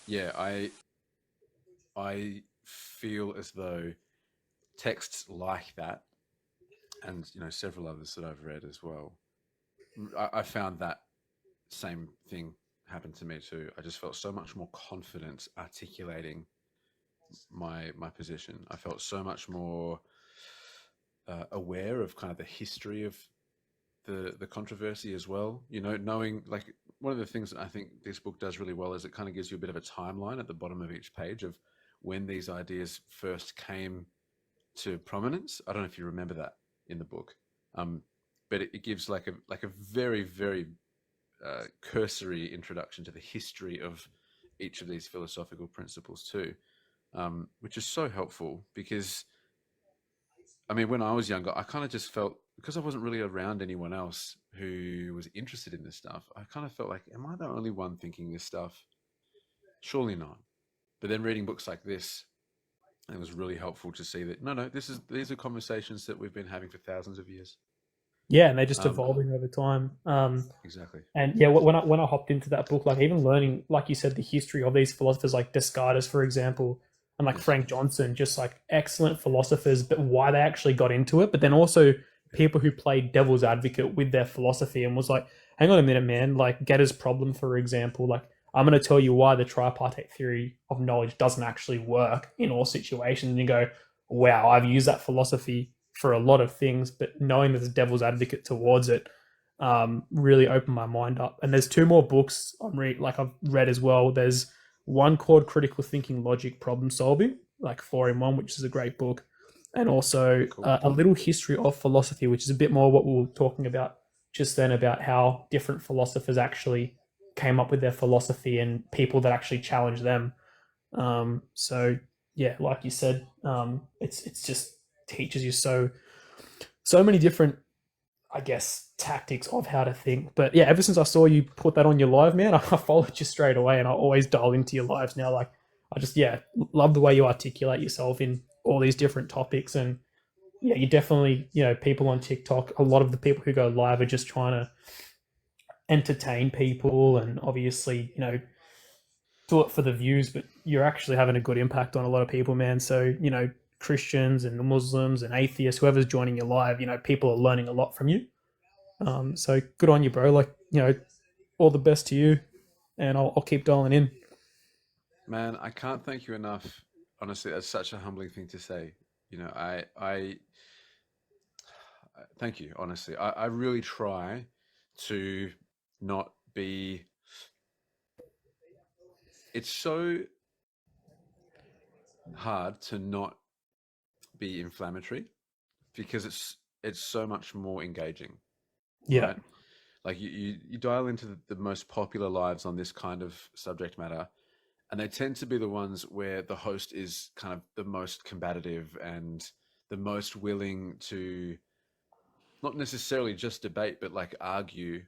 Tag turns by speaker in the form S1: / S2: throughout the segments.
S1: Yeah, I feel as though texts like that, and several others that I've read as well. I found that same thing happen to me too. I just felt so much more confident articulating my position. I felt so much more aware of kind of the history of the controversy as well. Knowing, like, one of the things that I think this book does really well is it kind of gives you a bit of a timeline at the bottom of each page of when these ideas first came to prominence. I don't know if you remember that in the book, um, but it gives like a very very cursory introduction to the history of each of these philosophical principles too, which is so helpful because I mean, when I was younger, I kind of just felt because I wasn't really around anyone else who was interested in this stuff. I kind of felt like, am I the only one thinking this stuff? Surely not. But then reading books like this, it was really helpful to see that no, these are conversations that we've been having for thousands of years.
S2: Yeah, and they're just
S1: Um,
S2: evolving over time.
S1: exactly.
S2: And yeah, when I hopped into that book, like even learning, like you said, the history of these philosophers, like Descartes, for example, and like
S1: Yes.
S2: Frank Johnson, just like excellent philosophers, but why they actually got into it. But then also people who played devil's advocate with their philosophy and was like, hang on a minute, man, like Getter's problem, for example, like I'm going to tell you why the tripartite theory of knowledge doesn't actually work in all situations. And you go, wow, I've used that philosophy for a lot of things, but knowing there's a devil's advocate towards it really opened my mind up. And there's two more books I've read as well. There's one called Critical Thinking, Logic, Problem Solving, like 4 in 1, which is a great book, and also
S1: Cool.
S2: a little history of philosophy, which is a bit more what we were talking about just then about how different philosophers actually came up with their philosophy and people that actually challenge them. So yeah, like you said, it's just teaches you so many different, I guess, tactics of how to think. But yeah, ever since I saw you put that on your live, man, I followed you straight away, and I always dial into your lives now. Like, I just love the way you articulate yourself in all these different topics, and yeah, you definitely people on TikTok. A lot of the people who go live are just trying to entertain people, and obviously do it for the views, but you're actually having a good impact on a lot of people, man. So Christians and Muslims and atheists, whoever's joining your live, people are learning a lot from you. So good on you, bro. Like, all the best to you, and I'll keep dialing in.
S1: Man, I can't thank you enough. Honestly, that's such a humbling thing to say. Thank you. Honestly, I really try to not be. It's so hard to not be inflammatory because it's so much more engaging,
S2: Yeah,
S1: right? Like you dial into the most popular lives on this kind of subject matter, and they tend to be the ones where the host is kind of the most combative and the most willing to not necessarily just debate, but like argue,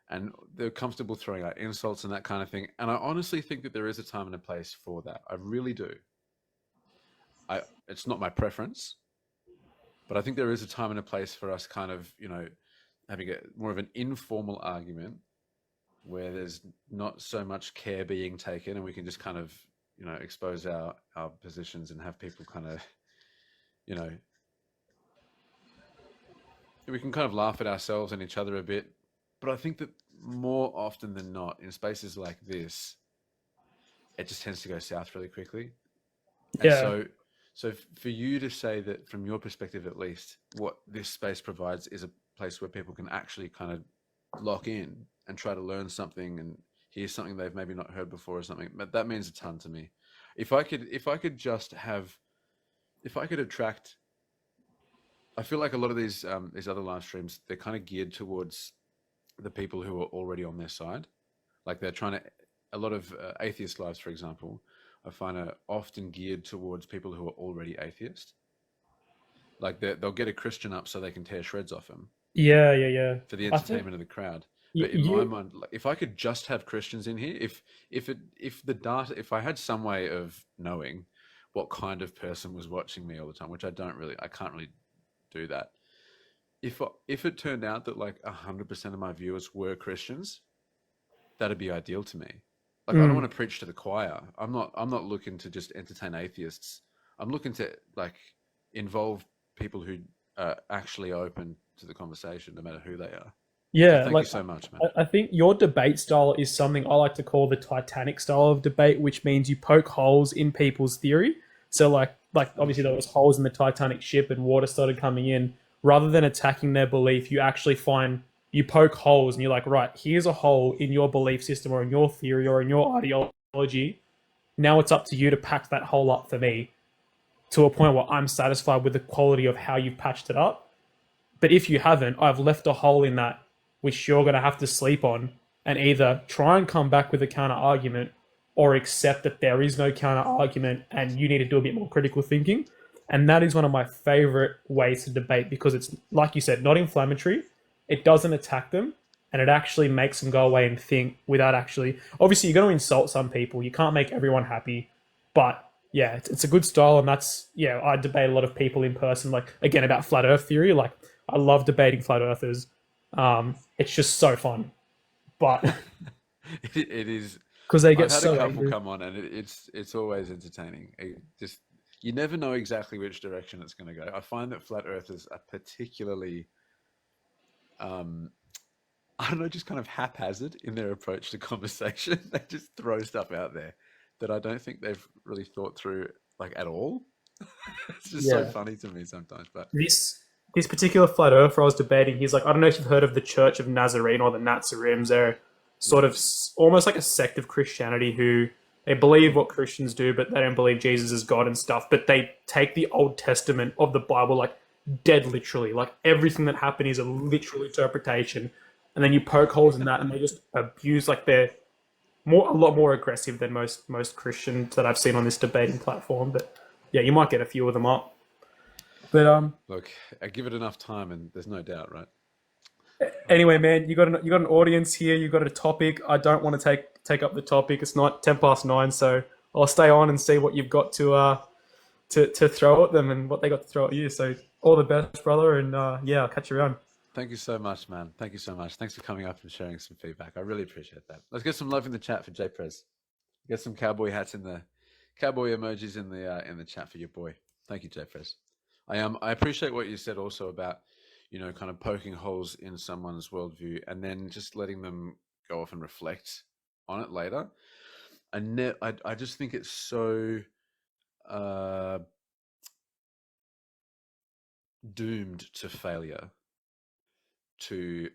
S1: and they're comfortable throwing out insults and that kind of thing. And I honestly think that there is a time and a place for that. I really do. It's not my preference, but I think there is a time and a place for us kind of, having a more of an informal argument where there's not so much care being taken and we can just kind of, expose our positions and have people kind of, you know, we can kind of laugh at ourselves and each other a bit. But I think that more often than not, in spaces like this, it just tends to go south really quickly. And
S2: yeah,
S1: so for you to say that from your perspective, at least, what this space provides is a place where people can actually kind of lock in and try to learn something and hear something they've maybe not heard before or something. But that means a ton to me. If I could just have, if I could attract, I feel like a lot of these other live streams, they're kind of geared towards the people who are already on their side. Like they're trying to, a lot of atheist lives, for example, I find are often geared towards people who are already atheist. Like they'll get a Christian up so they can tear shreds off him
S2: yeah.
S1: for the
S2: I think
S1: entertainment of the crowd.
S2: you,
S1: But in my
S2: you
S1: mind, like, if I could just have Christians in here, if the data, if I had some way of knowing what kind of person was watching me all the time, which I can't really do that. If it turned out that like 100% of my viewers were Christians, that'd be ideal to me. Like, I don't
S2: Mm.
S1: want to preach to the choir. I'm not looking to just entertain atheists. I'm looking to like involve people who are actually open to the conversation, no matter who they are. So
S2: Yeah,
S1: thank you
S2: like
S1: so much, man.
S2: I think your debate style is something I like to call the Titanic style of debate, which means you poke holes in people's theory. So like
S1: Oh,
S2: obviously there
S1: sure.
S2: was holes in the Titanic ship and water started coming in. Rather than attacking their belief, you actually find you poke holes and you're like, right, here's a hole in your belief system or in your theory or in your ideology. Now it's up to you to patch that hole up for me to a point where I'm satisfied with the quality of how you've patched it up. But if you haven't, I've left a hole in that which you're going to have to sleep on and either try and come back with a counter argument or accept that there is no counter argument and you need to do a bit more critical thinking. And that is one of my favorite ways to debate because it's, like you said, not inflammatory. It doesn't attack them and it actually makes them go away and think without actually. Obviously, you're going to insult some people. You can't make everyone happy. But yeah, it's a good style. And that's, yeah, I debate a lot of people in person, like, again, about flat earth theory. Like, I love debating flat earthers. It's just so fun, but
S1: It is.
S2: because they
S1: I've
S2: get
S1: had a
S2: so
S1: couple
S2: angry.
S1: come on, and it's always entertaining. It just you never know exactly which direction it's going to go. I find that flat earthers are particularly, um, I don't know, just kind of haphazard in their approach to conversation. They just throw stuff out there that I don't think they've really thought through like at all. It's just so
S2: Yeah,
S1: funny to me sometimes. But
S2: this particular flat earther I was debating, he's like, I don't know if you've heard of the Church of Nazarene or the Nazarenes. They're sort
S1: yeah,
S2: of almost like a sect of Christianity who they believe what Christians do, but they don't believe Jesus is God and stuff. But they take the Old Testament of the Bible like dead literally, like everything that happened is a literal interpretation. And then you poke holes in that, and they just abuse like they're more a lot more aggressive than most Christians that I've seen on this debating platform. But yeah, you might get a few of them up. But
S1: look, I give it enough time, and there's no doubt, right? Um,
S2: anyway, man, you got an audience here. You got a topic. I don't want to take up the topic. It's not 10 past 9, so I'll stay on and see what you've got to throw at them and what they got to throw at you. So all the best, brother, and yeah, I'll catch you around.
S1: Thank you so much, man. Thank you so much. Thanks for coming up and sharing some feedback. I really appreciate that. Let's get some love in the chat for J Prez. Get some cowboy hats in the cowboy emojis in the chat for your boy. Thank you, J Prez. I appreciate what you said also about kind of poking holes in someone's worldview and then just letting them go off and reflect on it later. I just think it's so uh, doomed to failure to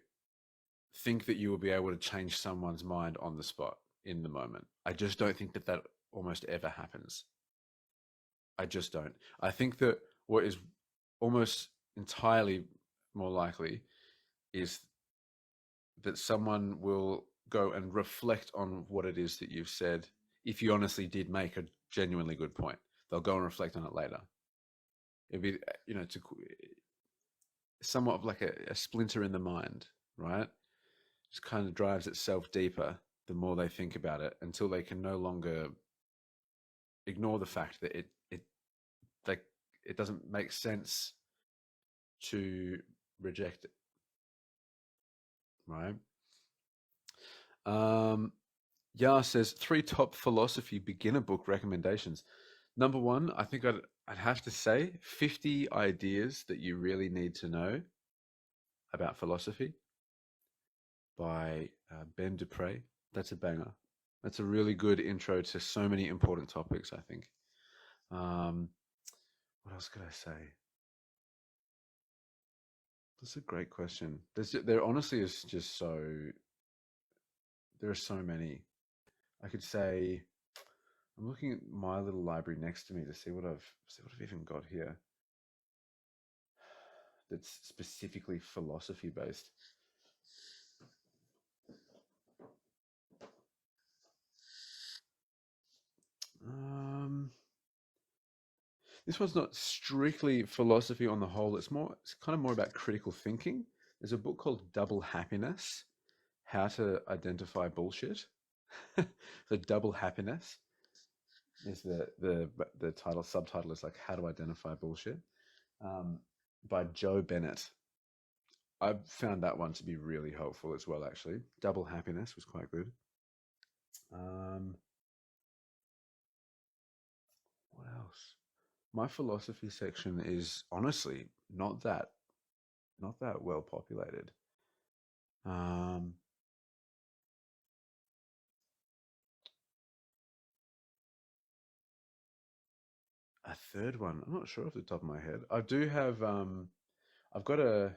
S1: think that you will be able to change someone's mind on the spot in the moment. I just don't think that that almost ever happens. I just don't. I think that what is almost entirely more likely is that someone will go and reflect on what it is that you've said. If you honestly did make a genuinely good point, they'll go and reflect on it later. It'd be, to somewhat of like a splinter in the mind, right? Just kind of drives itself deeper the more they think about it until they can no longer ignore the fact that like it doesn't make sense to reject it, right? Um, Yar says three top philosophy beginner book recommendations. Number one, I think I'd have to say 50 ideas that you really need to know about philosophy by Ben Dupre. That's a banger. That's a really good intro to so many important topics, I think. Um, what else could I say? That's a great question. There honestly is just there are so many. I could say I'm looking at my little library next to me to see what I've even got here that's specifically philosophy based. Um, this one's not strictly philosophy on the whole. It's kind of more about critical thinking. There's a book called Double Happiness: How to Identify Bullshit. So Double Happiness is the title. Subtitle is like How to Identify Bullshit, um, by Joe Bennett. I found that one to be really helpful as well. Actually, Double Happiness was quite good. What else? My philosophy section is honestly not that well populated. Um, a third one. I'm not sure off the top of my head. I do have. I've got a.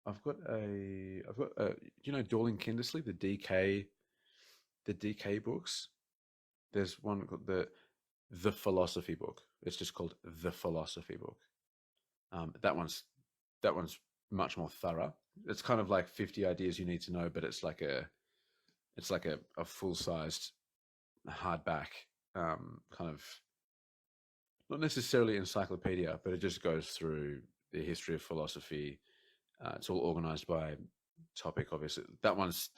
S1: I've got a. I've got a. You know, Dorling Kindersley, the DK books. There's one called the philosophy book. It's just called the philosophy book. That one's much more thorough. It's kind of like 50 ideas you need to know, but it's like a full sized hardback kind of not necessarily encyclopedia, but it just goes through the history of philosophy. It's all organized by topic, obviously. That one's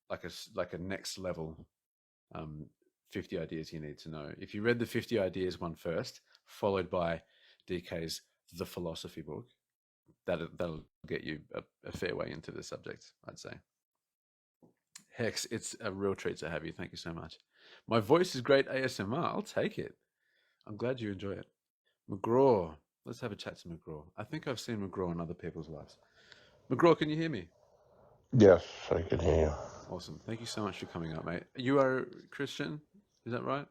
S1: like a next level 50 ideas you need to know. If you read the 50 ideas one first, followed by DK's The Philosophy book, that'll get you a fair way into the subject, I'd say. Hex, it's a real treat to have you. Thank you so much. My voice is great ASMR. I'll take it. I'm glad you enjoy it. McGraw. Let's have a chat to McGraw. I think I've seen McGraw in other people's lives. McGraw, can you hear me?
S3: Yes, I can hear you.
S1: Awesome. Thank you so much for coming up, mate. You are Christian, is that right?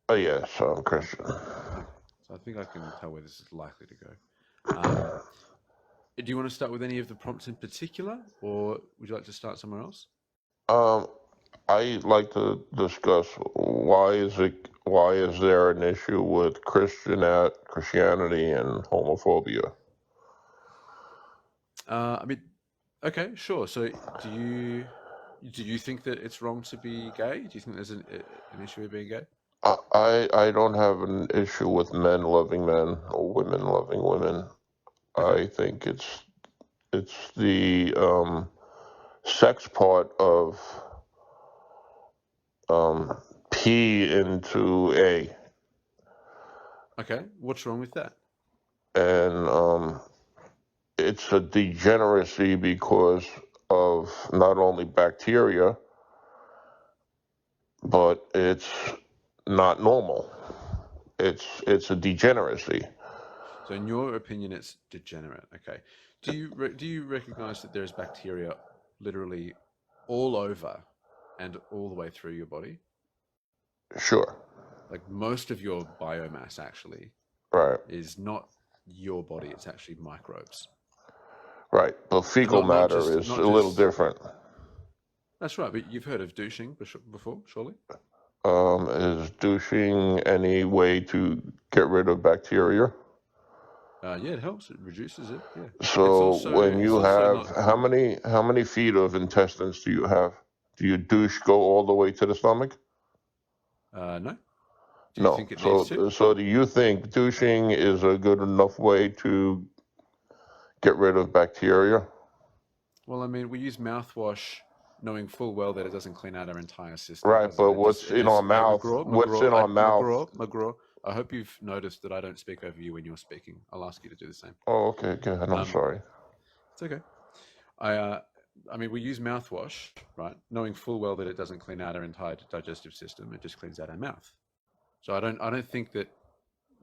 S3: Oh, yes, I'm Christian.
S1: Okay. So I think I can tell where this is likely to go. Do you want to start with any of the prompts in particular, or would you like to start somewhere else?
S3: Um, I like to discuss why is there an issue with Christianity and homophobia?
S1: I mean, okay, sure. So, do you think that it's wrong to be gay? Do you think there's an issue with being gay?
S3: I don't have an issue with men loving men or women loving women.
S1: Okay,
S3: I think it's the sex part of um, P into A,
S1: okay. What's wrong with that?
S3: and it's a degeneracy because of not only bacteria, but it's not normal. It's a degeneracy.
S1: So, in your opinion, it's degenerate. Okay. Do you recognize that there's bacteria literally all over and all the way through your body?
S3: Sure.
S1: Like most of your biomass actually
S3: Right.
S1: is not your body; it's actually microbes.
S3: Right. But
S1: So
S3: fecal
S1: not
S3: matter
S1: just
S3: is
S1: not
S3: a little
S1: just
S3: different.
S1: that's right. But you've heard of douching before, surely?
S3: Is douching any way to get rid of bacteria?
S1: Yeah, it helps. It reduces it. Yeah, it's
S3: So
S1: also
S3: when
S1: it's
S3: you
S1: also
S3: have
S1: not.
S3: how many feet of intestines do you have? Do your douche go all the way to the stomach?
S1: No. Do you
S3: No.
S1: think it needs to?
S3: So do you think douching is a good enough way to get rid of bacteria?
S1: Well, I mean, we use mouthwash, knowing full well that it doesn't clean out our entire system,
S3: Right,
S1: does it?
S3: but
S1: It just
S3: what's
S1: it
S3: in our
S1: just
S3: mouth?
S1: McGraw,
S3: What's
S1: McGraw,
S3: in our mouth?
S1: McGraw. I hope you've noticed that I don't speak over you when you're speaking. I'll ask you to do the same.
S3: Oh, okay, good. I'm
S1: Um,
S3: sorry.
S1: it's okay. I uh, I mean, we use mouthwash, right? Knowing full well that it doesn't clean out our entire digestive system. It just cleans out our mouth. So I don't think that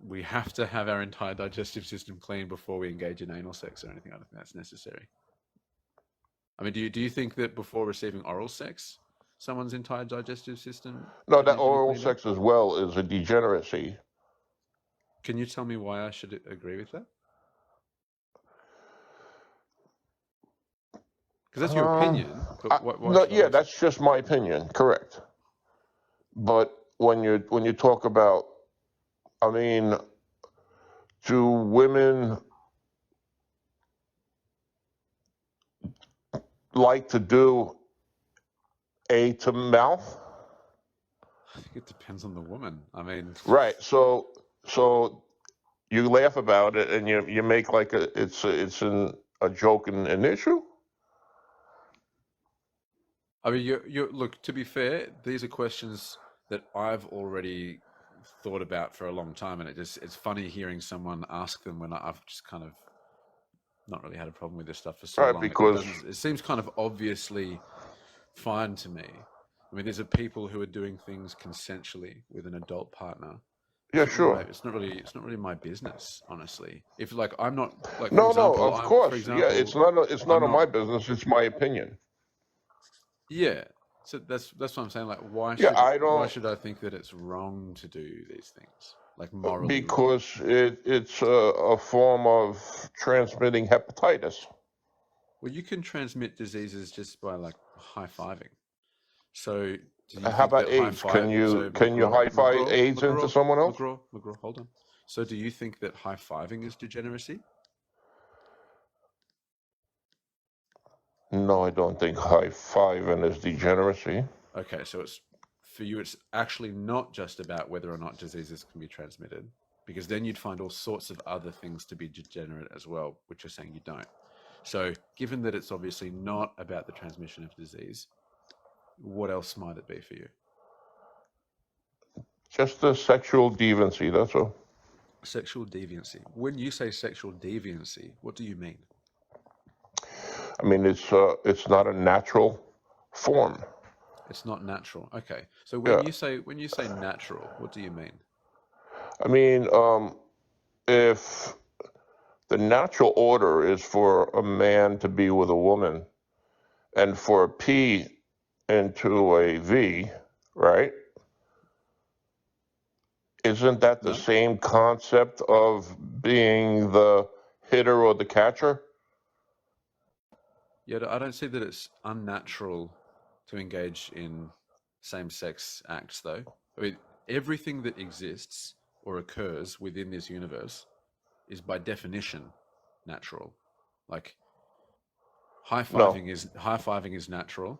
S1: we have to have our entire digestive system clean before we engage in anal sex or anything. I don't think that's necessary. I mean, do you think that before receiving oral sex, someone's entire digestive system
S3: No,
S1: should
S3: that
S1: need to be
S3: oral
S1: cleaned out?
S3: sex as well is a degeneracy.
S1: Can you tell me why I should agree with that? Because that's your
S3: Um,
S1: opinion, but why
S3: no,
S1: should I
S3: yeah,
S1: listen?
S3: that's just my opinion. Correct. But when you talk about, I mean, do women like to do A to mouth?
S1: I think it depends on the woman. I mean,
S3: Right. So you laugh about it and you make like a joke and an issue.
S1: you look. To be fair, these are questions that I've already thought about for a long time, and it's funny hearing someone ask them when I've just kind of not really had a problem with this stuff for so
S3: Right,
S1: long. It
S3: because
S1: doesn't. It seems kind of obviously fine to me. I mean, these are people who are doing things consensually with an adult partner.
S3: Yeah, sure.
S1: It's not really my business, honestly. If like I'm not like, for
S3: No, no,
S1: example,
S3: of course. Yeah,
S1: example,
S3: it's
S1: I'm
S3: none of my
S1: not.
S3: business. It's my opinion.
S1: Yeah. So that's what I'm saying. Like,
S3: Yeah, I
S1: why
S3: don't,
S1: should I think that it's wrong to do these things? Like morally wrong.
S3: because it's a form of transmitting hepatitis.
S1: Well, you can transmit diseases just by like high fiving. So do you
S3: How
S1: think
S3: about
S1: that high
S3: AIDS? Can
S1: five?
S3: you
S1: So
S3: can you high five AIDS into someone else?
S1: McGraw, hold on. So do you think that high fiving is degeneracy?
S3: No, I don't think high fiving is degeneracy.
S1: Okay, so it's for you. It's actually not just about whether or not diseases can be transmitted, because then you'd find all sorts of other things to be degenerate as well, which you're saying you don't. So, given that it's obviously not about the transmission of disease, what else might it be for you?
S3: Just a sexual deviancy, that's all.
S1: Sexual deviancy. When you say sexual deviancy, what do you mean?
S3: I mean, it's not a natural form.
S1: It's not natural. Okay. So
S3: Yeah.
S1: when you say natural, what do you mean?
S3: I mean, if the natural order is for a man to be with a woman and for a P into a V, right? Isn't that the
S1: No?
S3: same concept of being the hitter or the catcher?
S1: Yeah, I don't see that it's unnatural to engage in same-sex acts, though. I mean, everything that exists or occurs within this universe is by definition natural. Like
S3: No.
S1: high fiving is natural.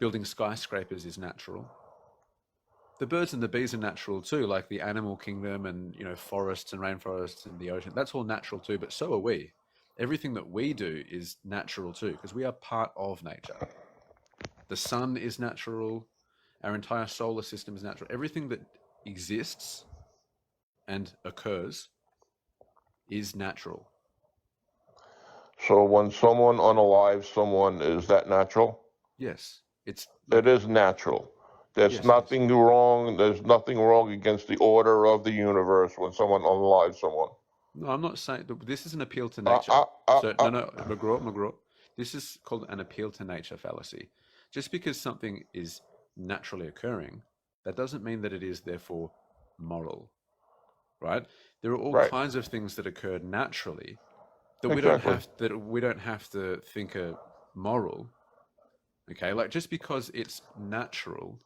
S1: Building skyscrapers is natural. The birds and the bees are natural too, like the animal kingdom and forests and rainforests and the ocean. That's all natural too, but so are we. Everything that we do is natural too, because we are part of nature. The sun is natural. Our entire solar system is natural. Everything that exists and occurs is natural.
S3: So when someone unalives someone, is that natural?
S1: Yes, it's
S3: It
S1: like
S3: is natural. There's
S1: yes, it is.
S3: nothing wrong. There's nothing wrong against the order of the universe when someone unalives someone.
S1: No, I'm not saying this is an appeal to
S3: Uh,
S1: nature.
S3: uh, uh,
S1: So
S3: uh,
S1: no, McGraw. This is called an appeal to nature fallacy. Just because something is naturally occurring, that doesn't mean that it is therefore moral, right? There are all
S3: right.
S1: kinds of things that occur naturally that
S3: Exactly.
S1: we don't have to think are moral. Okay, like just because it's natural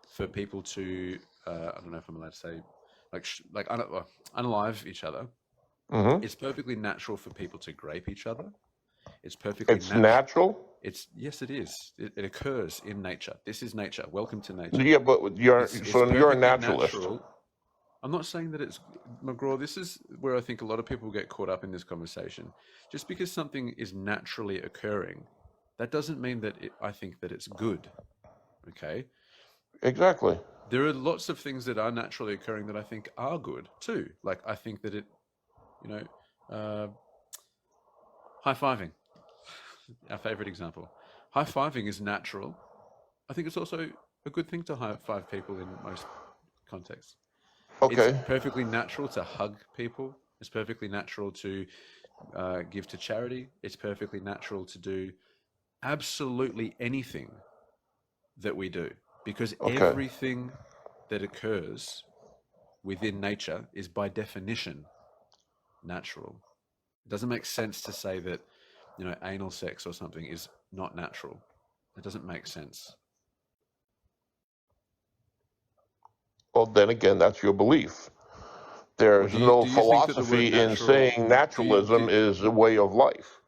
S1: for people to, I don't know if I'm allowed to say, unalive each other.
S3: Hmm.
S1: It's perfectly natural for people to grape each other. It's perfectly
S3: It's
S1: natural.
S3: natural.
S1: It's yes, it is. It occurs in nature. This is nature. Welcome to nature.
S3: Yeah, but
S1: It's
S3: you're a
S1: perfectly
S3: naturalist.
S1: natural. I'm not saying that it's McGraw. This is where I think a lot of people get caught up in this conversation. Just because something is naturally occurring, that doesn't mean that I think that it's good. Okay.
S3: Exactly.
S1: There are lots of things that are naturally occurring that I think are good too. Like I think that you know, uh, high fiving, our favorite example. High fiving is natural. I think it's also a good thing to high five people in most contexts. It's
S3: Okay.
S1: perfectly natural to hug people. It's perfectly natural to give to charity. It's perfectly natural to do absolutely anything that we do because
S3: Okay.
S1: everything that occurs within nature is by definition natural. It doesn't make sense to say that, anal sex or something is not natural. It doesn't make sense.
S3: Well, then again, that's your belief.
S1: Or
S3: There's no
S1: do you think that the word
S3: philosophy in
S1: natural
S3: saying
S1: do you
S3: naturalism is a way of life.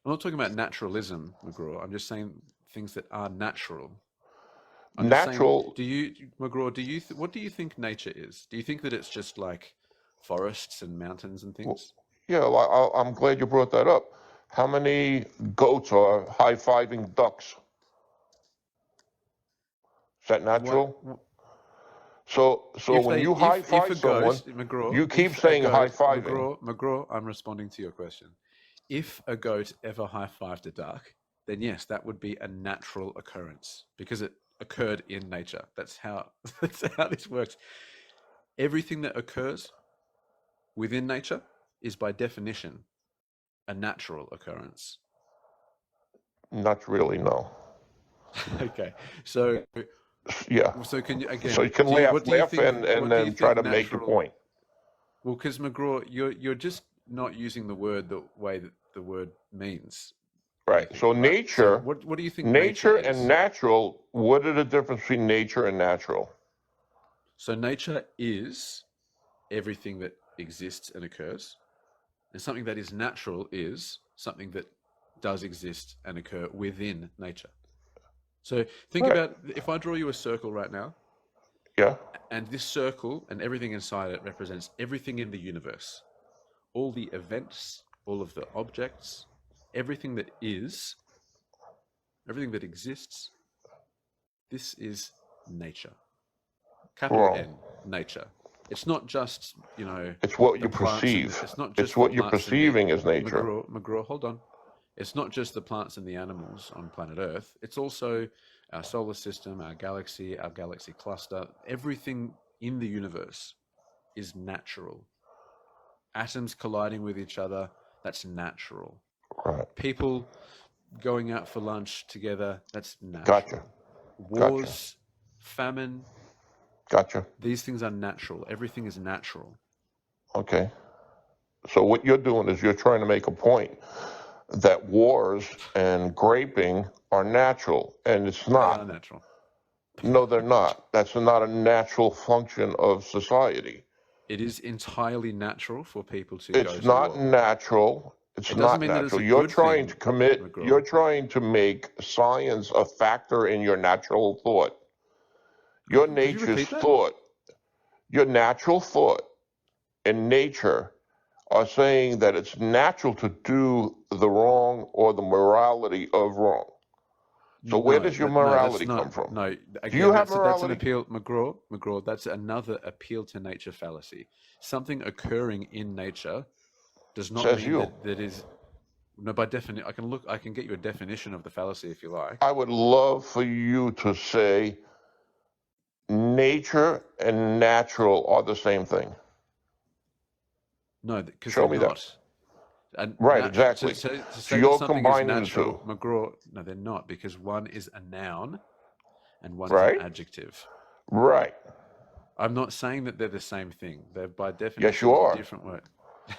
S1: I'm not talking about naturalism, McGraw. I'm just saying things that are natural. I'm just saying,
S3: Natural.
S1: McGraw, what do you think nature is? Do you think that it's just like forests and mountains and
S3: Well,
S1: things?
S3: yeah, I'm glad you brought that up. How many goats are high-fiving ducks? Is that
S1: What
S3: natural? So when you
S1: if
S3: high-five
S1: a
S3: someone,
S1: goat, McGraw,
S3: you keep
S1: if a
S3: saying
S1: goat,
S3: high-fiving.
S1: McGraw, I'm responding to your question. If a goat ever high-fived a duck, then yes, that would be a natural occurrence because it occurred in nature. That's how that's how this works. Everything that occurs within nature is by definition a natural occurrence.
S3: Not really, no.
S1: Okay, so
S3: Yeah.
S1: can you
S3: So
S1: again?
S3: you can
S1: What do you
S3: laugh,
S1: think?
S3: and
S1: What do you
S3: then try
S1: think
S3: to make your
S1: natural?
S3: point.
S1: Well, because McGraw, you're just not using the word the way that the word means
S3: Right.
S1: anything,
S3: So
S1: right? So
S3: nature,
S1: what do you think nature
S3: nature and
S1: is?
S3: natural. What are the difference between nature and natural?
S1: So nature is everything that exists and occurs, and something that is natural is something that does exist and occur within nature. So think
S3: Right.
S1: about if I draw you a circle right now,
S3: Yeah.
S1: and this circle and everything inside it represents everything in the universe, all the events, all of the objects, everything that is, everything that exists. This is nature. Capital
S3: Wrong.
S1: N, nature. It's not just,
S3: It's what
S1: the
S3: you
S1: plants and
S3: perceive.
S1: it's not
S3: It's
S1: just the
S3: what you're
S1: plants and the
S3: perceiving as nature.
S1: McGraw, hold on. It's not just the plants and the animals on planet Earth. It's also our solar system, our galaxy cluster. Everything in the universe is natural. Atoms colliding with each other, that's natural.
S3: Right.
S1: People going out for lunch together, that's
S3: Gotcha.
S1: natural.
S3: Gotcha.
S1: Wars, famine,
S3: Gotcha.
S1: these things are natural. Everything is natural.
S3: Okay. So what you're doing is you're trying to make a point that wars and graping are natural, and it's
S1: They are
S3: not.
S1: natural.
S3: No, they're not. That's not a natural function of society.
S1: It is entirely natural for people to go
S3: It's
S1: to
S3: not
S1: war.
S3: natural. It's
S1: It doesn't
S3: not
S1: mean that it's
S3: natural.
S1: a
S3: You're
S1: good
S3: trying to
S1: thing,
S3: commit, you're
S1: McGraw.
S3: trying to make science a factor in your natural thought. Your
S1: Could you
S3: nature's
S1: repeat that?
S3: thought, your natural thought and nature are saying that it's natural to do the wrong or the morality of wrong. So where
S1: No,
S3: does your
S1: that's
S3: morality come
S1: not.
S3: from?
S1: No,
S3: Do you
S1: again,
S3: have
S1: that's an
S3: morality?
S1: appeal, McGraw. That's another appeal to nature fallacy. Something occurring in nature does not
S3: Says
S1: mean
S3: you.
S1: that is no. By definition, I can get you a definition of the fallacy if you like.
S3: I would love for you to say nature and natural are the same thing.
S1: No, because they're
S3: Show me that.
S1: not. And
S3: Right, exactly.
S1: to
S3: So
S1: say that
S3: you're
S1: something is
S3: combining the two,
S1: natural, McGraw, no, they're not, because one is a noun and one is an
S3: right?
S1: adjective.
S3: Right.
S1: I'm not saying that they're the same thing. They're by
S3: Yes, you
S1: definition
S3: are.
S1: different words.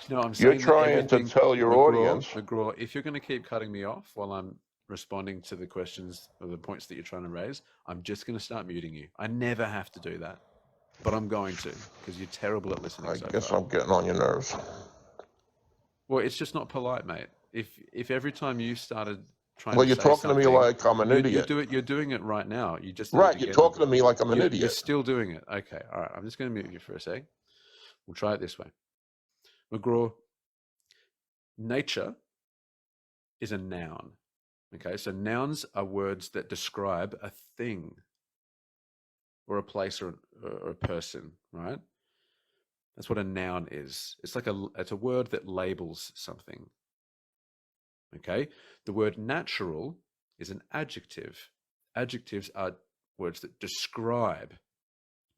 S1: No, I'm
S3: You're
S1: saying that
S3: trying to
S1: everything,
S3: tell your audience,
S1: McGraw, if you're going to keep cutting me off while I'm responding to the questions or the points that you're trying to raise, I'm just going to start muting you. I never have to do that, but I'm going to because you're terrible at listening
S3: I
S1: so
S3: guess
S1: far.
S3: I'm getting on your nerves.
S1: Well, it's just not polite, mate. If every time you started trying
S3: Well,
S1: to
S3: you're
S1: say
S3: talking to me
S1: something,
S3: like I'm an idiot.
S1: you're doing it right now. You just did it
S3: Right, you're
S1: again,
S3: talking to
S1: McGraw.
S3: me like I'm an
S1: You're
S3: idiot.
S1: still doing it. Okay, all right. I'm just going to mute you for a sec. We'll try it this way. McGraw, nature is a noun. Okay, so nouns are words that describe a thing or a place or a person, right? That's what a noun is. It's a word that labels something. Okay, the word natural is an adjective. Adjectives are words that describe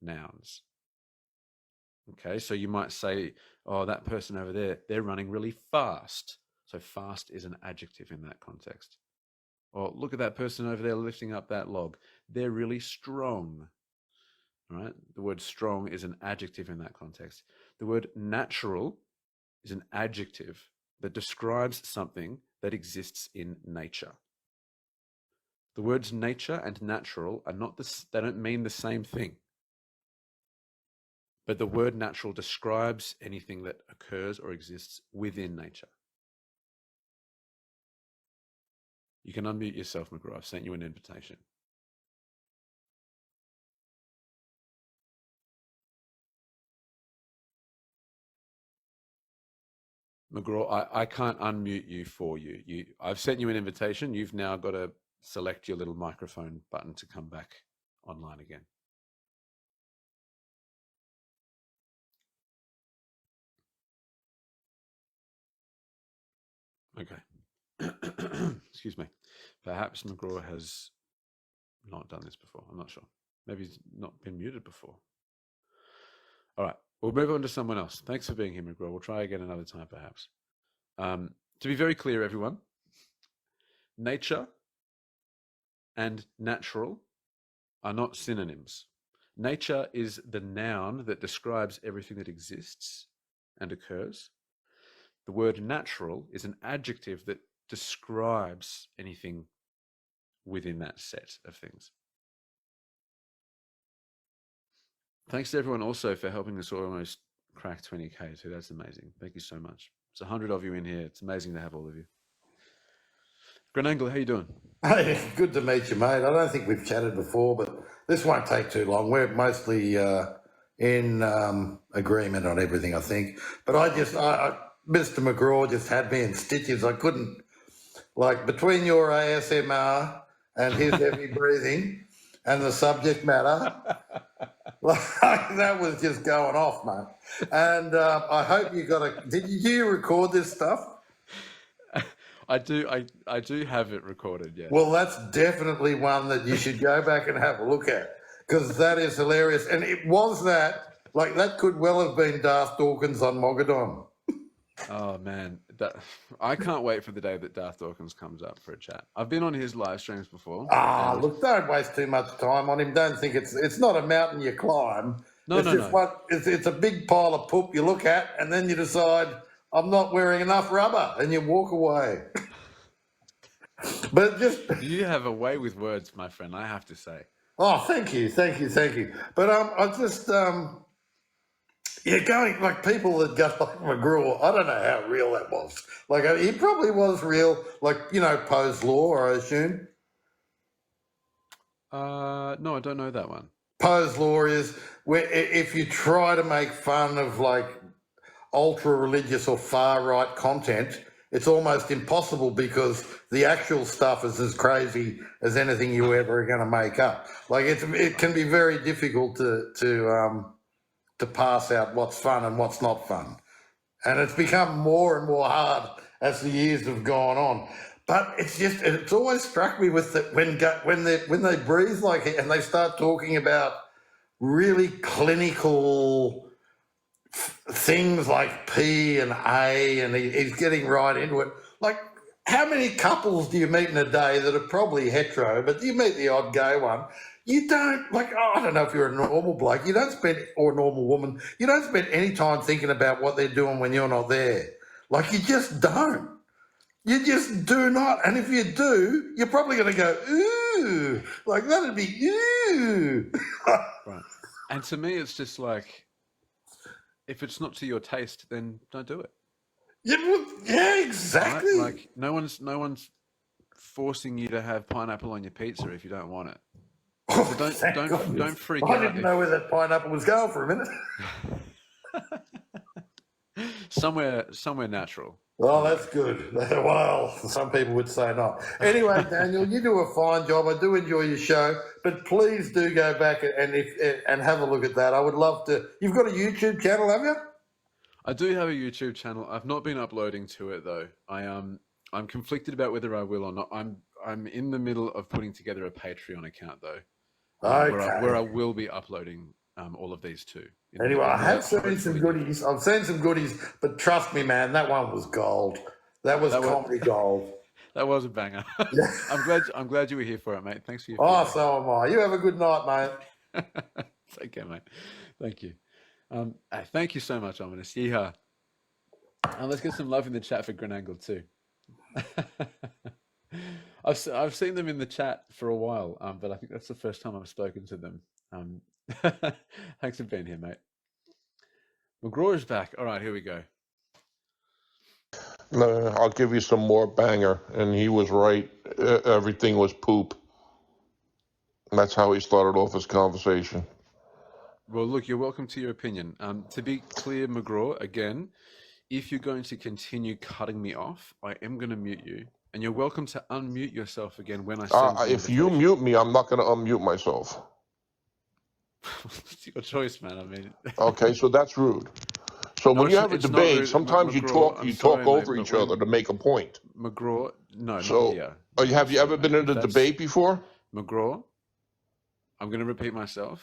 S1: nouns. Okay, so you might say, oh, that person over there, they're running really fast. So fast is an adjective in that context. Or look at that person over there lifting up that log. They're really strong. Right? The word strong is an adjective in that context. The word natural is an adjective that describes something that exists in nature. The words nature and natural are not this, they don't mean the same thing. But the word natural describes anything that occurs or exists within nature. You can unmute yourself, McGraw. I've sent you an invitation. McGraw, I can't unmute you for you. I've sent you an invitation. You've now got to select your little microphone button to come back online again. Okay. Excuse me. Perhaps McGraw has not done this before. I'm not sure. Maybe he's not been muted before. All right. We'll move on to someone else. Thanks for being here, McGraw. We'll try again another time, perhaps. To be very clear, everyone, nature and natural are not synonyms. Nature is the noun that describes everything that exists and occurs. The word natural is an adjective that describes anything within that set of things. Thanks to everyone also for helping us almost crack 20K too. That's amazing. Thank you so much. It's 100 of you in here. It's amazing to have all of you. Grenangle, how you doing?
S4: Hey, good to meet you, mate. I don't think we've chatted before, but this won't take too long. We're mostly in agreement on everything, I think. But Mr. McGraw just had me in stitches. I couldn't, like, between your ASMR and his heavy breathing and the subject matter, like, that was just going off, mate. And I hope you got did you record this stuff?
S1: I do have it recorded, yeah.
S4: Well, that's definitely one that you should go back and have a look at, because that is hilarious. And it was that could well have been Darth Dawkins on Mogadon.
S1: Oh man, I can't wait for the day that Darth Dawkins comes up for a chat. I've been on his live streams before.
S4: Look, don't waste too much time on him. Don't think it's not a mountain you climb.
S1: No.
S4: It's a big pile of poop you look at, and then you decide, I'm not wearing enough rubber, and you walk away. But
S1: you have a way with words, my friend, I have to say.
S4: Oh, thank you. But I just going like people that go like McGraw. I don't know how real that was. Like he probably was real. Like Poe's Law, I assume.
S1: No, I don't know that one.
S4: Poe's Law is where if you try to make fun of like ultra-religious or far-right content, it's almost impossible because the actual stuff is as crazy as anything you ever are going to make up. Like it can be very difficult to pass out what's fun and what's not fun, and it's become more and more hard as the years have gone on. But it's always struck me with that when they breathe like it and they start talking about really clinical things like P and A, and he's getting right into it. Like, how many couples do you meet in a day that are probably hetero, but you meet the odd gay one? You don't, I don't know if you're a normal bloke, or a normal woman, you don't spend any time thinking about what they're doing when you're not there. Like, you just don't. You just do not. And if you do, you're probably going to go, ooh, like that'd be, ooh.
S1: Right. And to me, it's just like, if it's not to your taste, then don't do it.
S4: Yeah, exactly.
S1: Right? Like no one's forcing you to have pineapple on your pizza if you don't want it. So don't freak out.
S4: I didn't know where that pineapple was going for a minute.
S1: somewhere natural.
S4: Well, that's good. Well, some people would say not. Anyway, Daniel, you do a fine job. I do enjoy your show, but please do go back and have a look at that. I would love to. You've got a YouTube channel, have you?
S1: I do have a YouTube channel. I've not been uploading to it though. I'm conflicted about whether I will or not. I'm in the middle of putting together a Patreon account though, where I will be uploading all of these too.
S4: Anyway, I have seen some goodies. I've seen some goodies, but trust me, man, that one was gold. That was comedy gold.
S1: That was a banger. I'm glad you were here for it, mate. Thanks for your
S4: feedback. So am I. You have a good night, mate.
S1: Take care, mate. Thank you. Thank you so much, Ominous. Yeehaw. And let's get some love in the chat for Grenangle too. I've seen them in the chat for a while, but I think that's the first time I've spoken to them. Thanks for being here, mate. McGraw is back. All right, here we go.
S3: I'll give you some more banger, and he was right. Everything was poop. That's how he started off his conversation.
S1: Well, look, you're welcome to your opinion. To be clear, McGraw, again, if you're going to continue cutting me off, I am going to mute you. And you're welcome to unmute yourself again when I send
S3: if you mute me, I'm not going to unmute myself.
S1: It's your choice, man. I mean...
S3: Okay, so that's rude. So
S1: No,
S3: when you
S1: it's
S3: have a
S1: it's not
S3: debate,
S1: rude,
S3: sometimes
S1: McGraw. I'm
S3: you talk
S1: sorry, mate,
S3: over
S1: but
S3: each other
S1: when
S3: to make a point.
S1: McGraw, no, not
S3: So
S1: here. No,
S3: have you
S1: sorry,
S3: ever
S1: mate.
S3: been in
S1: If
S3: a
S1: that's
S3: debate before?
S1: McGraw, I'm going to repeat myself.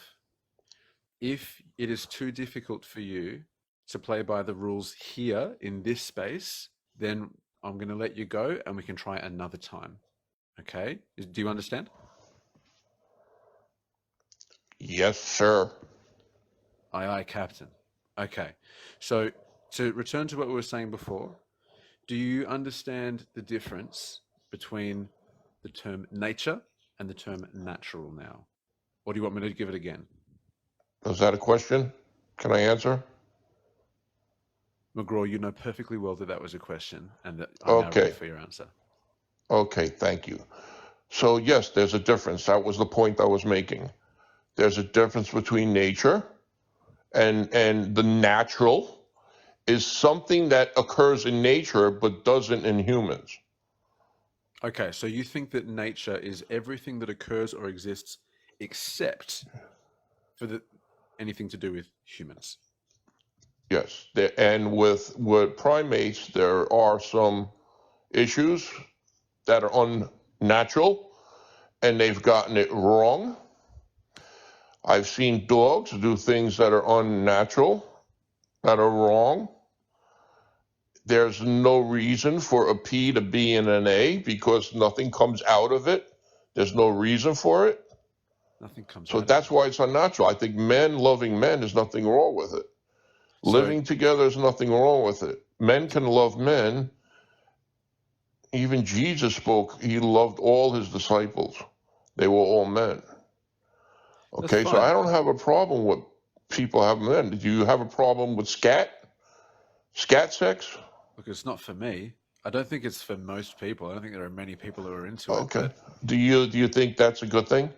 S1: If it is too difficult for you to play by the rules here in this space, then I'm going to let you go and we can try another time. Okay? Do you understand?
S3: Yes, sir.
S1: Aye, aye, Captain. Okay. So to return to what we were saying before, do you understand the difference between the term nature and the term natural now? Or do you want me to give it again?
S3: Is that a question? Can I answer?
S1: McGraw, you know perfectly well that that was a question and that I'm now ready
S3: Okay.
S1: for your answer.
S3: Okay, thank you. So yes, there's a difference. That was the point I was making. There's a difference between nature and the natural is something that occurs in nature but doesn't in humans.
S1: Okay, so you think that nature is everything that occurs or exists except for anything to do with humans.
S3: Yes. And with primates, there are some issues that are unnatural and they've gotten it wrong. I've seen dogs do things that are unnatural, that are wrong. There's no reason for a P to be in an A because nothing comes out of it. There's no reason for it.
S1: Nothing comes
S3: So
S1: out of
S3: that's
S1: it.
S3: why it's unnatural. I think men loving men, there's nothing wrong with it.
S1: So,
S3: Living together is nothing wrong with it. Men can love men. Even Jesus spoke, he loved all his disciples. They were all men.
S1: that's
S3: Okay, so
S1: fine.
S3: I don't have a problem with people having men. Do you have a problem with scat? Scat sex?
S1: Look, it's not for me. I don't think it's for most people. I don't think there are many people who are into it,
S3: Okay.
S1: but
S3: Do you think that's a good thing?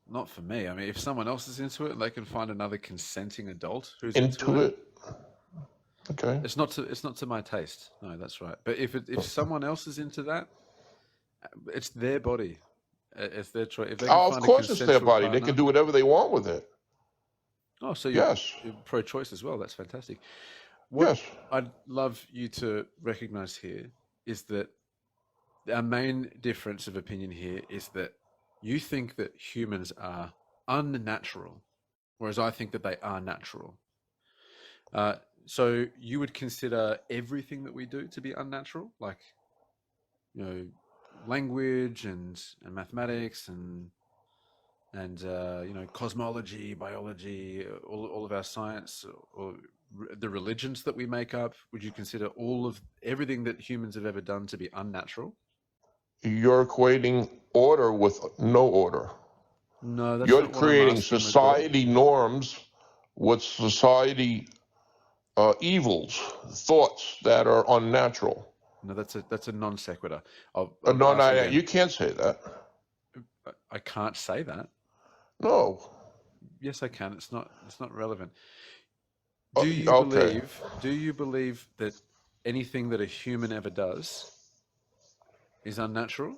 S1: not for me. I mean, if someone else is into it, they can find another consenting adult who's into
S3: Into
S1: it.
S3: it? Okay.
S1: It's not to my taste. No, that's right. But if someone else is into that, it's their body. It's their choice. If they can
S3: Oh, of
S1: find a
S3: course it's their
S1: consensual
S3: body. They can
S1: partner.
S3: do whatever they want with it.
S1: Oh, so
S3: Yes.
S1: you're pro-choice as well. That's fantastic. What
S3: Yes.
S1: I'd love you to recognize here is that our main difference of opinion here is that you think that humans are unnatural, whereas I think that they are natural. Uh, so you would consider everything that we do to be unnatural, like, you know, language and mathematics and you know, cosmology, biology, all of our science, or the religions that we make up. Would you consider all of everything that humans have ever done to be unnatural?
S3: You're equating order with no order.
S1: No, that's
S3: You're
S1: not what I'm
S3: creating
S1: asking, McGraw.
S3: society norms with society evils, thoughts that are unnatural.
S1: No, that's a non sequitur. I'll
S3: No,
S1: ask
S3: no,
S1: again.
S3: you can't say that.
S1: I can't say that.
S3: No.
S1: Yes, I can. It's not relevant.
S3: Okay.
S1: Do you believe that anything that a human ever does is unnatural?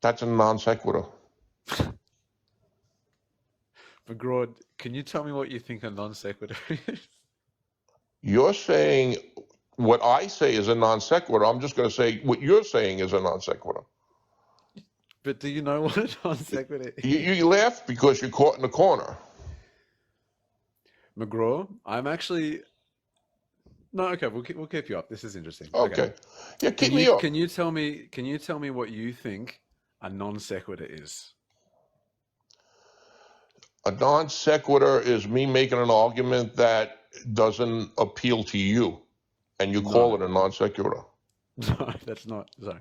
S3: That's a non sequitur.
S1: McGraw, can you tell me what you think a non sequitur is?
S3: You're saying what I say is a non sequitur. I'm just going to say what you're saying is a non sequitur.
S1: But do you know what a non sequitur is?
S3: You laugh because you're caught in the corner.
S1: McGraw, I'm actually no. Okay, we'll keep you up. This is interesting.
S3: Okay. Yeah, keep me up.
S1: Can you tell me what you think a non sequitur is?
S3: A non sequitur is me making an argument that doesn't appeal to you, and you call
S1: No,
S3: it a non sequitur.
S1: no, that's not. Sorry,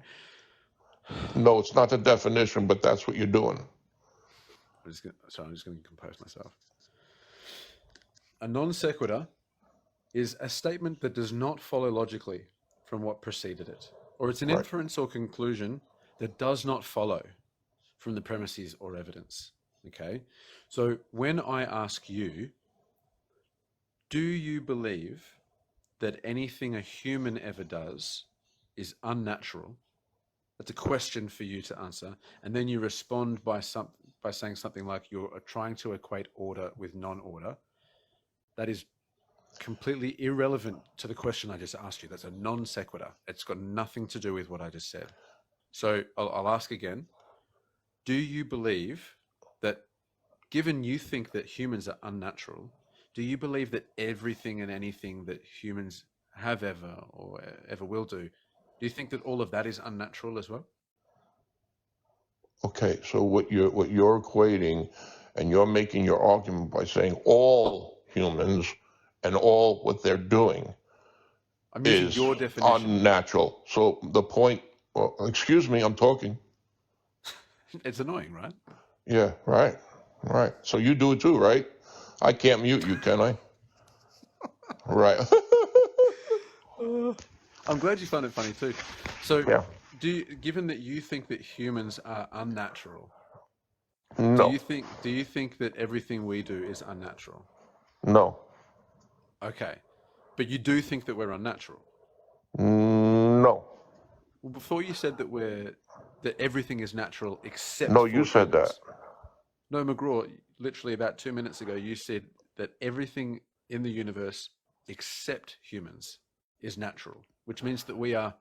S3: No, it's not the definition, but that's what you're doing.
S1: I'm just going to compose myself. A non sequitur is a statement that does not follow logically from what preceded it, or it's an
S3: Right.
S1: inference or conclusion that does not follow from the premises or evidence. Okay, so when I ask you, do you believe that anything a human ever does is unnatural? That's a question for you to answer, and then you respond by saying something like you're trying to equate order with non-order. That is completely irrelevant to the question I just asked you. That's a non sequitur. It's got nothing to do with what I just said. So I'll ask again. Do you believe that, given you think that humans are unnatural, do you believe that everything and anything that humans have ever or ever will do you think that all of that is unnatural as well?
S3: Okay, so what you're equating, and you're making your argument by saying all humans and all what they're doing
S1: I'm using
S3: is
S1: your definition.
S3: unnatural. So the point, well, excuse me, I'm talking.
S1: It's annoying, right?
S3: Yeah, right. So you do it too, right? I can't mute you, can I? Right.
S1: I'm glad you find it funny too. So,
S3: Yeah.
S1: given that you think that humans are unnatural,
S3: No.
S1: do you think that everything we do is unnatural?
S3: No.
S1: Okay, but you do think that we're unnatural.
S3: No.
S1: Well, before you said that everything is natural except
S3: No,
S1: for
S3: you said that.
S1: humans. No, McGraw, literally about 2 minutes ago, you said that everything in the universe except humans is natural, which means that we are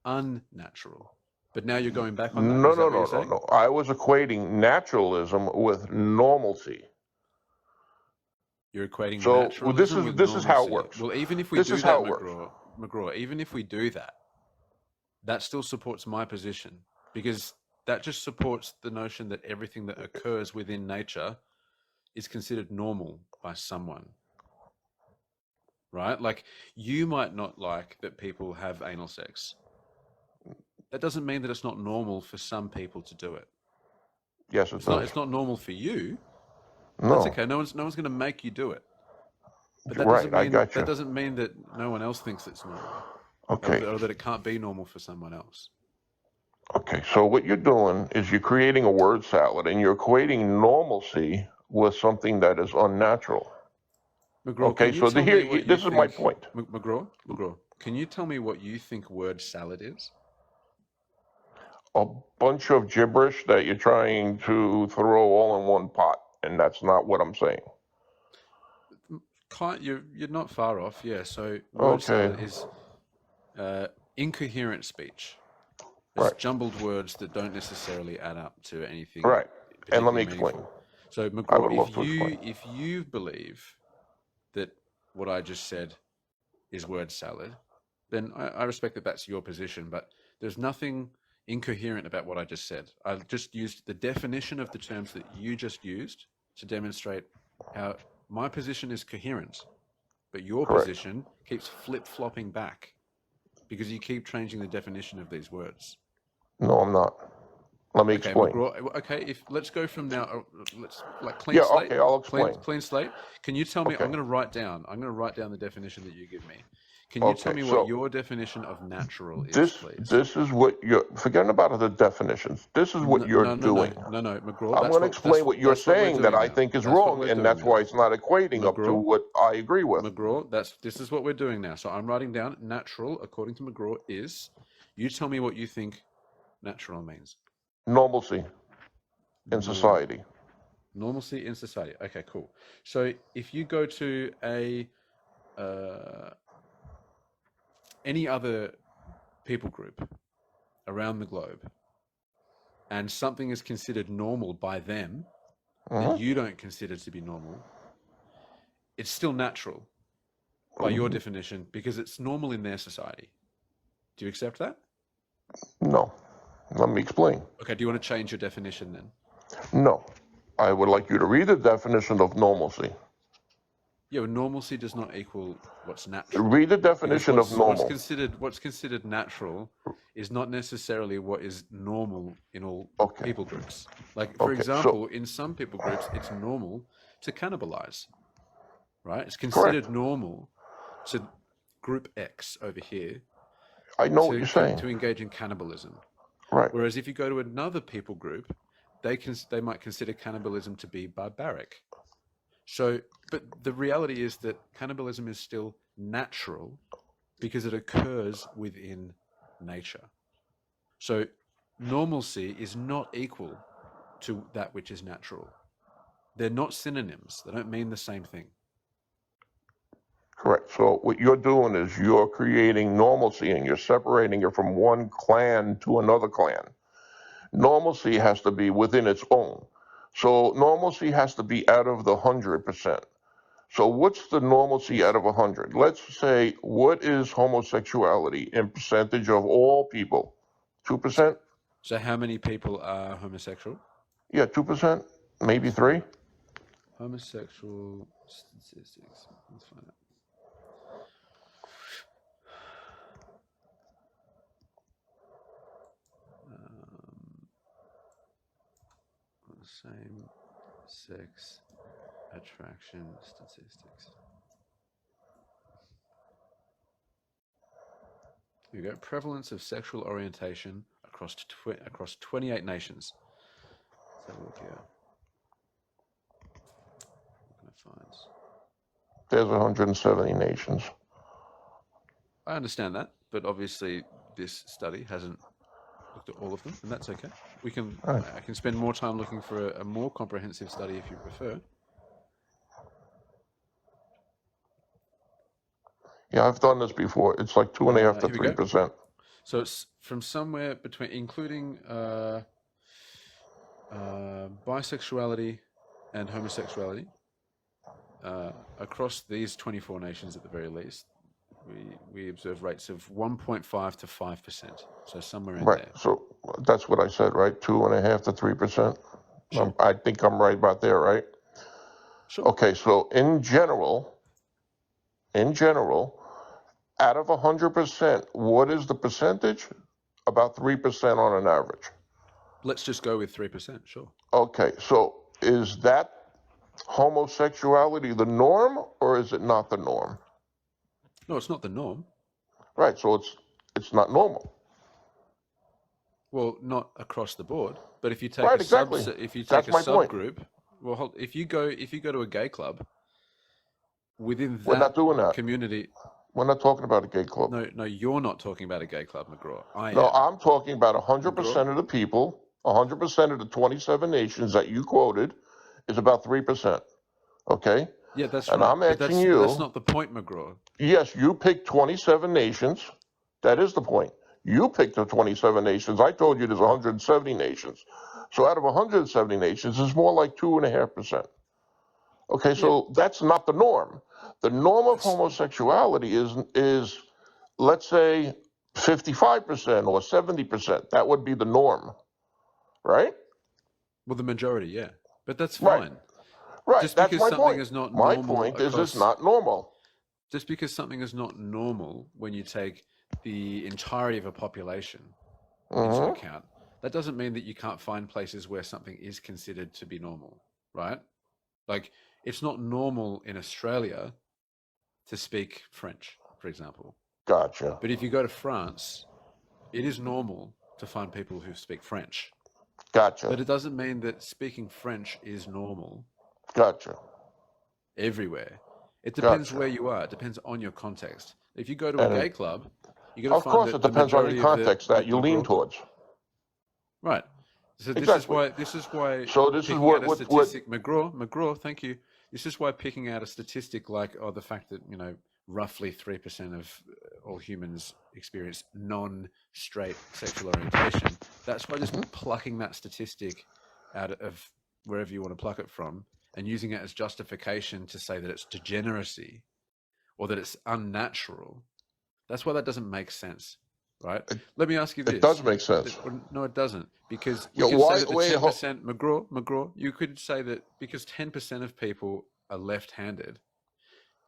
S1: unnatural. But now you're going back on that?
S3: No,
S1: Is that
S3: no,
S1: what
S3: no,
S1: you're
S3: no,
S1: saying?
S3: no. I was equating naturalism with normalcy.
S1: You're equating
S3: So
S1: naturalism with
S3: this is how it
S1: normalcy.
S3: works.
S1: Well, even if we
S3: This
S1: do
S3: is
S1: that,
S3: how it works.
S1: McGraw, even if we do that, that still supports my position, because that just supports the notion that everything that occurs within nature is considered normal by someone, right? Like, you might not like that people have anal sex. That doesn't mean that it's not normal for some people to do it.
S3: Yes, it does.
S1: It's not normal for you.
S3: No.
S1: That's okay. No one's going to make you do it. But that
S3: Right, I got you.
S1: that doesn't mean that no one else thinks it's normal.
S3: Okay.
S1: Or that it can't be normal for someone else.
S3: Okay, so what you're doing is you're creating a word salad, and you're equating normalcy with something that is unnatural.
S1: McGraw,
S3: Okay,
S1: can you
S3: so
S1: tell me what you
S3: this is my
S1: think?
S3: point.
S1: McGraw, can you tell me what you think word salad is?
S3: A bunch of gibberish that you're trying to throw all in one pot, and that's not what I'm saying.
S1: You're not far off, yeah. So word
S3: Okay.
S1: salad is incoherent speech. It's
S3: Right.
S1: jumbled words that don't necessarily add up to anything
S3: Right. And let
S1: particularly
S3: me explain.
S1: meaningful. So
S3: I would
S1: McGraw,
S3: love to explain.
S1: if you believe that what I just said is word salad, then I respect that that's your position, but there's nothing incoherent about what I just said. I just used the definition of the terms that you just used to demonstrate how my position is coherent, but your
S3: Correct.
S1: position keeps flip-flopping back because you keep changing the definition of these words.
S3: No, I'm not. Let me
S1: Okay,
S3: explain.
S1: McGraw. Okay, let's go from now. Let's clean
S3: Yeah,
S1: slate.
S3: okay, I'll explain.
S1: Clean slate. Can you tell me?
S3: Okay.
S1: I'm going to write down the definition that you give me. Can you tell
S3: Okay,
S1: me
S3: so
S1: what your definition of natural is, please?
S3: This is what you're forgetting about the definitions. This is what you're doing.
S1: No, McGraw.
S3: I'm going to explain what you're saying that I think is wrong, and that's why it's not equating up to what I agree with.
S1: McGraw, this is what we're doing now. So I'm writing down natural, according to McGraw, is. You tell me what you think natural means.
S3: Normalcy in society.
S1: Normalcy in society. Okay, cool. So if you go to any other people group around the globe, and something is considered normal by them that you don't consider to be normal, it's still natural by your definition because it's normal in their society. Do you accept that?
S3: No. Let me explain.
S1: Okay, do you want to change your definition then?
S3: No. I would like you to read the definition of normalcy.
S1: Yeah, well, normalcy does not equal what's natural.
S3: Read the definition of normal.
S1: What's considered natural is not necessarily what is normal in all people groups. Like, for example, in some people groups, it's normal to cannibalize, right? It's considered normal to group X over here.
S3: I know what you're saying.
S1: To engage in cannibalism.
S3: Right.
S1: Whereas if you go to another people group, they might consider cannibalism to be barbaric. So, but the reality is that cannibalism is still natural because it occurs within nature. So normalcy is not equal to that which is natural. They're not synonyms. They don't mean the same thing.
S3: Correct. So what you're doing is you're creating normalcy and you're separating it from one clan to another clan. Normalcy has to be within its own. So normalcy has to be out of the 100%. So what's the normalcy out of 100? Let's say, what is homosexuality in percentage of all people? 2%?
S1: So how many people are homosexual?
S3: Yeah, 2%, maybe 3.
S1: Homosexual statistics. Let's find out. Same sex attraction statistics. Here we go. Prevalence of sexual orientation across 28 nations. Let's have a look here. What can I find?
S3: There's 170 nations.
S1: I understand that, but obviously this study hasn't looked at all of them, and that's okay. We can.
S3: Right.
S1: I can spend more time looking for a more comprehensive study if you prefer.
S3: Yeah, I've done this before. It's like 2.5 to
S1: Here we go.
S3: 3%.
S1: So it's from somewhere between, including bisexuality and homosexuality, across these 24 nations at the very least. We observe rates of 1.5 to 5%, so somewhere in
S3: Right.
S1: there.
S3: So that's what I said, right? 2.5 to 3%.
S1: Sure.
S3: I think I'm right about there, right?
S1: Sure.
S3: Okay. So in general, out of 100%, what is the percentage? About 3% on an average.
S1: Let's just go with 3%. Sure.
S3: Okay. So is that homosexuality the norm, or is it not the norm?
S1: No, it's not the norm.
S3: Right. So it's not normal.
S1: Well, not across the board, but if you take
S3: Right,
S1: a
S3: exactly.
S1: if you
S3: That's
S1: take a
S3: my point.
S1: subgroup, well, if you go to a gay club, within
S3: We're not
S1: that
S3: doing that.
S1: community,
S3: We're not talking about a gay club.
S1: no, you're not talking about a gay club, McGraw.
S3: No,
S1: am.
S3: I'm talking about 100%
S1: McGraw?
S3: of the people, 100% of the 27 nations that you quoted is about 3%. Okay?
S1: Yeah, that's
S3: And
S1: right.
S3: I'm
S1: But
S3: asking
S1: that's
S3: you,
S1: not the point, McGraw.
S3: yes, you picked 27 nations. That is the point. You picked the 27 nations. I told you there's 170 nations. So out of 170 nations, it's more like 2.5%. Okay, so that's not the norm. The norm of homosexuality is let's say 55% or 70%. That would be the norm, right?
S1: Well, the majority, yeah, but that's
S3: Right.
S1: fine.
S3: Right.
S1: Just
S3: That's
S1: because
S3: my
S1: something
S3: point.
S1: is not
S3: My
S1: normal
S3: point is it's
S1: across,
S3: not normal.
S1: just because something is not normal when you take the entirety of a population into account, that doesn't mean that you can't find places where something is considered to be normal, right? Like, it's not normal in Australia to speak French, for example.
S3: Gotcha.
S1: But if you go to France, it is normal to find people who speak French.
S3: Gotcha.
S1: But it doesn't mean that speaking French is normal
S3: Gotcha.
S1: everywhere. It depends
S3: Gotcha.
S1: where you are. It depends on your context. If you go to
S3: And
S1: a gay club, you're going
S3: of
S1: to find
S3: course,
S1: that
S3: it
S1: the
S3: depends on your
S1: majority of
S3: context that you lean
S1: McGraw.
S3: towards.
S1: Right. So
S3: Exactly.
S1: this is why
S3: So this is
S1: picking
S3: what
S1: out a statistic, McGraw, thank you. This is why picking out a statistic like, the fact that, roughly 3% of all humans experience non-straight sexual orientation. That's why just plucking that statistic out of wherever you want to pluck it from and using it as justification to say that it's degeneracy or that it's unnatural, that's why that doesn't make sense, right? Let me ask you this.
S3: It does make sense.
S1: No, it doesn't, because
S3: Yeah,
S1: you could
S3: why-
S1: say that the
S3: wait,
S1: 10%, McGraw, you could say that because 10% of people are left-handed,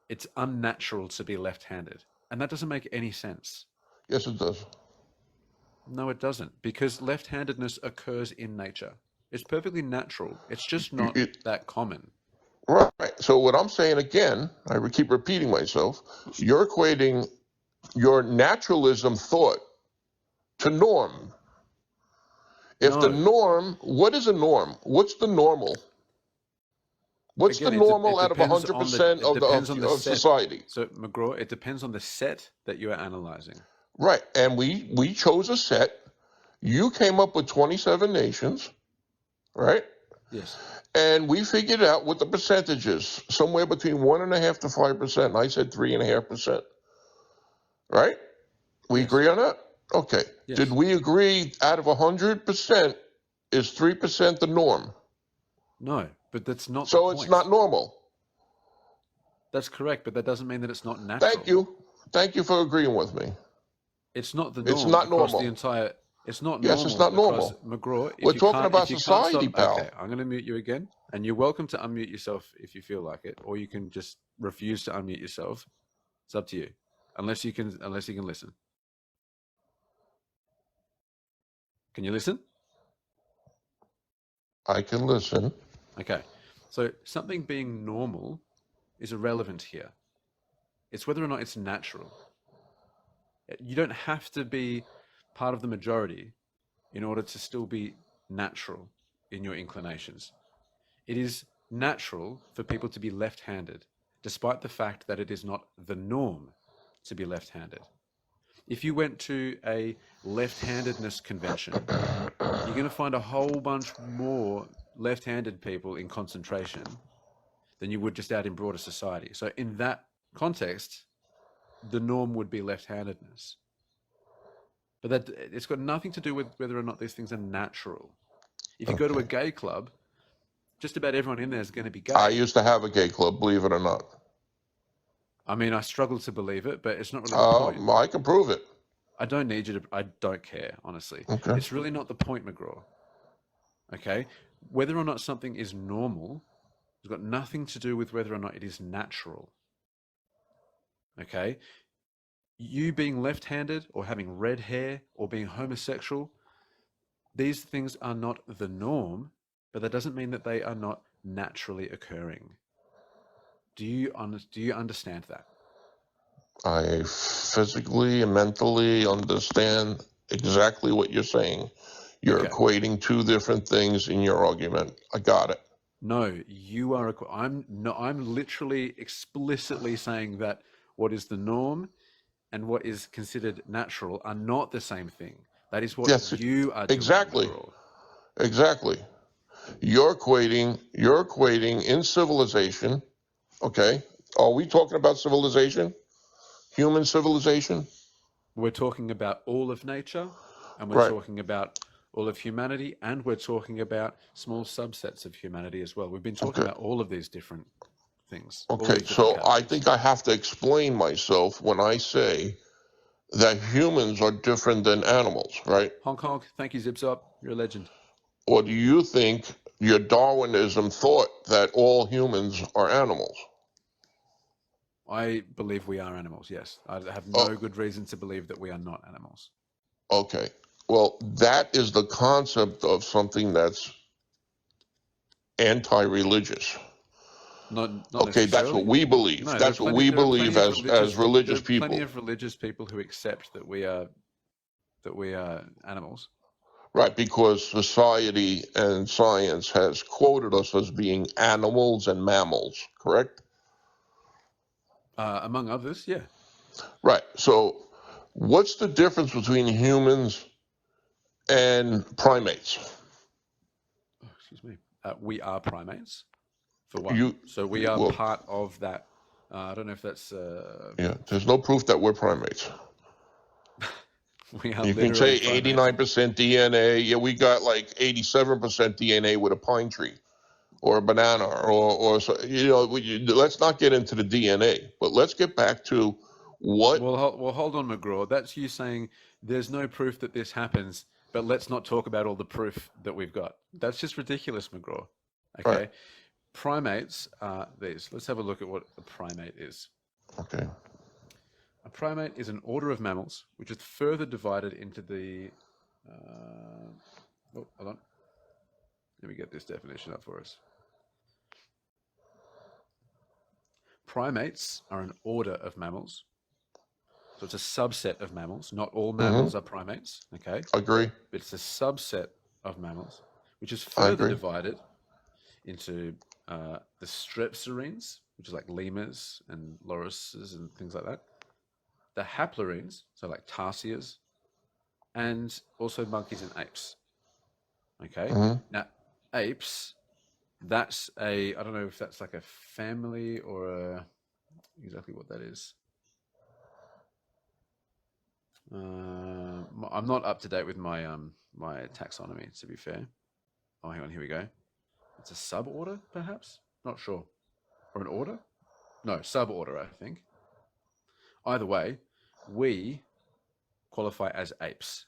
S1: it's unnatural to be left-handed. And that doesn't make any sense.
S3: Yes, it does.
S1: No, it doesn't, because left-handedness occurs in nature. It's perfectly natural. It's just not that common.
S3: Right. So what I'm saying again, I keep repeating myself, you're equating your naturalism thought to norm. If the
S1: No.
S3: norm, what is a norm? What's the normal? What's
S1: Again,
S3: the
S1: it
S3: normal out of
S1: depends on
S3: 100% of
S1: set.
S3: society?
S1: So, McGraw, it depends on the set that you are analyzing.
S3: Right. And we chose a set. You came up with 27 nations. right?
S1: Yes.
S3: And we figured out what the percentage is, somewhere between 1.5% to 5%. And I said 3.5%, right? We
S1: Yes.
S3: agree on that? Okay.
S1: Yes.
S3: Did we agree out of 100% is 3% the norm?
S1: No, but that's not the
S3: So
S1: point.
S3: it's not normal.
S1: That's correct, but that doesn't mean that it's not natural.
S3: Thank you. Thank you for agreeing with me.
S1: It's not the norm
S3: It's not
S1: across the
S3: normal.
S1: entire. It's not
S3: Yes,
S1: normal
S3: it's not
S1: across
S3: normal.
S1: McGraw. If
S3: We're
S1: you
S3: talking
S1: can't,
S3: about
S1: if you can't
S3: society,
S1: stop,
S3: pal.
S1: okay, I'm going to mute you again, and you're welcome to unmute yourself if you feel like it, or you can just refuse to unmute yourself. It's up to you, unless you can listen. Can you listen?
S3: I can listen.
S1: Okay, so something being normal is irrelevant here. It's whether or not it's natural. You don't have to be part of the majority in order to still be natural in your inclinations. It is natural for people to be left-handed, despite the fact that it is not the norm to be left-handed. If you went to a left-handedness convention, you're going to find a whole bunch more left-handed people in concentration than you would just out in broader society. So in that context, the norm would be left-handedness. But that it's got nothing to do with whether or not these things are natural. If you go to a gay club, just about everyone in there is going to be gay.
S3: I used to have a gay club, believe it or not.
S1: I mean, I struggle to believe it, but it's not really the point.
S3: I can prove it.
S1: I don't need you to. I don't care, honestly.
S3: Okay.
S1: It's really not the point, McGraw. Okay? Whether or not something is normal has got nothing to do with whether or not it is natural. Okay? You being left-handed or having red hair or being homosexual, these things are not the norm, but that doesn't mean that they are not naturally occurring. Do you understand that?
S3: I physically and mentally understand exactly what you're saying. You're
S1: Okay.
S3: equating two different things in your argument. I got it.
S1: No, you are. I'm literally explicitly saying that what is the norm and what is considered natural are not the same thing. That is what
S3: Yes,
S1: you are doing.
S3: exactly.
S1: McGraw.
S3: Exactly. You're equating in civilization. Okay. Are we talking about civilization? Human civilization?
S1: We're talking about all of nature, and we're
S3: Right.
S1: talking about all of humanity, and we're talking about small subsets of humanity as well. We've been talking
S3: Okay.
S1: about all of these different things. All
S3: Okay.
S1: these different
S3: So I
S1: categories.
S3: think I have to explain myself when I say that humans are different than animals, right?
S1: Honk honk. Thank you, Zipzop. You're a legend.
S3: Or do you think your Darwinism thought that all humans are animals?
S1: I believe we are animals, yes. I have
S3: Oh,
S1: no good reason to believe that we are not animals.
S3: okay. Well, that is the concept of something that's anti-religious.
S1: Not
S3: Okay, that's what
S1: necessarily.
S3: we believe.
S1: No,
S3: That's what we
S1: there are
S3: believe
S1: plenty of
S3: as religious
S1: plenty
S3: people.
S1: of religious people who accept that we are animals.
S3: Right, because society and science has quoted us as being animals and mammals, correct?
S1: Among others, yeah.
S3: Right. So what's the difference between humans and primates?
S1: Oh, excuse me. We are primates, for one.
S3: You,
S1: So we are
S3: well,
S1: part of that. I don't know if that's.
S3: yeah, there's no proof that we're primates.
S1: We are
S3: You can
S1: literally
S3: say
S1: primates.
S3: 89% DNA. Yeah, we got like 87% DNA with a pine tree or a banana or let's not get into the DNA, but let's get back to what.
S1: Well, hold on, McGraw. That's you saying there's no proof that this happens, but let's not talk about all the proof that we've got. That's just ridiculous, McGraw. Okay.
S3: Right.
S1: Primates are these. Let's have a look at what a primate is.
S3: Okay.
S1: A primate is an order of mammals, which is further divided into the. Oh, hold on. Let me get this definition up for us. Primates are an order of mammals. So it's a subset of mammals. Not all mammals are primates, okay?
S3: Agree.
S1: But it's a subset of mammals, which is
S3: I
S1: further
S3: agree.
S1: divided into the strepsirrhines, which is like lemurs and lorises and things like that. The haplorhines, so like tarsiers, and also monkeys and apes. Okay? Now, apes, that's I don't know if that's like a family or exactly what that is. I'm not up to date with my my taxonomy, to be fair. Oh, hang on, here we go. It's a suborder, perhaps? Not sure. Or an order? No, suborder, I think. Either way, we qualify as apes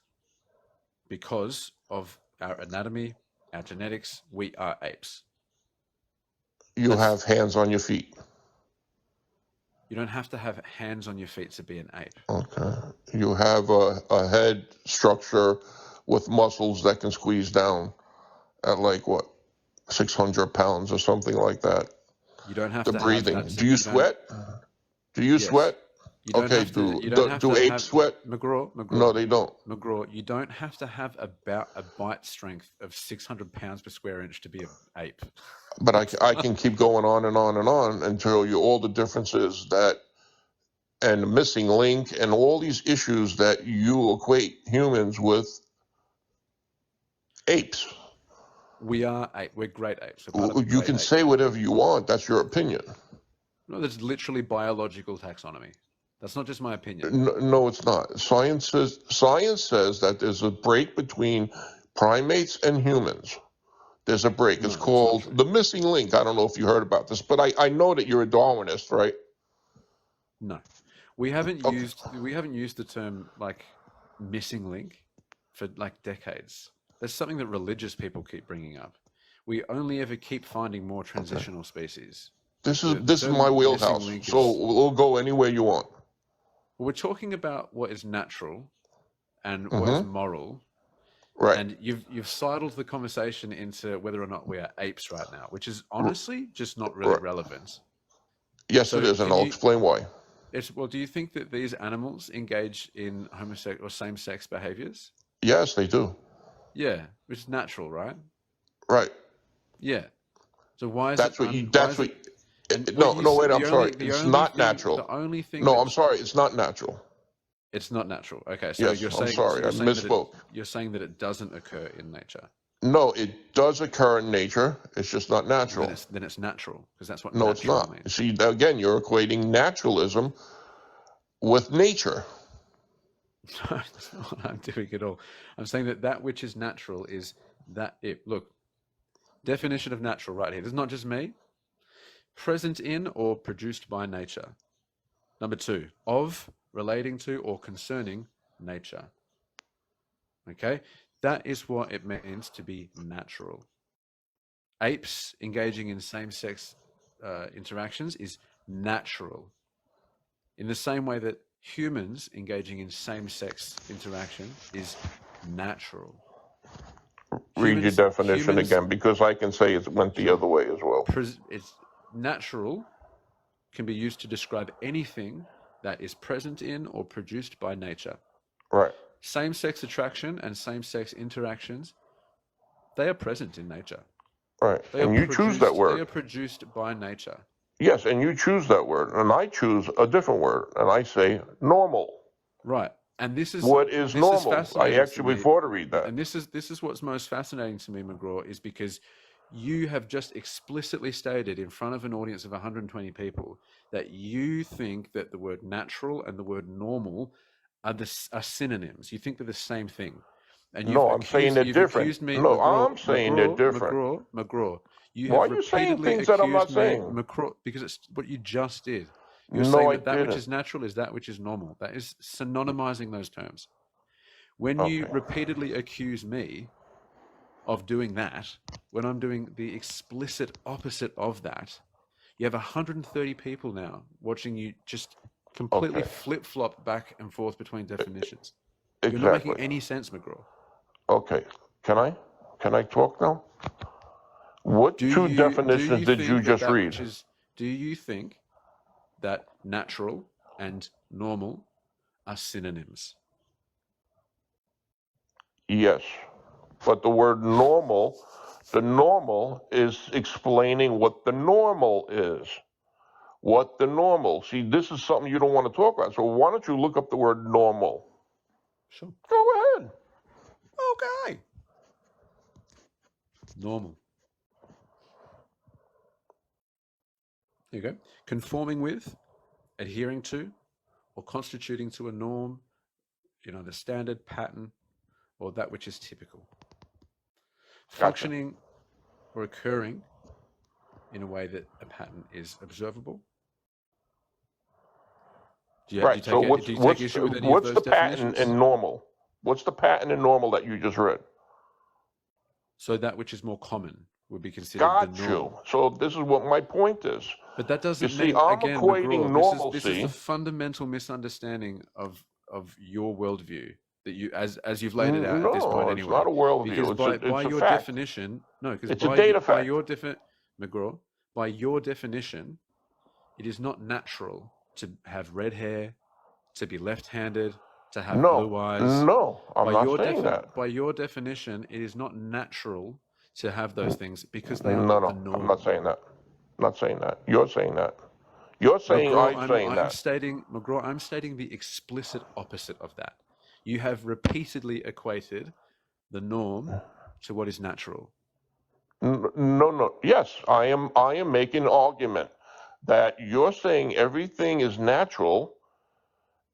S1: because of our anatomy, our genetics. We are apes.
S3: You have hands on your feet.
S1: You don't have to have hands on your feet to be an ape.
S3: Okay. You have a head structure with muscles that can squeeze down at like what, 600 pounds or something like that.
S1: You don't have
S3: The
S1: to
S3: breathing.
S1: have that.
S3: Do you sweat? Do you sweat?
S1: You don't
S3: Okay.
S1: have to. You don't have
S3: Do
S1: to
S3: apes
S1: have
S3: sweat?
S1: McGraw.
S3: No, they don't.
S1: McGraw. You don't have to have about a bite strength of 600 pounds per square inch to be an ape.
S3: But I can keep going on and on and on and tell you all the differences that, and the missing link, and all these issues that you equate humans with apes.
S1: We are ape. We're great apes. We're part of a
S3: You
S1: great
S3: can
S1: ape
S3: say
S1: family.
S3: whatever you want. That's your opinion.
S1: No, that's literally biological taxonomy. That's not just my opinion.
S3: No, it's not. Science says that there's a break between primates and humans. There's a break.
S1: No,
S3: It's
S1: that's not true.
S3: called the missing link. I don't know if you heard about this, but I know that you're a Darwinist, right?
S1: No, we haven't
S3: Okay.
S1: used the term like missing link for like decades. That's something that religious people keep bringing up. We only ever keep finding more transitional species.
S3: This
S1: The
S3: is
S1: term
S3: my
S1: missing
S3: wheelhouse.
S1: link
S3: So
S1: is.
S3: we'll go anywhere you want.
S1: We're talking about what is natural and what is moral,
S3: Right.
S1: and you've sidled the conversation into whether or not we are apes right now, which is honestly just not really
S3: Right.
S1: relevant.
S3: Yes,
S1: So
S3: it is, and
S1: can
S3: I'll
S1: you?
S3: explain why.
S1: Well, do you think that these animals engage in homosexual or same-sex behaviors?
S3: Yes, they do.
S1: Yeah, which is natural, right?
S3: Right.
S1: Yeah. So why is
S3: That's
S1: it?
S3: what you.
S1: Why
S3: That's
S1: is
S3: what.
S1: it? And
S3: No,
S1: what you
S3: no,
S1: said,
S3: wait. I'm sorry.
S1: the
S3: It's
S1: only
S3: not
S1: thing,
S3: natural.
S1: the only thing
S3: No,
S1: that
S3: I'm sorry. It's not natural.
S1: it's not natural. Okay, so
S3: Yes,
S1: you're
S3: I'm
S1: saying
S3: sorry. I misspoke.
S1: you're saying that it doesn't occur in nature.
S3: No, it does occur in nature. It's just not
S1: Well,
S3: natural.
S1: then it's natural because that's what
S3: No, it's
S1: natural
S3: not.
S1: means.
S3: See, again, you're equating naturalism with nature.
S1: No, that's not what I'm doing at all. I'm saying that which is natural is that it. Look, definition of natural right here. This is not just me. Present in or produced by nature. Number 2, of, relating to, or concerning nature. Okay, that is what it means to be natural. Apes engaging in same-sex interactions is natural. In the same way that humans engaging in same-sex interaction is natural.
S3: Read your definition again, because I can say it went the other way as well.
S1: It's natural can be used to describe anything that is present in or produced by nature.
S3: Right.
S1: Same-sex attraction and same-sex interactions, they are present in nature.
S3: Right. And you choose that word.
S1: They are produced by nature.
S3: Yes, and you choose that word, and I choose a different word, and I say normal.
S1: Right. And this is
S3: what is normal. I asked you before to read that.
S1: And this is what's most fascinating to me, McGraw, is because you have just explicitly stated in front of an audience of 120 people that you think that the word natural and the word normal are synonyms. You think they're the same thing. And
S3: no, I'm saying they're different.
S1: Me,
S3: no,
S1: McGraw,
S3: I'm saying they're different.
S1: McGraw, you
S3: Why
S1: have
S3: are you saying
S1: repeatedly
S3: things that I'm not
S1: accused me,
S3: saying?
S1: McGraw, because it's what you just did. You're
S3: No,
S1: saying
S3: I
S1: that which
S3: didn't.
S1: is natural is that which is normal. That is synonymizing those terms. When
S3: Okay.
S1: you repeatedly accuse me of doing that, when I'm doing the explicit opposite of that, you have 130 people now watching you just completely
S3: Okay.
S1: flip-flop back and forth between definitions.
S3: Exactly.
S1: You're not making any sense, McGraw.
S3: Okay. Can I talk now? What two definitions did you just read?
S1: Do you think that natural and normal are synonyms?
S3: Yes. But the word normal, the normal is explaining what the normal is. What the normal. See, this is something you don't want to talk about. So why don't you look up the word normal?
S1: Sure.
S3: Go ahead.
S1: Okay. Normal. Here you go. Conforming with, adhering to, or constituting to a norm, the standard pattern, or that which is typical.
S3: Gotcha.
S1: Functioning or occurring in a way that a pattern is observable. Do you
S3: Right. So
S1: take issue with any of
S3: what's
S1: those
S3: the pattern
S1: definitions?
S3: in normal? What's the pattern in normal that you just read?
S1: So that which is more common would be considered the
S3: Got
S1: norm.
S3: you. So this is what my point is.
S1: But that doesn't
S3: You see,
S1: mean,
S3: I'm
S1: again,
S3: equating
S1: McGraw, this is
S3: normalcy.
S1: the fundamental misunderstanding of your worldview that you, as you've laid it out at this point
S3: No,
S1: anyway.
S3: it's not a worldview.
S1: Because by
S3: It's a
S1: your
S3: fact.
S1: definition, no, because
S3: It's a data
S1: by
S3: fact.
S1: your McGraw, by your definition, it is not natural to have red hair, to be left-handed, to have blue eyes.
S3: No, I'm
S1: By
S3: not
S1: your
S3: saying that.
S1: By your definition, it is not natural to have those things because they are
S3: No,
S1: not the norm.
S3: I'm not saying that. I'm not saying that. You're saying that. You're saying
S1: McGraw,
S3: I'm saying that.
S1: McGraw, I'm stating the explicit opposite of that. You have repeatedly equated the norm to what is natural.
S3: No. Yes, I am making an argument that you're saying everything is natural,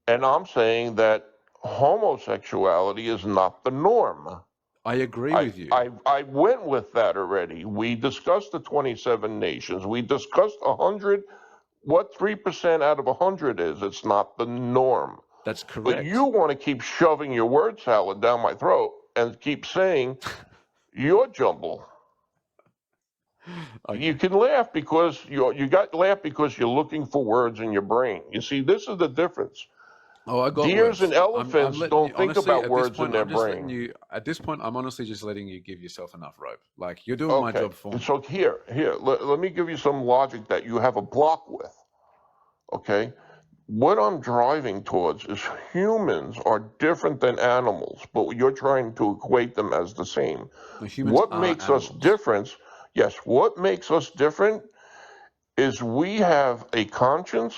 S3: and I'm saying that homosexuality is not the norm.
S1: I agree with you.
S3: I went with that already. We discussed the 27 nations. We discussed 100. What 3% out of 100 is? It's not the norm.
S1: That's correct.
S3: But you want to keep shoving your word salad down my throat and keep saying you're jumble.
S1: Okay.
S3: You can laugh because laugh because you're looking for words in your brain. You see, this is the difference.
S1: Oh, I got
S3: Deers
S1: words.
S3: and elephants don't think
S1: honestly,
S3: about words in their brain.
S1: At this point, I'm honestly just letting you give yourself enough rope. Like, you're doing my job for me.
S3: So here, let me give you some logic that you have a block with. Okay? What I'm driving towards is humans are different than animals, but you're trying to equate them as the same. What makes us different? Yes, what makes us different is we have a conscience.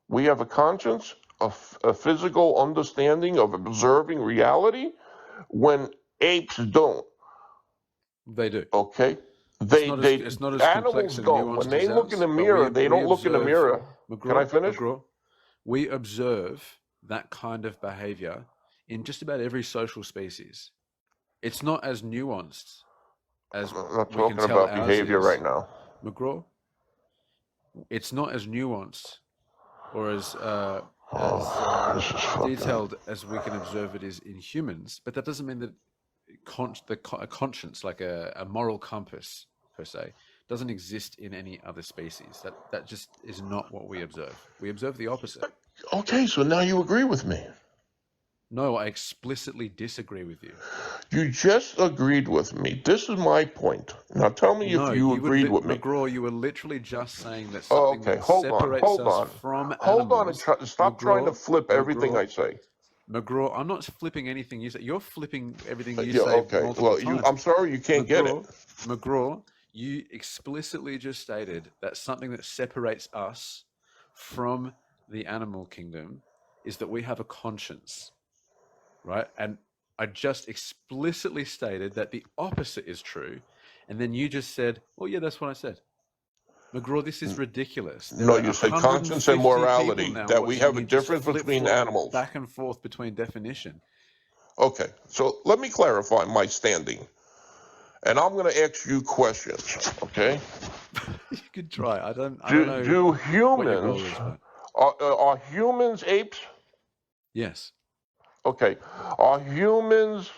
S3: We have a conscience, a physical understanding of observing reality, when apes don't.
S1: They do.
S3: Okay?
S1: It's not as complex
S3: animals
S1: and
S3: don't.
S1: nuanced
S3: When they
S1: as
S3: look in the
S1: ours,
S3: mirror,
S1: but
S3: they don't look in the mirror.
S1: McGraw,
S3: Can I finish?
S1: McGraw, we observe that kind of behavior in just about every social species. It's not as nuanced as
S3: I'm not
S1: we can
S3: talking
S1: tell
S3: about
S1: ours
S3: behavior
S1: is.
S3: right now.
S1: McGraw, it's not as nuanced or as detailed as we can observe it is in humans, but that doesn't mean that a conscience, like a moral compass per se, doesn't exist in any other species. That just is not what we observe. We observe the opposite.
S3: Okay, so now you agree with me.
S1: No, I explicitly disagree with you.
S3: You just agreed with me. This is my point. Now tell me if you agreed with me.
S1: McGraw, you were literally just saying that something that
S3: Hold
S1: separates
S3: on.
S1: us from animals.
S3: Hold on and stop trying to flip everything I say.
S1: McGraw, I'm not flipping anything you say. You're flipping everything you say multiple times.
S3: I'm sorry, you can't get it.
S1: McGraw, you explicitly just stated that something that separates us from the animal kingdom is that we have a conscience, right? And I just explicitly stated that the opposite is true. And then you just said, oh, yeah, that's what I said. McGraw, this is ridiculous.
S3: No, you said conscience and morality, that we have a difference between animals.
S1: Back and forth between definition.
S3: Okay, so let me clarify my standing. And I'm going to ask you questions, okay?
S1: You could try. I don't know.
S3: Do humans,
S1: what your goal is, but...
S3: are humans apes?
S1: Yes.
S3: Okay. Are humans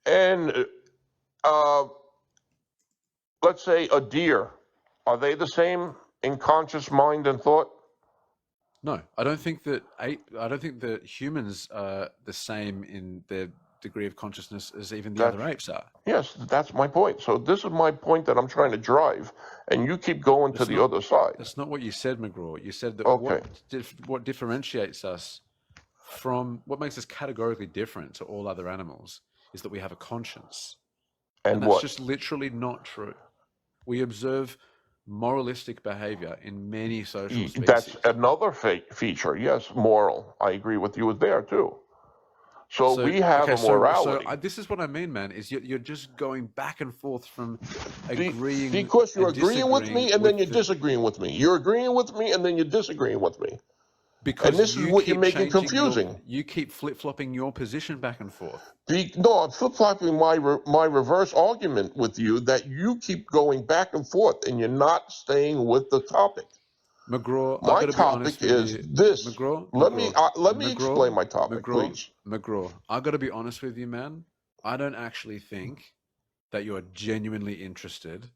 S3: and, let's say, a deer, are they the same in conscious mind and thought?
S1: No, I don't think that humans are the same in their degree of consciousness as even the other apes are.
S3: Yes, that's my point. So this is my point that I'm trying to drive, and you keep going to the other side.
S1: That's not what you said, McGraw. You said that what differentiates us from, what makes us categorically different to all other animals is that we have a conscience. And that's just literally not true. We observe moralistic behavior in many social species.
S3: That's another feature. Yes, moral. I agree with you there too. So we have a
S1: so
S3: morality.
S1: this is what I mean, man. Is you're just going back and forth from agreeing
S3: Because you're
S1: and
S3: agreeing with
S1: disagreeing
S3: me and then
S1: with
S3: you're
S1: the,
S3: disagreeing with me. You're agreeing with me and then you're disagreeing with me. And
S1: because
S3: this is
S1: you
S3: what you're
S1: keep
S3: making
S1: changing
S3: confusing.
S1: you keep flip flopping your position back and forth.
S3: No, I'm flip-flopping my reverse argument with you that you keep going back and forth and you're not staying with the topic.
S1: McGraw, I
S3: My
S1: got to be honest
S3: topic
S1: with
S3: is
S1: you.
S3: this.
S1: McGraw,
S3: Let me explain my topic,
S1: McGraw,
S3: please.
S1: McGraw. I got to be honest with you, man. I don't actually think that you're genuinely interested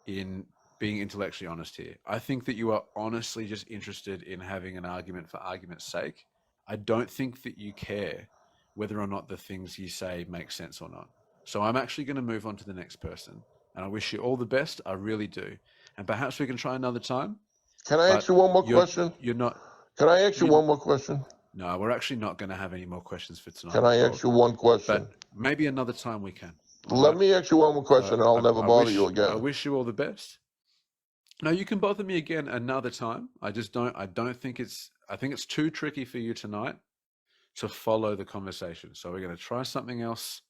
S1: in being intellectually honest here. I think that you are honestly just interested in having an argument for argument's sake. I don't think that you care whether or not the things you say make sense or not. So I'm actually going to move on to the next person. And I wish you all the best. I really do. And perhaps we can try another time.
S3: Can I ask you one more question?
S1: You're not.
S3: Can I ask you
S1: You,
S3: one more question?
S1: no, we're actually not going to have any more questions for tonight.
S3: Can I ask you one question?
S1: But maybe another time we can.
S3: Let me ask you one more question, and I'll never bother you again.
S1: I wish you all the best. No, you can bother me again another time. I don't think it's. I think it's too tricky for you tonight to follow the conversation. So we're going to try something else.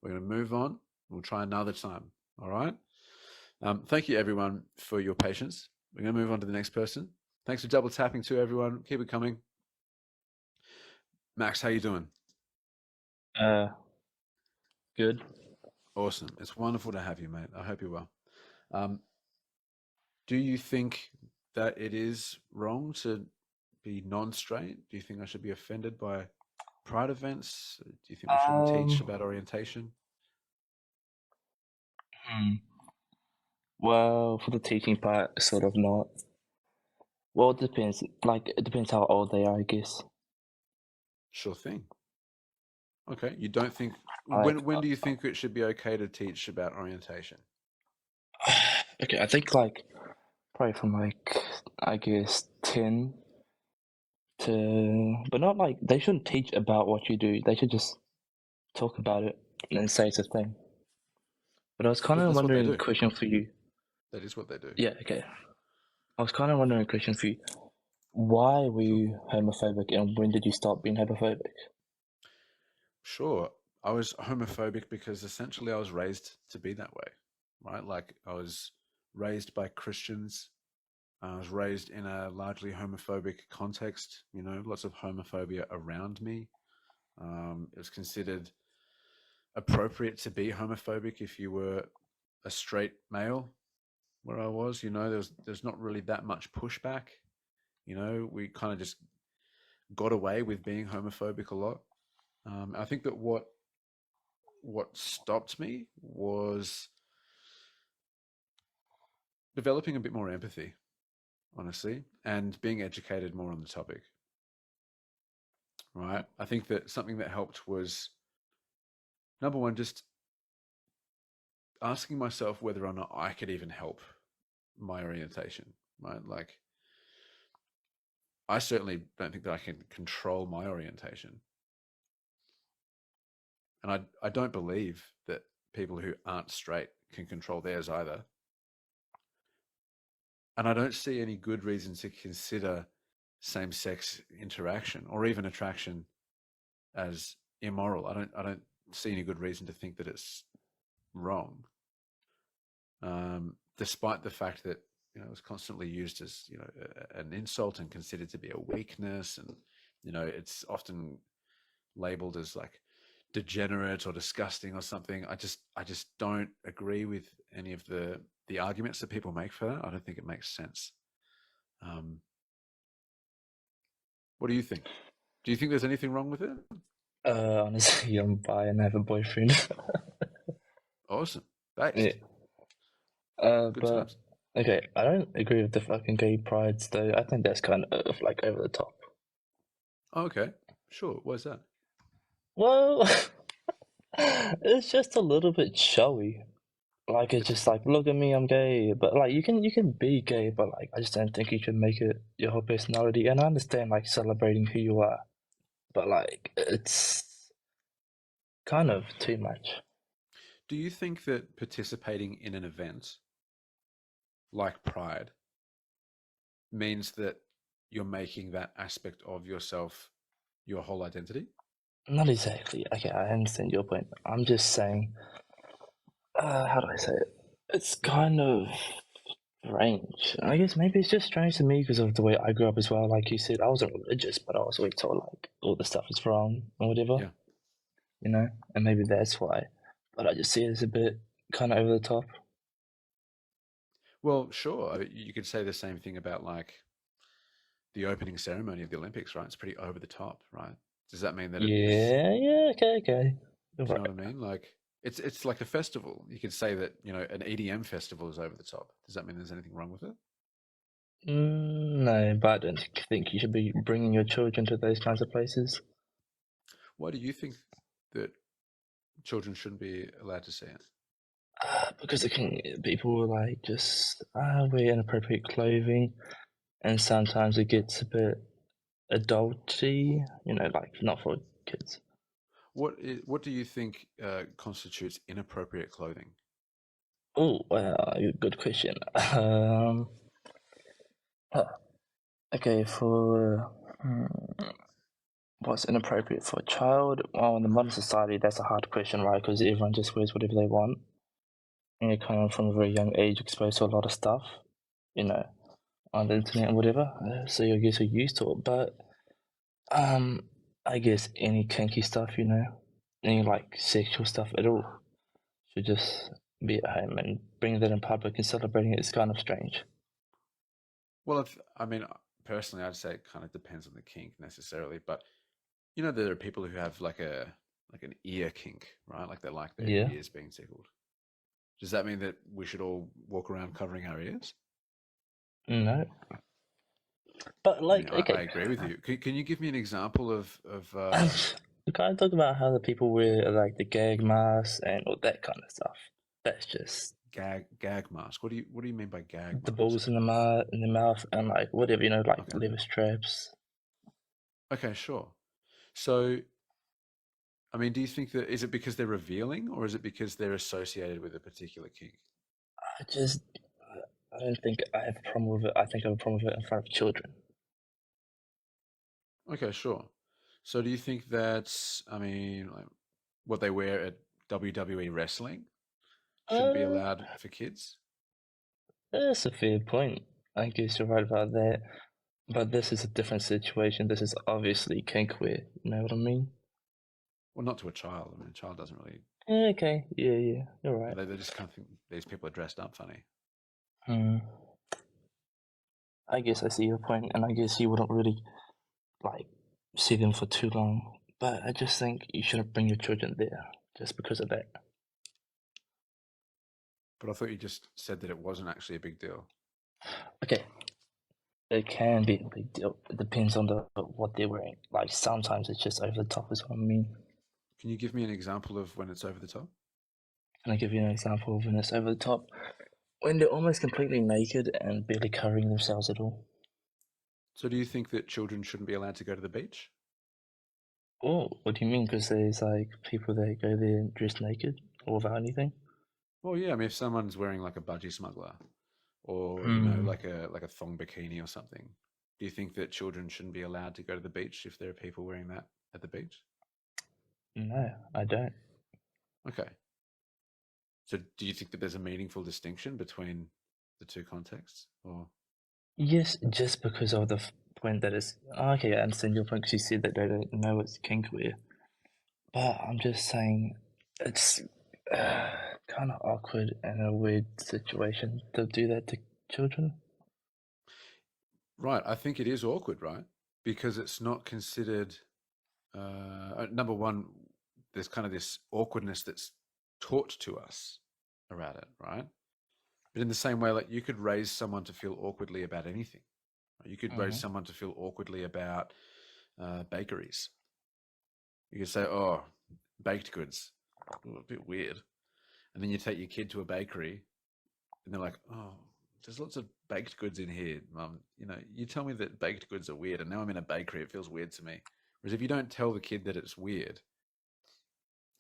S1: We're going to move on. We'll try another time. All right. Thank you, everyone, for your patience. We're going to move on to the next person. Thanks for double tapping too, everyone. Keep it coming. Max, how you doing?
S5: Good.
S1: Awesome. It's wonderful to have you, mate. I hope you're well. Do you think that it is wrong to be non-straight? Do you think I should be offended by pride events? Do you think we shouldn't teach about orientation?
S5: Well, for the teaching part, sort of not. Well, it depends. Like, it depends how old they are, I guess.
S1: Sure thing. Okay. You don't think when do you think it should be okay to teach about orientation?
S5: Okay, I think like probably from like I guess 10 to, but not like they shouldn't teach about what you do. They should just talk about it and say it's a thing. But I was kind of wondering a question for you.
S1: That is what they do.
S5: Yeah, okay. I was kind of wondering a question for you. Why were you homophobic and when did you stop being homophobic?
S1: Sure. I was homophobic because essentially I was raised to be that way, right? Like I was raised by Christians. I was raised in a largely homophobic context, you know, lots of homophobia around me. It was considered appropriate to be homophobic if you were a straight male where I was, you know, there's not really that much pushback. You know, we kind of just got away with being homophobic a lot. I think that what stopped me was developing a bit more empathy, honestly, and being educated more on the topic. Right? I think that something that helped was number one, just asking myself whether or not I could even help my orientation. Right? Like, I certainly don't think that I can control my orientation. And I don't believe that people who aren't straight can control theirs either. And I don't see any good reason to consider same-sex interaction or even attraction as immoral. I don't see any good reason to think that it's wrong, despite the fact that you know it was constantly used as you know an insult and considered to be a weakness, and you know it's often labeled as like degenerate or disgusting or something. I just don't agree with any of the arguments that people make for that. I don't think it makes sense. What do you think? Do you think there's anything wrong with it?
S5: Honestly, I'm bi and I have a boyfriend.
S1: Awesome. Based.
S5: Yeah.
S1: Good
S5: But
S1: times.
S5: okay, I don't agree with the fucking gay prides though. I think that's kind of like over the top.
S1: Oh, okay. Sure. What's that?
S5: Well, it's just a little bit showy. Like it's just like, look at me, I'm gay. But like you can be gay, but like I just don't think you should make it your whole personality. And I understand like celebrating who you are, but like it's kind of too much.
S1: Do you think that participating in an event like Pride means that you're making that aspect of yourself your whole identity?
S5: Not exactly. Okay, I understand your point. I'm just saying, how do I say it? It's kind of strange. I guess maybe it's just strange to me because of the way I grew up as well. Like you said, I wasn't religious, but I was always told like all the stuff is wrong or whatever.
S1: Yeah.
S5: You know, and maybe that's why. But I just see it as a bit kind of over the top.
S1: Well, sure. You could say the same thing about like the opening ceremony of the Olympics, right? It's pretty over the top, right? Does that mean that it's,
S5: Yeah, okay. You're
S1: do you know
S5: right.
S1: what I mean? Like it's like a festival. You could say that, you know, an EDM festival is over the top. Does that mean there's anything wrong with it?
S5: No, but I don't think you should be bringing your children to those kinds of places.
S1: Why do you think that children shouldn't be allowed to see it?
S5: Because people will like just wear inappropriate clothing, and sometimes it gets a bit adulty. You know, like not for kids.
S1: What do you think constitutes inappropriate clothing?
S5: Oh, good question. Huh, okay, for what's inappropriate for a child? Well, in the modern society, that's a hard question, right? Because everyone just wears whatever they want, and you're kind of from a very young age exposed to a lot of stuff, you know, on the internet and whatever. So I guess you're used to it. But I guess any kinky stuff, you know, any like sexual stuff at all, should just be at home, and bringing that in public and celebrating it is kind of strange.
S1: Well, I mean, personally, I'd say it kind of depends on the kink necessarily, but you know, there are people who have like an ear kink, right? Like they like their
S5: Yeah.
S1: ears being tickled. Does that mean that we should all walk around covering our ears?
S5: No. But
S1: I
S5: like,
S1: mean, I
S5: okay,
S1: agree with you. Can you give me an example of
S5: we kind of talk about how the people wear like the gag masks and all that kind of stuff. That's just
S1: gag mask? What do you mean by gag
S5: the
S1: mask?
S5: balls in the mouth and like whatever, you know, like
S1: Okay.
S5: leather straps.
S1: Okay, sure. So, I mean, do you think that is it because they're revealing or is it because they're associated with a particular kink?
S5: I don't think I have a problem with it. I think I have a problem with it in front of children.
S1: Okay, sure. So do you think that, I mean, like what they wear at WWE wrestling shouldn't be
S5: Uh,
S1: allowed for kids?
S5: that's a fair point. I guess you're right about that. But this is a different situation. This is obviously kinkwear. You know what I mean?
S1: Well, not to a child. I mean, a child doesn't really,
S5: Okay. Yeah. You're right.
S1: they just kind of think these people are dressed up funny.
S5: Hmm. I guess I see your point, and I guess you wouldn't really like see them for too long. But I just think you shouldn't bring your children there just because of that.
S1: But I thought you just said that it wasn't actually a big deal.
S5: Okay, it can be a big deal. It depends on what they're wearing. Like sometimes it's just over the top, is what I mean.
S1: Can you give me an example of when it's over the top?
S5: Can I give you an example of when it's over the top? When they're almost completely naked and barely covering themselves at all.
S1: So do you think that children shouldn't be allowed to go to the beach?
S5: Oh, what do you mean? Because there's like people that go there dressed naked or without anything?
S1: Well, yeah. I mean, if someone's wearing like a budgie smuggler, or you know,
S5: Hmm.
S1: like a thong bikini or something, do you think that children shouldn't be allowed to go to the beach if there are people wearing that at the beach?
S5: No, I don't.
S1: Okay. So do you think that there's a meaningful distinction between the two contexts, or
S5: Yes, just because of the point that is. Okay, I understand your point because you said that they don't know it's kinkwear. But I'm just saying it's kind of awkward and a weird situation to do that to children.
S1: right? I think it is awkward, right? Because it's not considered. Number one, there's kind of this awkwardness that's taught to us around it, right? But in the same way, like you could raise someone to feel awkwardly about anything. Right? You could raise someone to feel awkwardly about bakeries. You could say, "Oh, baked goods, a bit weird," and then you take your kid to a bakery, and they're like, "Oh, there's lots of baked goods in here, Mum. You know, you tell me that baked goods are weird, and now I'm in a bakery. It feels weird to me." Whereas if you don't tell the kid that it's weird,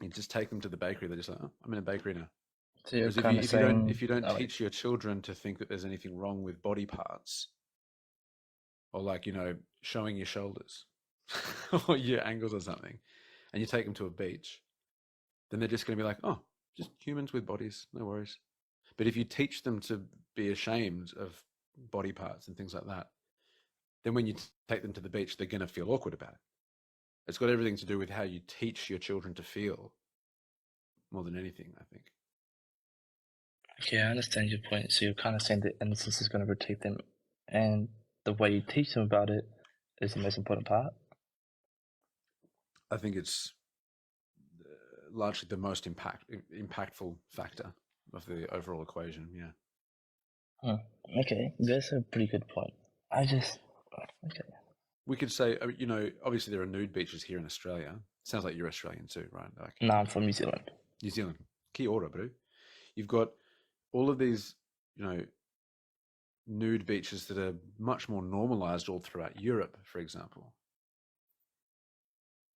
S1: you just take them to the bakery, they're just like, "Oh, I'm in a bakery now."
S5: So you're
S1: Whereas
S5: kind of saying,
S1: if you don't
S5: oh, wait.
S1: teach your children to think that there's anything wrong with body parts, or like, you know, showing your shoulders or your angles or something, and you take them to a beach, then they're just going to be like, oh, just humans with bodies, no worries. But if you teach them to be ashamed of body parts and things like that, then when you take them to the beach, they're going to feel awkward about it. It's got everything to do with how you teach your children to feel more than anything, I think.
S5: Okay, I understand your point. So you're kind of saying that innocence is going to protect them, and the way you teach them about it is the most important part.
S1: I think it's largely the most impactful factor of the overall equation. Yeah.
S5: Okay, that's a pretty good point. Okay.
S1: We could say, obviously there are nude beaches here in Australia. Sounds like you're Australian too, right? Like
S5: No, I'm from New Zealand.
S1: New Zealand. Kia ora, bro. You've got all of these, nude beaches that are much more normalized all throughout Europe, for example.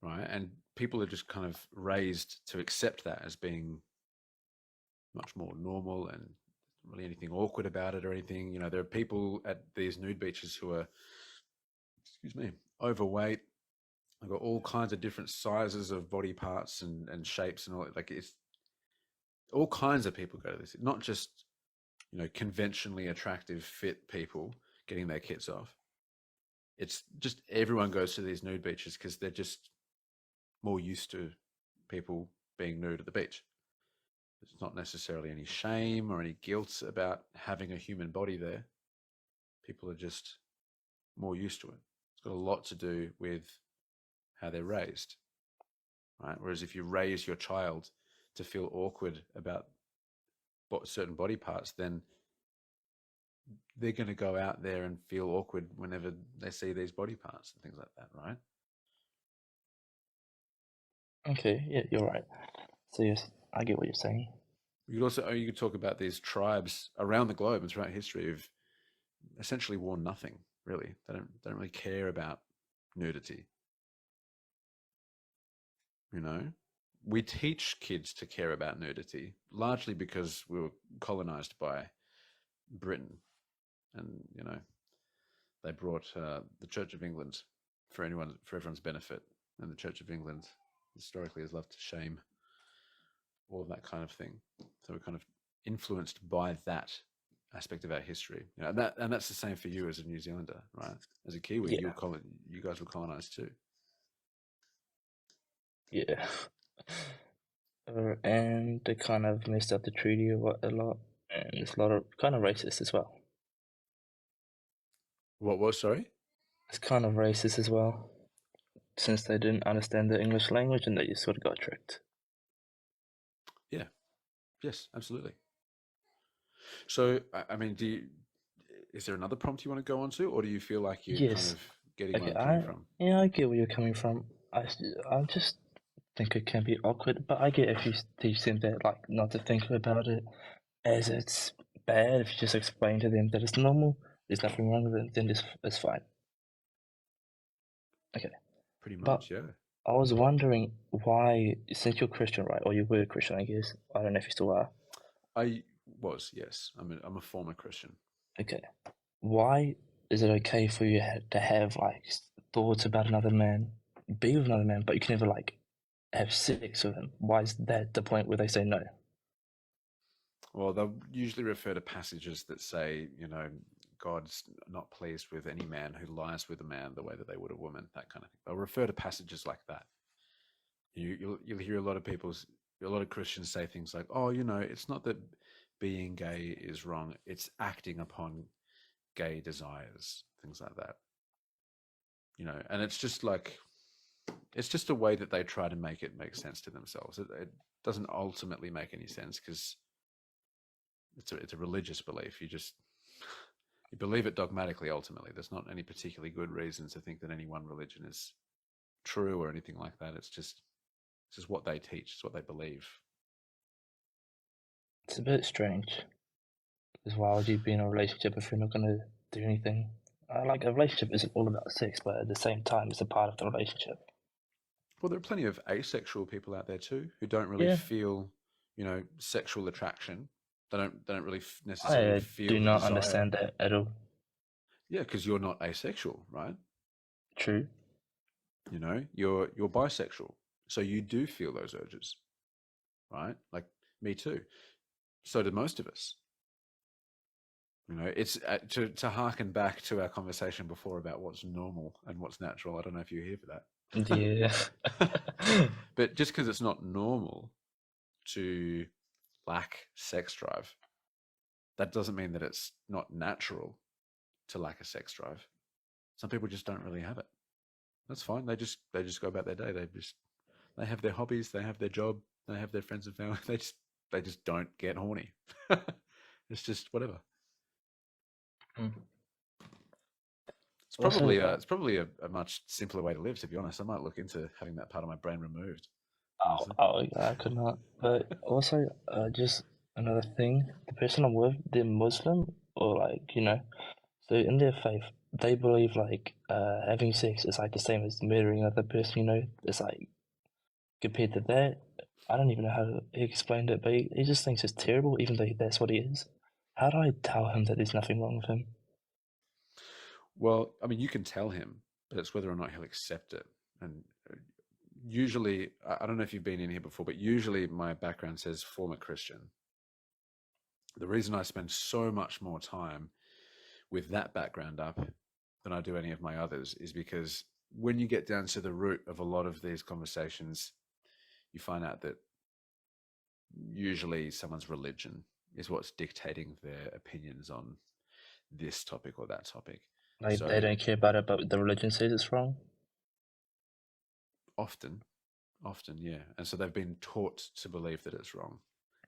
S1: Right? And people are just kind of raised to accept that as being much more normal and really anything awkward about it or anything. There are people at these nude beaches who are, overweight. They've got all kinds of different sizes of body parts and shapes and all. Like, it's all kinds of people go to this. Not just conventionally attractive, fit people getting their kits off. It's just everyone goes to these nude beaches because they're just more used to people being nude at the beach. There's not necessarily any shame or any guilt about having a human body there. People are just more used to it. It's got a lot to do with how they're raised, right? Whereas if you raise your child to feel awkward about certain body parts, then they're going to go out there and feel awkward whenever they see these body parts and things like that, right?
S5: Okay, yeah, you're right. So yes, I get what you're saying.
S1: You could talk about these tribes around the globe and throughout history who've essentially worn nothing, really. They don't really care about nudity. We teach kids to care about nudity largely because we were colonized by Britain, and they brought the Church of England for everyone's benefit, and the Church of England historically has loved to shame all of that kind of thing. So we're kind of influenced by that aspect of our history, and that's the same for you as a New Zealander, right? As a Kiwi,
S5: Yeah.
S1: you guys were colonized too.
S5: Yeah. And they kind of messed up the treaty a lot, and it's a lot of kind of racist as well.
S1: What was, sorry?
S5: It's kind of racist as well, since they didn't understand the English language and they just sort of got tricked.
S1: Yeah. Yes, absolutely. So, I mean, is there another prompt you want to go on to, or do you feel like you're
S5: Yes.
S1: kind of getting where
S5: Okay,
S1: I'm coming from?
S5: yeah, I get where you're coming from. I just think it can be awkward, but I get if you teach them that, like, not to think about it as it's bad. If you just explain to them that it's normal, there's nothing wrong with it, then it's fine. Okay.
S1: Pretty
S5: But
S1: much, yeah.
S5: I was wondering why, since you're Christian, right? Or you were a Christian, I guess. I don't know if you still are.
S1: I was, yes. I'm a former Christian.
S5: Okay. Why is it okay for you to have like thoughts about another man, be with another man, but you can never like have sex with him? Why is that the point where they say no?
S1: Well, they'll usually refer to passages that say, God's not pleased with any man who lies with a man the way that they would a woman, that kind of thing. They'll refer to passages like that. You'll hear a lot of Christians say things like, "Oh, it's not that being gay is wrong; it's acting upon gay desires," things like that. And it's just a way that they try to make it make sense to themselves. It doesn't ultimately make any sense because it's a religious belief. You believe it dogmatically. Ultimately, there's not any particularly good reasons to think that any one religion is true or anything like that. It's just what they teach. It's what they believe.
S5: It's a bit strange. Because why would you be in a relationship if you're not going to do anything? Like, a relationship isn't all about sex, but at the same time, it's a part of the relationship.
S1: Well, there are plenty of asexual people out there too who don't really feel, sexual attraction. They don't really necessarily feel.
S5: I do not
S1: desire.
S5: understand that at all.
S1: Yeah, because you're not asexual, right?
S5: True.
S1: You're bisexual. So you do feel those urges, right? Like me too. So do most of us. It's to harken back to our conversation before about what's normal and what's natural. I don't know if you're here for that.
S5: Yeah.
S1: But just because it's not normal to lack sex drive, that doesn't mean that it's not natural to lack a sex drive. Some people just don't really have it. That's fine. They just go about their day. They have their hobbies, they have their job, they have their friends and family. They just don't get horny. It's just whatever.
S5: Mm.
S1: It's
S5: Also,
S1: probably a much simpler way to live, to be honest. I might look into having that part of my brain removed. Honestly.
S5: yeah, I could not. But also, just another thing, the person I'm with, they're Muslim, or like, so in their faith, they believe like having sex is like the same as murdering another person. It's like compared to that, I don't even know how he explained it, but he just thinks it's terrible, even though that's what he is. How do I tell him that there's nothing wrong with him?
S1: Well, I mean, you can tell him, but it's whether or not he'll accept it. And usually, I don't know if you've been in here before, but usually my background says former Christian. The reason I spend so much more time with that background up than I do any of my others is because when you get down to the root of a lot of these conversations, you find out that usually someone's religion is what's dictating their opinions on this topic or that topic.
S5: Like
S1: So
S5: they don't care about it, but the religion says it's wrong.
S1: often, yeah. And so they've been taught to believe that it's wrong,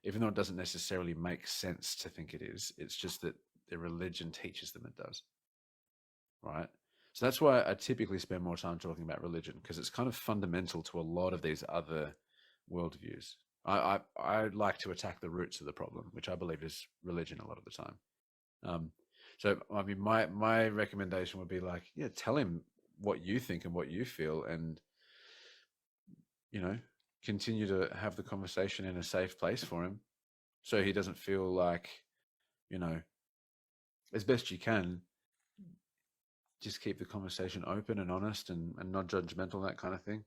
S1: even though it doesn't necessarily make sense to think it is. It's just that their religion teaches them it does. Right? So that's why I typically spend more time talking about religion, because it's kind of fundamental to a lot of these other worldviews. I like to attack the roots of the problem, which I believe is religion a lot of the time. So I mean, my recommendation would be like, yeah, tell him what you think and what you feel, and continue to have the conversation in a safe place for him, so he doesn't feel like, as best you can, just keep the conversation open and honest and not judgmental, that kind of thing.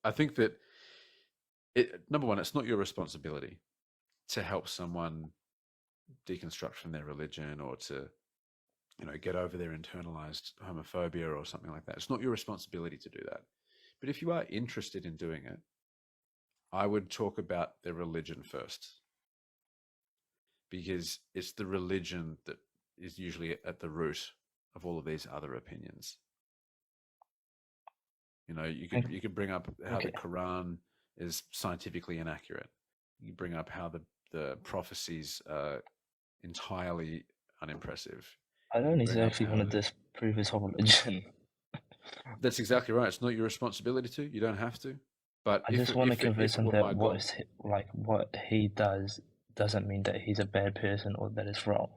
S1: I think that number one, it's not your responsibility to help someone deconstruct from their religion or to get over their internalized homophobia or something like that. It's not your responsibility to do that. But if you are interested in doing it, I would talk about their religion first, because it's the religion that is usually at the root of all of these other opinions. You could bring up how the Quran is scientifically inaccurate. You bring up how the prophecies are entirely unimpressive.
S5: I don't exactly want to disprove his whole religion.
S1: That's exactly right. It's not your responsibility to. You don't have to. But
S5: I just want to convince him that what he does doesn't mean that he's a bad person or that it's wrong.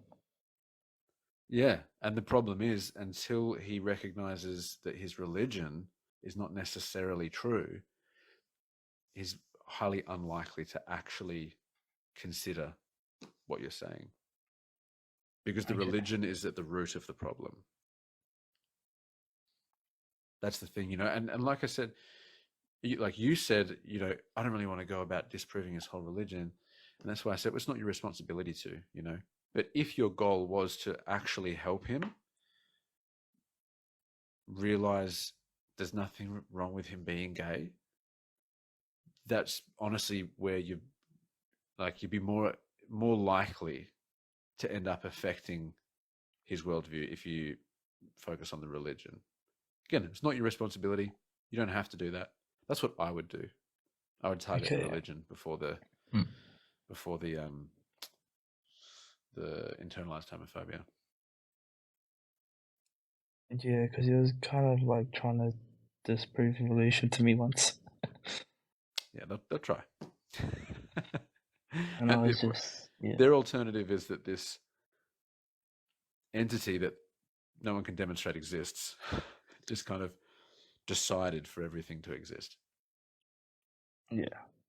S1: Yeah, and the problem is, until he recognizes that his religion is not necessarily true, he's highly unlikely to actually consider what you're saying, because the religion is at the root of the problem. That's the thing, and like I said, like you said, I don't really want to go about disproving his whole religion, and that's why I said, well, it's not your responsibility to, but if your goal was to actually help him realize there's nothing wrong with him being gay, that's honestly where you'd be more likely to end up affecting his worldview if you focus on the religion. Again, it's not your responsibility. You don't have to do that. That's what I would do. I would target the religion before the internalized homophobia.
S5: Yeah, because he was kind of like trying to disprove evolution to me once.
S1: Yeah, they'll try.
S5: And I was just,
S1: their alternative is that this entity that no one can demonstrate exists just kind of decided for everything to exist.
S5: Yeah.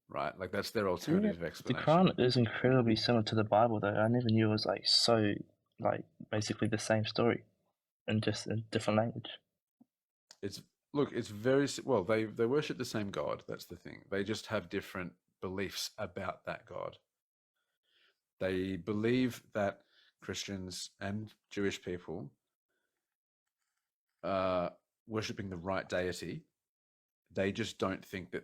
S1: Right? Like that's their alternative explanation.
S5: The Quran is incredibly similar to the Bible, though. I never knew it was basically the same story, and just in different language.
S1: It's look, it's well. They worship the same God. That's the thing. They just have different beliefs about that God. They believe that Christians and Jewish people are worshipping the right deity. They just don't think that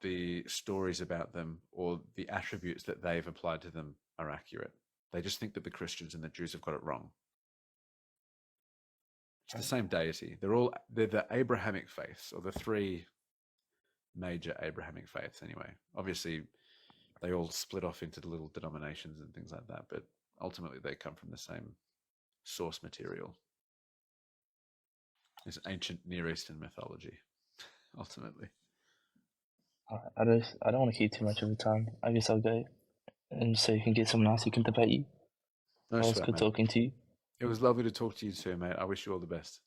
S1: the stories about them or the attributes that they've applied to them are accurate. They just think that the Christians and the Jews have got it wrong. It's the same deity. They're the Abrahamic faiths, or the three major Abrahamic faiths anyway. Obviously, they all split off into the little denominations and things like that, but ultimately they come from the same source material. It's ancient Near Eastern mythology, ultimately.
S5: I don't want to keep too much of the time. I guess I'll go, and so you can get someone else who can debate you.
S1: No
S5: Well, it's
S1: sweat,
S5: good
S1: mate.
S5: talking to you.
S1: It was lovely to talk to you too, mate. I wish you all the best.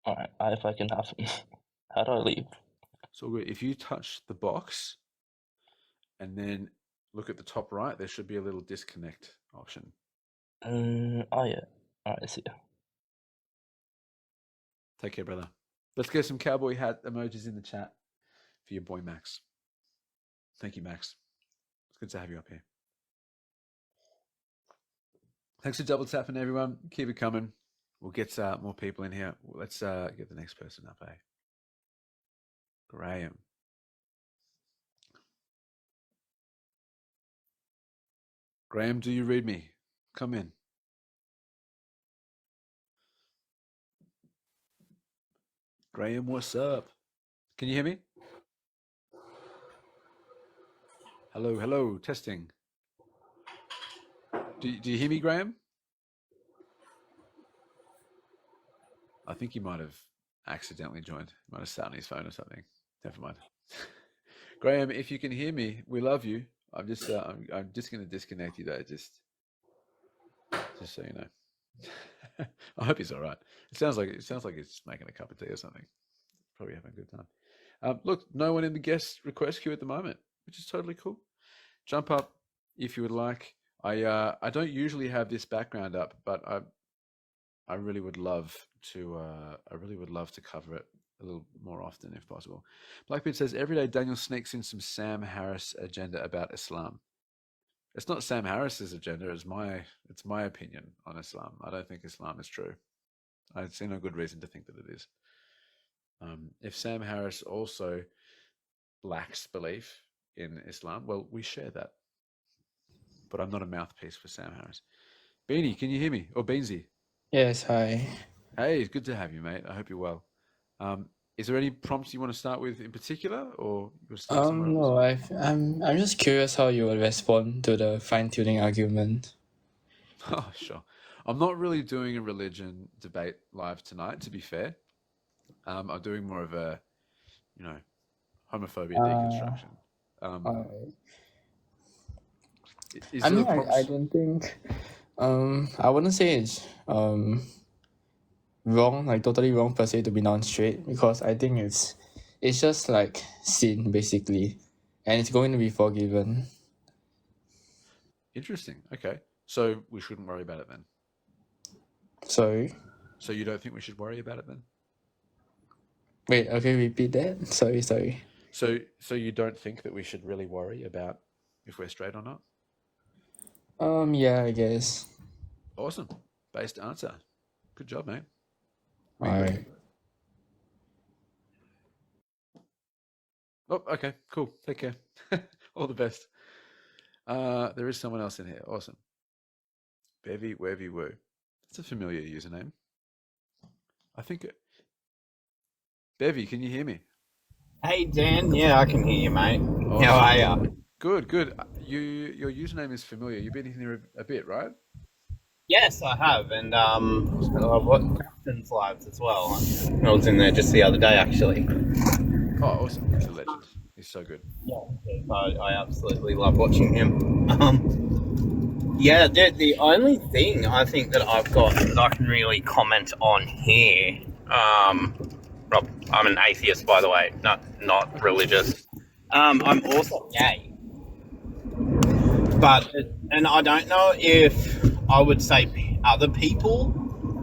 S5: All right, if I can have them. How do I leave?
S1: It's all good. If you touch the box and then look at the top right, there should be a little disconnect option.
S5: Oh yeah. All right, see ya.
S1: Take care, brother. Let's get some cowboy hat emojis in the chat for your boy Max. Thank you, Max. It's good to have you up here. Thanks for double tapping, everyone. Keep it coming. We'll get more people in here. Let's get the next person up, eh? Graham. Graham, do you read me? Come in. Graham, what's up? Can you hear me? Hello, hello, testing. Do you hear me, Graham? I think he might have accidentally joined. He might have sat on his phone or something. Never mind. Graham, if you can hear me, we love you. I'm just going to disconnect you though, just so you know. I hope he's all right. It sounds like he's making a cup of tea or something. Probably having a good time. Look, no one in the guest request queue at the moment, which is totally cool. Jump up if you would like. I don't usually have this background up, but I really would love to cover it a little more often if possible. Blackbeard says every day Daniel sneaks in some Sam Harris agenda about Islam. It's not Sam Harris's agenda. It's my opinion on Islam. I don't think Islam is true. I see no good reason to think that it is. If Sam Harris also lacks belief in Islam, well, we share that. But I'm not a mouthpiece for Sam Harris. Beanie, can you hear me? Or Beansy?
S6: Yes, hi.
S1: Hey, it's good to have you, mate. I hope you're well. Is there any prompts you want to start with in particular, or you want to start somewhere else?
S6: No, I'm just curious how you would respond to the fine-tuning argument.
S1: Oh, sure. I'm not really doing a religion debate live tonight, to be fair. I'm doing more of a, homophobia deconstruction.
S6: Alright.
S1: Is
S6: I
S1: there
S6: mean,
S1: a prompt?
S6: I don't think, I wouldn't say it's wrong, like totally wrong per se to be non-straight, because I think it's just like sin basically, and it's going to be forgiven.
S1: Interesting. Okay. So we shouldn't worry about it then.
S6: Sorry.
S1: So you don't think we should worry about it then?
S6: Wait, okay, repeat that. Sorry.
S1: So you don't think that we should really worry about if we're straight or not?
S6: Yeah, I guess.
S1: Awesome. Based answer. Good job, mate.
S6: Alright.
S1: Oh, okay, cool. Take care. All the best. There is someone else in here. Awesome. Bevy Wevy Woo. That's a familiar username. I think. Bevy, can you hear me?
S7: Hey Dan, yeah, I can hear you, mate.
S1: Awesome.
S7: How are you?
S1: Good. Your username is familiar. You've been in here a bit, right?
S7: Yes, I have, and I've watched Captain's Lives as well. I was in there just the other day, actually.
S1: Oh, awesome. He's a legend. He's so good.
S7: Yeah, I absolutely love watching him. Yeah, the only thing I think that I've got that I can really comment on here, Rob, I'm an atheist, by the way, not religious. I'm also gay, and I don't know if I would say other people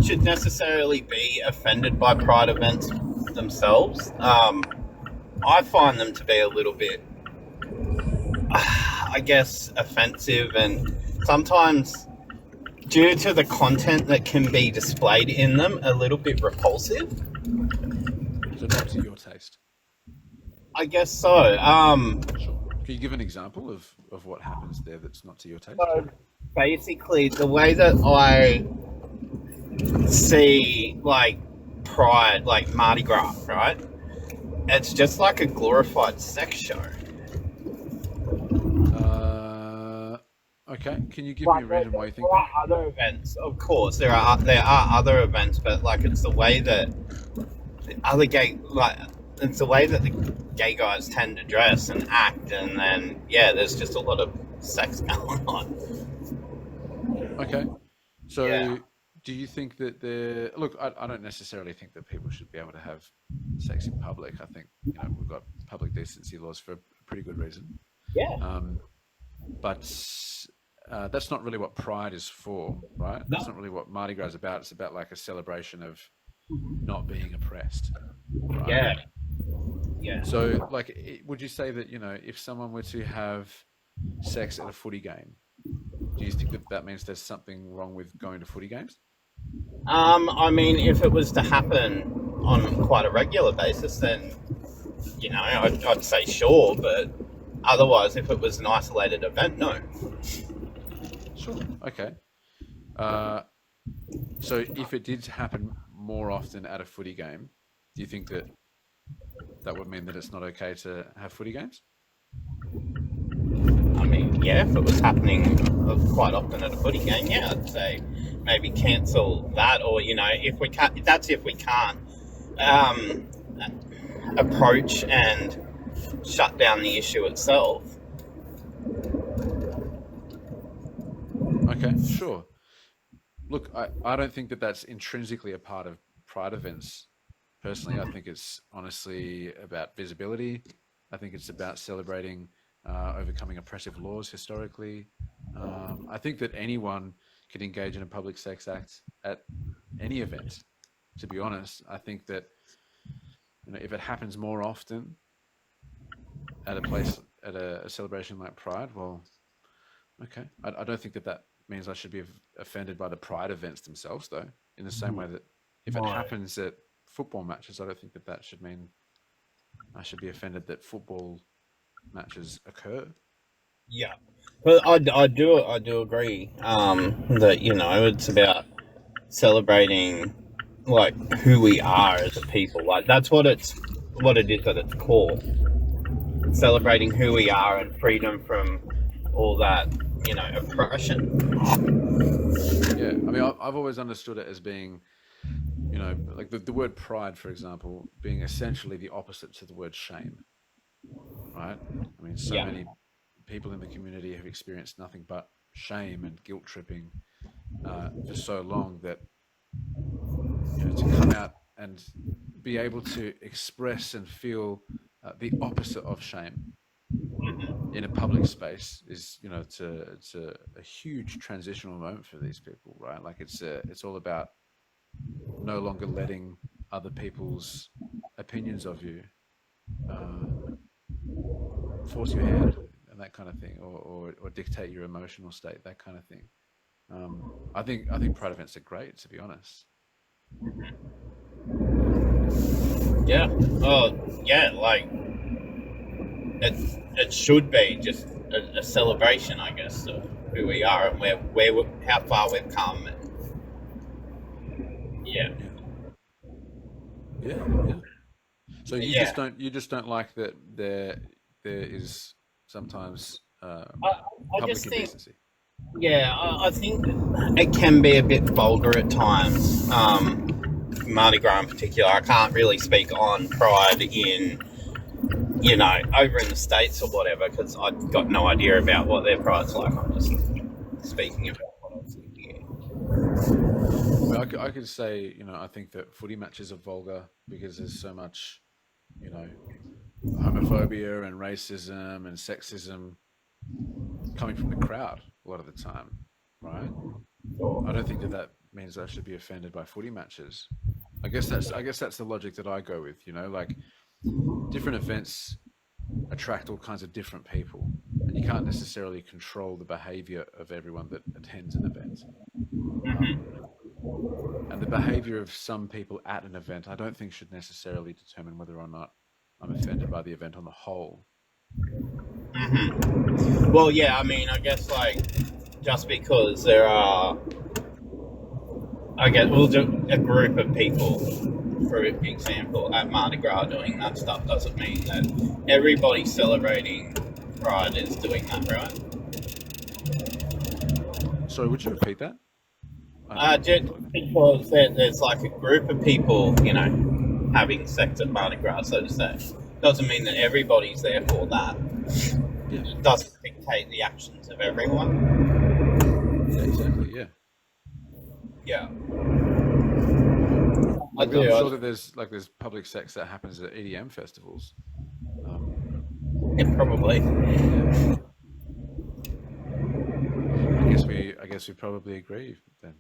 S7: should necessarily be offended by Pride events themselves, I find them to be a little bit, I guess, offensive, and sometimes, due to the content that can be displayed in them, a little bit repulsive.
S1: So not to your taste.
S7: I guess so.
S1: Sure. Can you give an example of what happens there that's not to your taste?
S7: So basically, the way that I see like Pride, like Mardi Gras, right? It's just like a glorified sex show.
S1: Okay. Can you give me a reason why you think
S7: there are other events? Of course, there are other events, but like it's the way that it's the way that the gay guys tend to dress and act, and then there's just a lot of sex going on.
S1: Okay. So
S7: Yeah.
S1: do you think that look, I don't necessarily think that people should be able to have sex in public. I think, we've got public decency laws for a pretty good reason.
S7: Yeah.
S1: But that's not really what Pride is for, right?
S7: No.
S1: That's not really what Mardi Gras is about. It's about like a celebration of not being oppressed. Right?
S7: Yeah. Yeah.
S1: So, like, would you say that, if someone were to have sex at a footy game, do you think that means there's something wrong with going to footy games?
S7: I mean, if it was to happen on quite a regular basis, then, I'd say sure, but otherwise, if it was an isolated event, no.
S1: Sure. Okay. So if it did happen more often at a footy game, do you think that would mean that it's not okay to have footy games?
S7: I mean, if it was happening quite often at a footy game, I'd say maybe cancel that, or if we can't, that's if we can't approach and shut down the issue itself.
S1: Okay, sure. Look, I don't think that that's intrinsically a part of Pride events. Personally, I think it's honestly about visibility. I think it's about celebrating overcoming oppressive laws historically. I think that anyone can engage in a public sex act at any event. To be honest, I think that if it happens more often at a place, at a celebration like Pride, well, okay. I don't think that means I should be offended by the Pride events themselves, though. In the same way that if it happens at football matches, I don't think that should mean I should be offended that football matches occur.
S7: Yeah, but I do agree that it's about celebrating like who we are as a people. Like that's what it is at its core. Celebrating who we are and freedom from all that oppression.
S1: Yeah, I mean, I've always understood it as being, like the word pride, for example, being essentially the opposite to the word shame, right? I mean, so many people in the community have experienced nothing but shame and guilt tripping for so long that to come out and be able to express and feel the opposite of shame in a public space is, it's a huge transitional moment for these people, right? Like it's all about no longer letting other people's opinions of you force your hand and that kind of thing, or dictate your emotional state, that kind of thing. I think Pride events are great, to be honest.
S7: Yeah. Like it should be just a celebration, I guess, of who we are and how far we've come. Yeah.
S1: So you just don't like that there is sometimes public indecency.
S7: I think it can be a bit vulgar at times. Mardi Gras in particular, I can't really speak on Pride in over in the States or whatever, because I've got no idea about what their Pride's like. I'm just speaking about what I've seen here.
S1: Well, I could say, I think that footy matches are vulgar because there's so much, homophobia and racism and sexism coming from the crowd a lot of the time, right? I don't think that means I should be offended by footy matches. I guess that's the logic that I go with. You know, like different events attract all kinds of different people, and you can't necessarily control the behavior of everyone that attends an event. And the behavior of some people at an event, I don't think should necessarily determine whether or not I'm offended by the event on the whole.
S7: Well, yeah, I mean, I guess like just because there are, I guess we'll do a group of people, for example, at Mardi Gras doing that stuff doesn't mean that everybody celebrating Pride is doing that, right?
S1: Sorry, would you repeat that?
S7: Just because there's like a group of people, you know, having sex at Mardi Gras, so to say, doesn't mean that everybody's there for that.
S1: Yeah.
S7: It doesn't dictate the actions of everyone.
S1: Yeah, exactly. Yeah.
S7: Yeah.
S1: I'm sure that there's public sex that happens at EDM festivals.
S7: Yeah, probably.
S1: Yeah. I guess we probably agree then.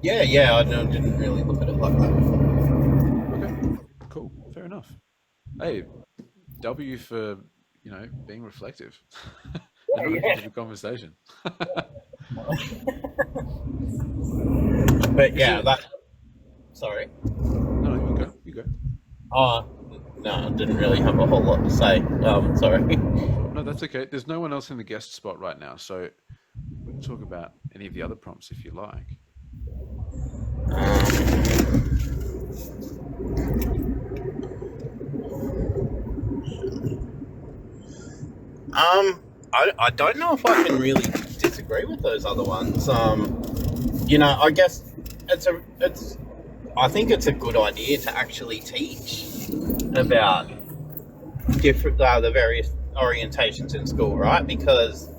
S7: Yeah. I didn't really look at it like that.
S1: Okay. Cool. Fair enough. Hey, W for being reflective.
S7: Yeah.
S1: The conversation.
S7: But yeah, that. Sorry.
S1: No, you go.
S7: Oh, no, I didn't really have a whole lot to say. Sorry.
S1: No, that's okay. There's no one else in the guest spot right now, so we can talk about any of the other prompts if you like.
S7: I don't know if I can really disagree with those other ones. I guess I think it's a good idea to actually teach about different the various orientations in school, right? Because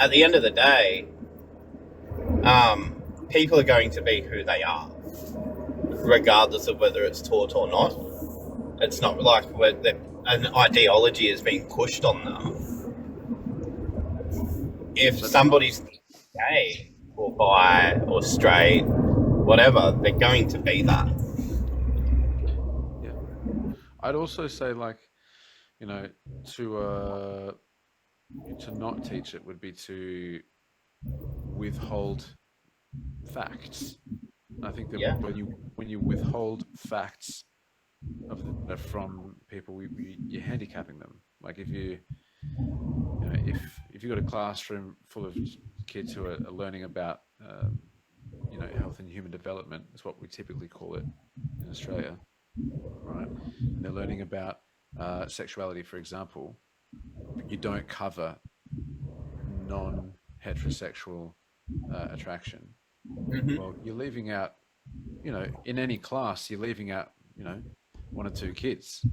S7: at the end of the day, people are going to be who they are, regardless of whether it's taught or not. It's not like an ideology is being pushed on them. If somebody's gay or bi or straight, whatever, they're going to be that.
S1: Yeah. I'd also say, to not teach it would be to withhold facts. I think that when you withhold facts from people, you're handicapping them. Like if you've got a classroom full of kids who are learning about health and human development, is what we typically call it in Australia, right? And they're learning about sexuality, for example, but you don't cover non-heterosexual attraction. Well, you're leaving out, in any class, you're leaving out, one or two kids.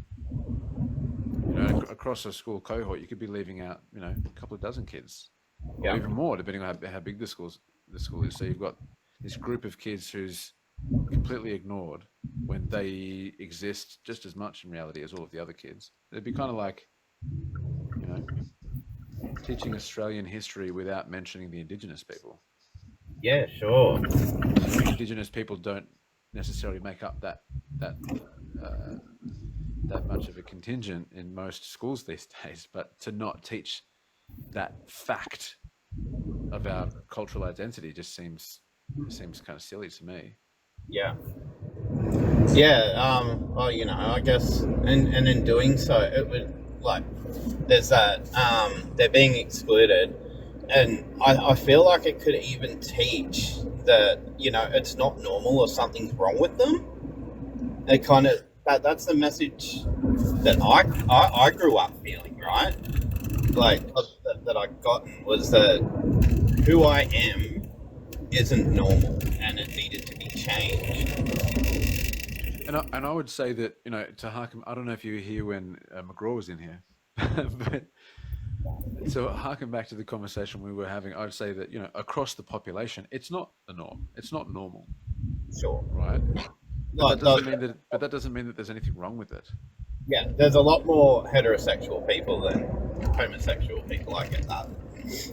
S1: Across a school cohort, you could be leaving out, a couple of dozen kids, or even more, depending on how big the school is. So you've got this group of kids who's completely ignored when they exist just as much in reality as all of the other kids. It'd be kind of like, teaching Australian history without mentioning the Indigenous people.
S7: Yeah, sure.
S1: Indigenous people don't necessarily make up that much of a contingent in most schools these days, but to not teach that fact of our cultural identity just seems kind of silly to me.
S7: Yeah. Well, I guess, and in doing so, it would, there's that, they're being excluded, and I feel like it could even teach that, it's not normal or something's wrong with them. It kind of, that's the message that I grew up feeling, right? That I gotten was that who I am isn't normal and it needed to be changed.
S1: And I would say that, to harken, I don't know if you were here when McGraw was in here, but so harken back to the conversation we were having, I'd say that, across the population, it's not the norm. It's not normal.
S7: Sure.
S1: Right? But that doesn't mean that there's anything wrong with it.
S7: Yeah, there's a lot more heterosexual people than homosexual people, I get that.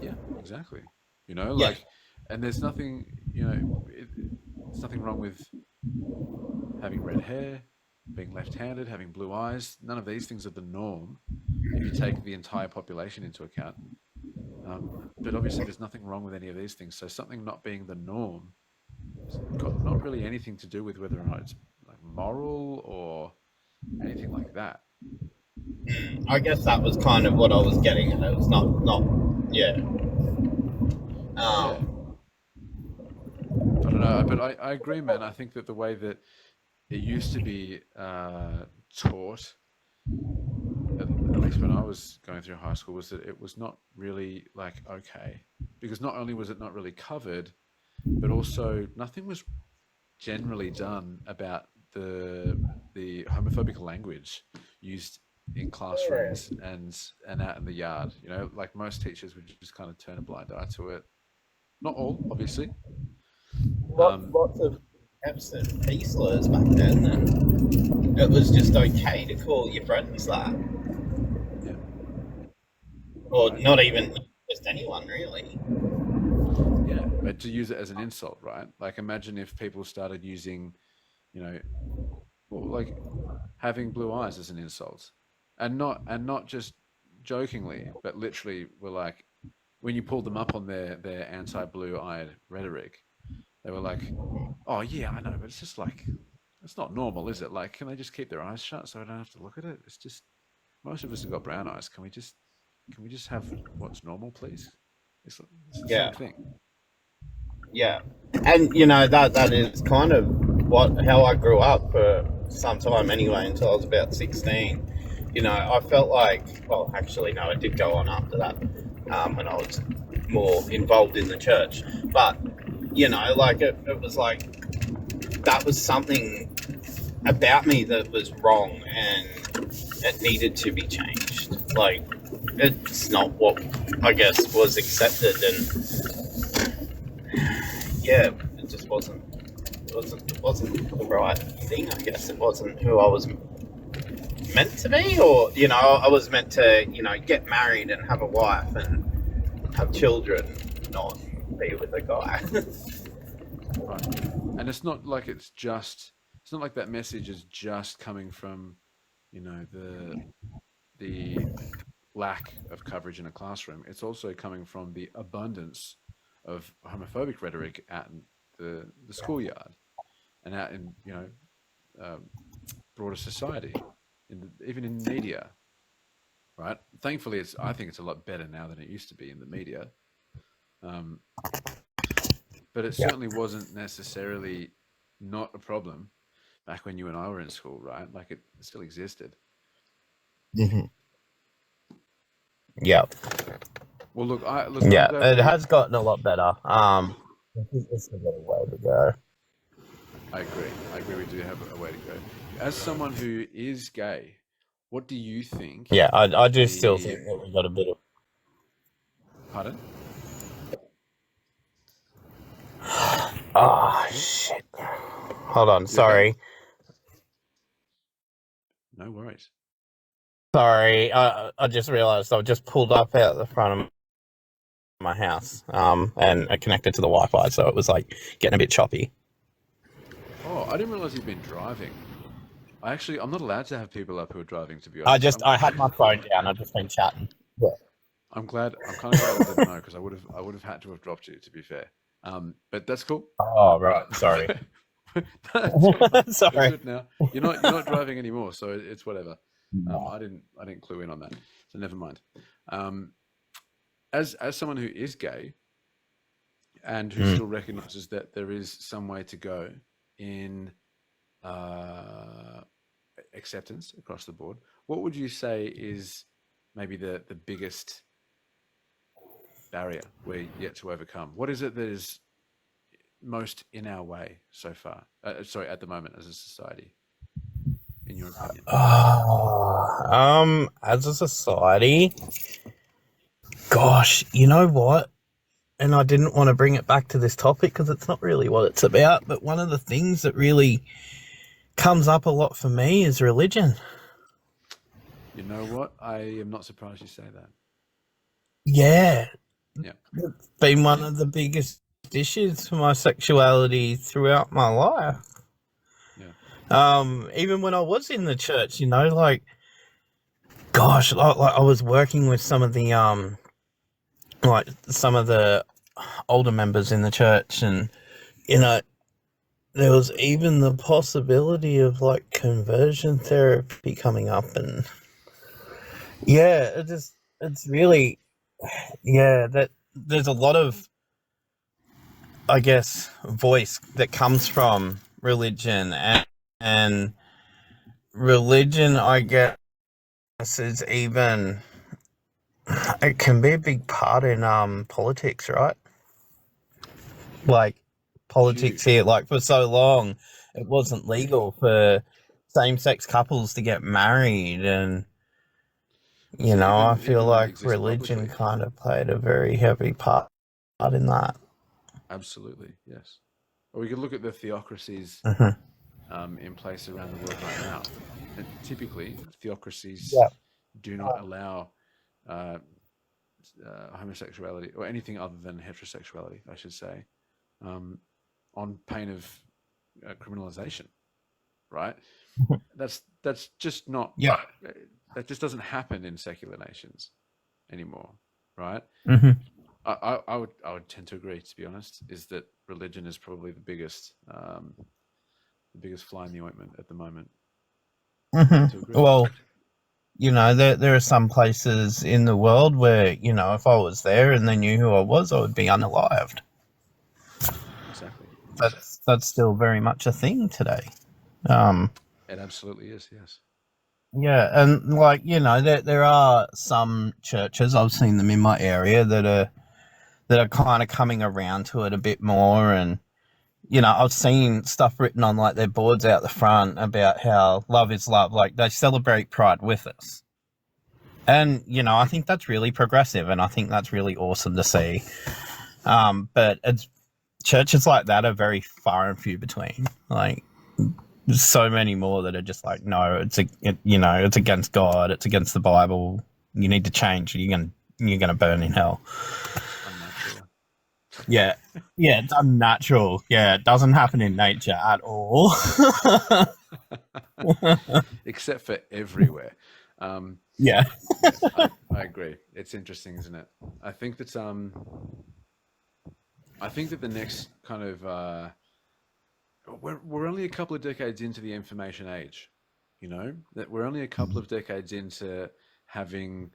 S1: Yeah, exactly. And there's nothing, there's nothing wrong with having red hair, being left-handed, having blue eyes. None of these things are the norm if you take the entire population into account. But obviously, there's nothing wrong with any of these things. So something not being the norm has got not really anything to do with whether or not it's like moral or anything like that.
S7: I guess that was kind of what I was getting at. It was not, yeah.
S1: Yeah. I don't know, but I agree, man. I think that the way that it used to be taught, at least when I was going through high school, was that it was not really like okay, because not only was it not really covered, but also nothing was generally done about the homophobic language used in classrooms and out in the yard. You know, like most teachers would just kind of turn a blind eye to it. Not all, obviously.
S7: Lots of absent P slurs back then, and it was just okay to call your friends that.
S1: Yeah.
S7: Or not even just anyone, really.
S1: Yeah, but to use it as an insult, right? Like, imagine if people started using, you know, well, like having blue eyes as an insult, and not just jokingly, but literally, were like when you pulled them up on their anti-blue-eyed rhetoric, they were like, "Oh yeah, I know, but it's just like it's not normal, is it? Like, can they just keep their eyes shut so I don't have to look at it? It's just most of us have got brown eyes. Can we just have what's normal, please? It's the
S7: Yeah.
S1: same thing."
S7: Yeah, and you know that is kind of how I grew up for some time anyway, until I was about 16. You know, I felt like, well, actually, no, it did go on after that, when I was more involved in the church. But you know, like it was like that was something about me that was wrong, and it needed to be changed. Like, it's not what I guess was accepted, and yeah, it just wasn't the right thing. I guess it wasn't who I was meant to be, or you know, I was meant to, you know, get married and have a wife and have children, not be with a guy.
S1: Right. And it's not like it's not like that message is just coming from, you know, the lack of coverage in a classroom. It's also coming from the abundance of homophobic rhetoric out in the schoolyard and out in, you know, broader society, even in media, right? Thankfully, I think it's a lot better now than it used to be in the media. But it certainly wasn't necessarily not a problem back when you and I were in school, right? Like it still existed.
S7: Mm-hmm. Yeah.
S1: Well, look,
S7: Yeah,
S1: I'm glad
S7: it has gotten a lot better. I think there's a little way to go.
S1: I agree. We do have a way to go. As someone who is gay, what do you think?
S7: Yeah, I do still think that we got a bit of.
S1: Pardon?
S7: Oh shit! Hold on, sorry.
S1: No worries.
S7: Sorry, I just realised I've just pulled up out the front of my house, and I connected to the Wi-Fi, so it was like getting a bit choppy.
S1: Oh, I didn't realize you'd been driving. I'm not allowed to have people up who are driving, to be honest.
S7: I had my phone down. I've just been chatting. Yeah.
S1: I'm kind of glad I didn't know, because I would have had to have dropped you, to be fair. But that's cool.
S7: Oh right, sorry. Sorry.
S1: Good now. You're not driving anymore, so it's whatever. I didn't clue in on that, so never mind. As someone who is gay and who still recognizes that there is some way to go in acceptance across the board, what would you say is maybe the biggest barrier we're yet to overcome? What is it that is most in our way so far? At the moment as a society, in your opinion?
S7: As a society, gosh, you know what? And I didn't want to bring it back to this topic because it's not really what it's about, but one of the things that really comes up a lot for me is religion.
S1: You know what? I am not surprised you say that.
S7: Yeah.
S1: Yeah.
S7: It's been one of the biggest issues for my sexuality throughout my life.
S1: Yeah.
S7: Even when I was in the church, like, gosh, like I was working with some of the older members in the church, and you know, there was even the possibility of like conversion therapy coming up, and yeah, it's really, yeah, that there's a lot of, I guess, voice that comes from religion, and religion, I guess, is even, it can be a big part in politics, right? Like politics
S1: Huge.
S7: here, like for so long, it wasn't legal for same-sex couples to get married, and
S1: To
S7: I
S1: even
S7: feel like
S1: exist
S7: religion
S1: publicly.
S7: kind of played a very heavy part in that.
S1: Absolutely, yes. Or we could look at the theocracies
S7: Hmm.
S1: in place around the world right now. And typically, theocracies
S7: Yeah.
S1: do not allow uh, homosexuality or anything other than heterosexuality, I should say, um, on pain of criminalization. Right? That's just not.
S7: Yeah.
S1: That just doesn't happen in secular nations anymore, right?
S7: Hmm.
S1: I would tend to agree. To be honest, is that religion is probably the biggest fly in the ointment at the moment. I
S7: Hmm.
S1: tend to agree.
S7: Well, there are some places in the world where, if I was there and they knew who I was, I would be unalived.
S1: Exactly.
S7: That's still very much a thing today. Um,
S1: It absolutely is. Yes.
S7: yeah, and like, there are some churches, I've seen them in my area, that are kind of coming around to it a bit more, and I've seen stuff written on like their boards out the front about how love is love, like they celebrate Pride with us. And I think that's really progressive, and I think that's really awesome to see. But churches like that are very far and few between. Like, there's so many more that are just like, no, it's against God, it's against the Bible. You need to change. You're gonna burn in hell.
S1: Unnatural.
S7: Yeah, yeah, it's unnatural. Yeah, it doesn't happen in nature at all.
S1: Except for everywhere.
S7: Yeah.
S1: Yes, I agree. It's interesting, isn't it? I think that the next kind of we're only a couple of decades into the information age, that we're only a couple of decades into having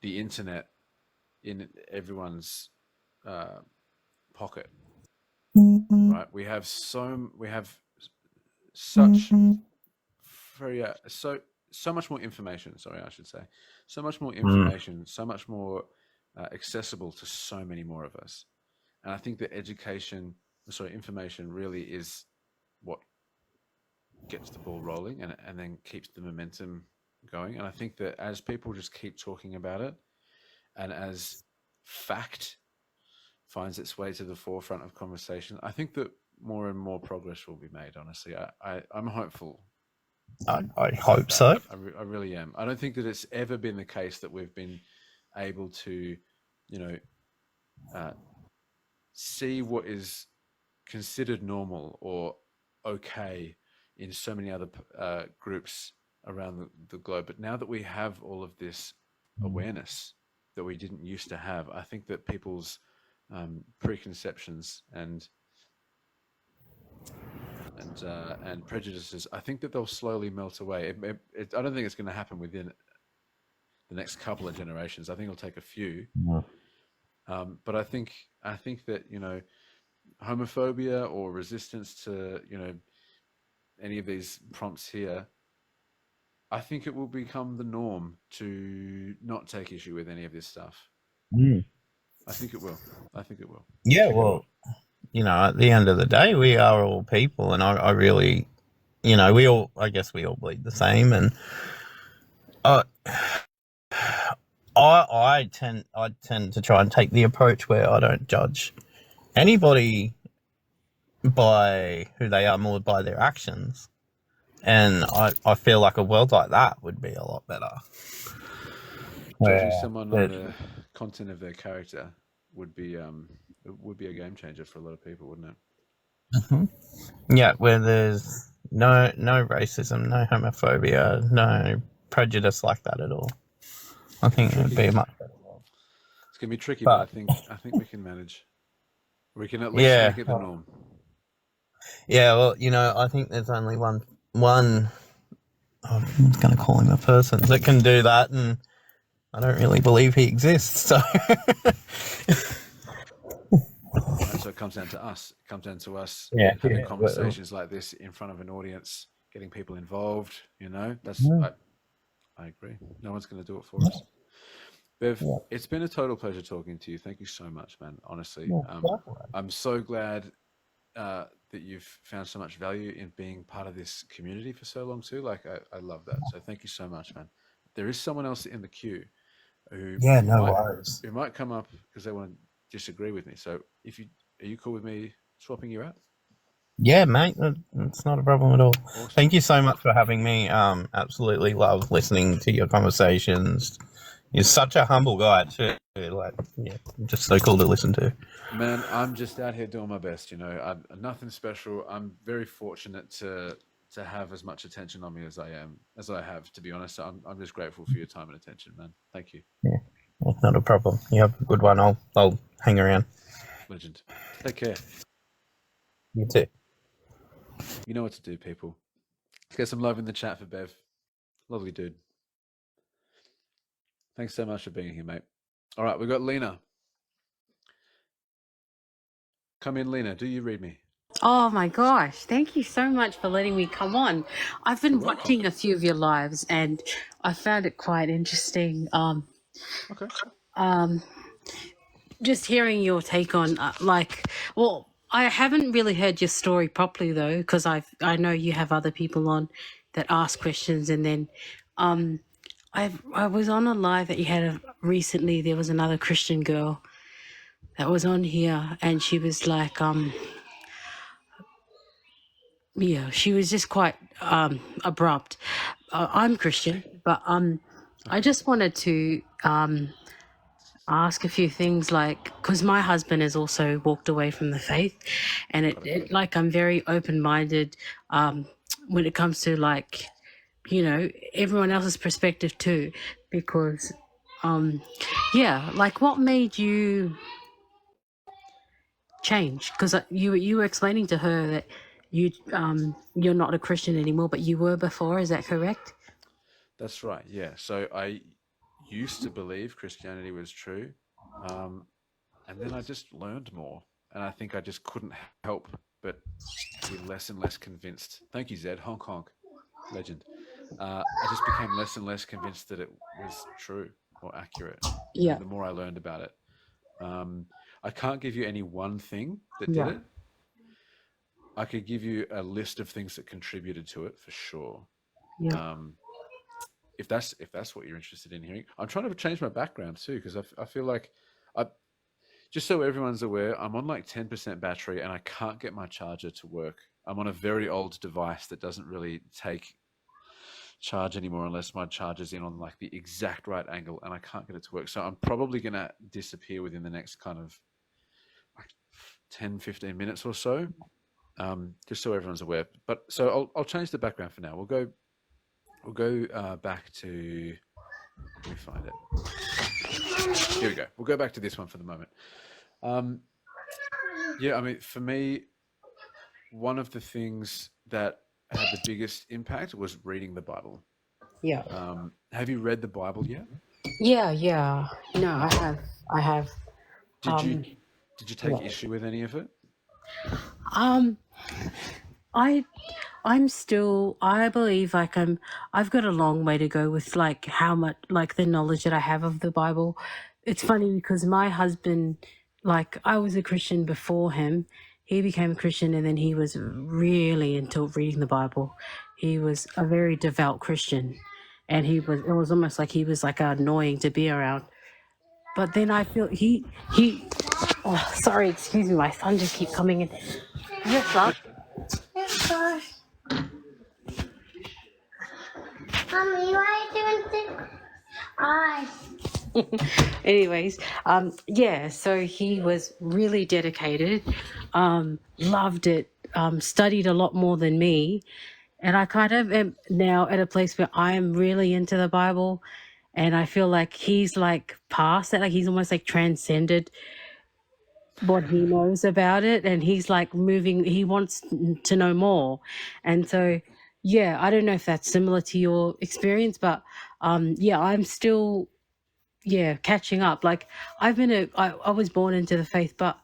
S1: the internet in everyone's uh, pocket, right? We have such very so much more information. Sorry, I should say, so much more
S7: Mm.
S1: information, so much more accessible to so many more of us. And I think that information really is what gets the ball rolling and then keeps the momentum going. And I think that as people just keep talking about it, and as fact finds its way to the forefront of conversation, I think that more and more progress will be made. Honestly, I'm hopeful.
S7: I hope so.
S1: I really am. I don't think that it's ever been the case that we've been able to, uh, see what is considered normal or okay in so many other groups around the globe. But now that we have all of this awareness that we didn't used to have, I think that people's preconceptions and prejudices, I think that they'll slowly melt away. I don't think it's going to happen within the next couple of generations. I think it'll take a few. But I think that homophobia or resistance to any of these prompts here, I think it will become the norm to not take issue with any of this stuff.
S7: Mm.
S1: I think it will. I think it will.
S7: Yeah, well, at the end of the day, we are all people, and I really, I guess we all bleed the same, and uh, I tend to try and take the approach where I don't judge anybody by who they are, more by their actions. And I feel like a world like that would be a lot better.
S1: Judging someone on the content of their character would be a game changer for a lot of people, wouldn't it?
S7: Mm-hmm. Yeah, where there's no racism, no homophobia, no prejudice like that at all. I think it would be a much better world.
S1: It's gonna be tricky, but
S7: But
S1: I think we can manage. We can at least
S7: yeah,
S1: make it the norm.
S7: yeah. Well, I think there's only one. I'm going to call him a person that can do that, and I don't really believe he exists. So
S1: Right, so it comes down to us. It comes down to us having
S7: yeah.
S1: conversations like this in front of an audience, getting people involved. That's I agree. No one's going to do it for us. Bev, it's been a total pleasure talking to you. Thank you so much, man. Honestly, I'm so glad that you've found so much value in being part of this community for so long too. Like, I love that. So thank you so much, man. There is someone else in the queue who
S7: worries.
S1: who might come up because they want to disagree with me. So are you cool with me swapping you out?
S7: Yeah, mate, it's not a problem at all.
S1: Awesome.
S7: Thank you so much for having me. Absolutely love listening to your conversations. You're such a humble guy too. Just so cool to listen to.
S1: Man, I'm just out here doing my best. I'm nothing special. I'm very fortunate to have as much attention on me as I have. To be honest, I'm just grateful for your time and attention, man. Thank you.
S7: Yeah, it's not a problem. You have a good one. I'll hang around.
S1: Legend. Take care.
S7: You too.
S1: You know what to do, people. Let's get some love in the chat for Bev. Lovely dude. Thanks so much for being here, mate. All right, we've got Lena. Come in, Lena. Do you read me?
S8: Oh my gosh, thank you so much for letting me come on. I've been watching a few of your lives and I found it quite interesting.
S1: Okay.
S8: Just hearing your take on I haven't really heard your story properly though, because I know you have other people on that ask questions, and then I was on a live that you had recently. There was another Christian girl that was on here, and she was like she was just quite abrupt. I'm Christian, but I just wanted to ask a few things, because my husband has also walked away from the faith, and I'm very open-minded when it comes to everyone else's perspective too, because what made you change? Because you were explaining to her that you're not a Christian anymore, but you were before. Is that correct?
S1: That's right. Yeah. So I used to believe Christianity was true, and then I just learned more, and I think I just couldn't help but be less and less convinced. Thank you, Zed. Honk honk, legend. I just became less and less convinced that it was true or accurate.
S8: Yeah.
S1: The more I learned about it, I can't give you any one thing that did it. I could give you a list of things that contributed to it for sure.
S8: Yeah.
S1: If that's what you're interested in hearing, I'm trying to change my background too, because I feel like just so everyone's aware, I'm on like 10% battery and I can't get my charger to work. I'm on a very old device that doesn't really take charge anymore unless my charger's in on like the exact right angle, and I can't get it to work. So I'm probably going to disappear within the next kind of like 10-15 minutes or so, just so everyone's aware. But so I'll change the background for now. We'll go back to, let me find it. Here we go. We'll go back to this one for the moment. I mean, for me, one of the things that had the biggest impact was reading the Bible.
S8: Yeah.
S1: Have you read the Bible yet?
S8: Yeah. No, I have.
S1: Did you take issue with any of it?
S8: I believe I've got a long way to go with how much the knowledge that I have of the Bible. It's funny because my husband, I was a Christian before him. He became a Christian and then he was really into reading the Bible. He was a very devout Christian, and it was almost like he was annoying to be around. But then I feel oh, sorry, excuse me, my son just keep coming in. Yes, son.
S9: Yes, gosh. Mommy, why are you doing this?
S8: Anyways, so he was really dedicated, loved it, studied a lot more than me, And I kind of am now at a place where I am really into the Bible, and I feel like he's like past that, like he's almost like transcended what he knows about it, and he's like moving, he wants to know more. And so yeah, I don't know if that's similar to your experience, but yeah, I'm still catching up. Like I was born into the faith, but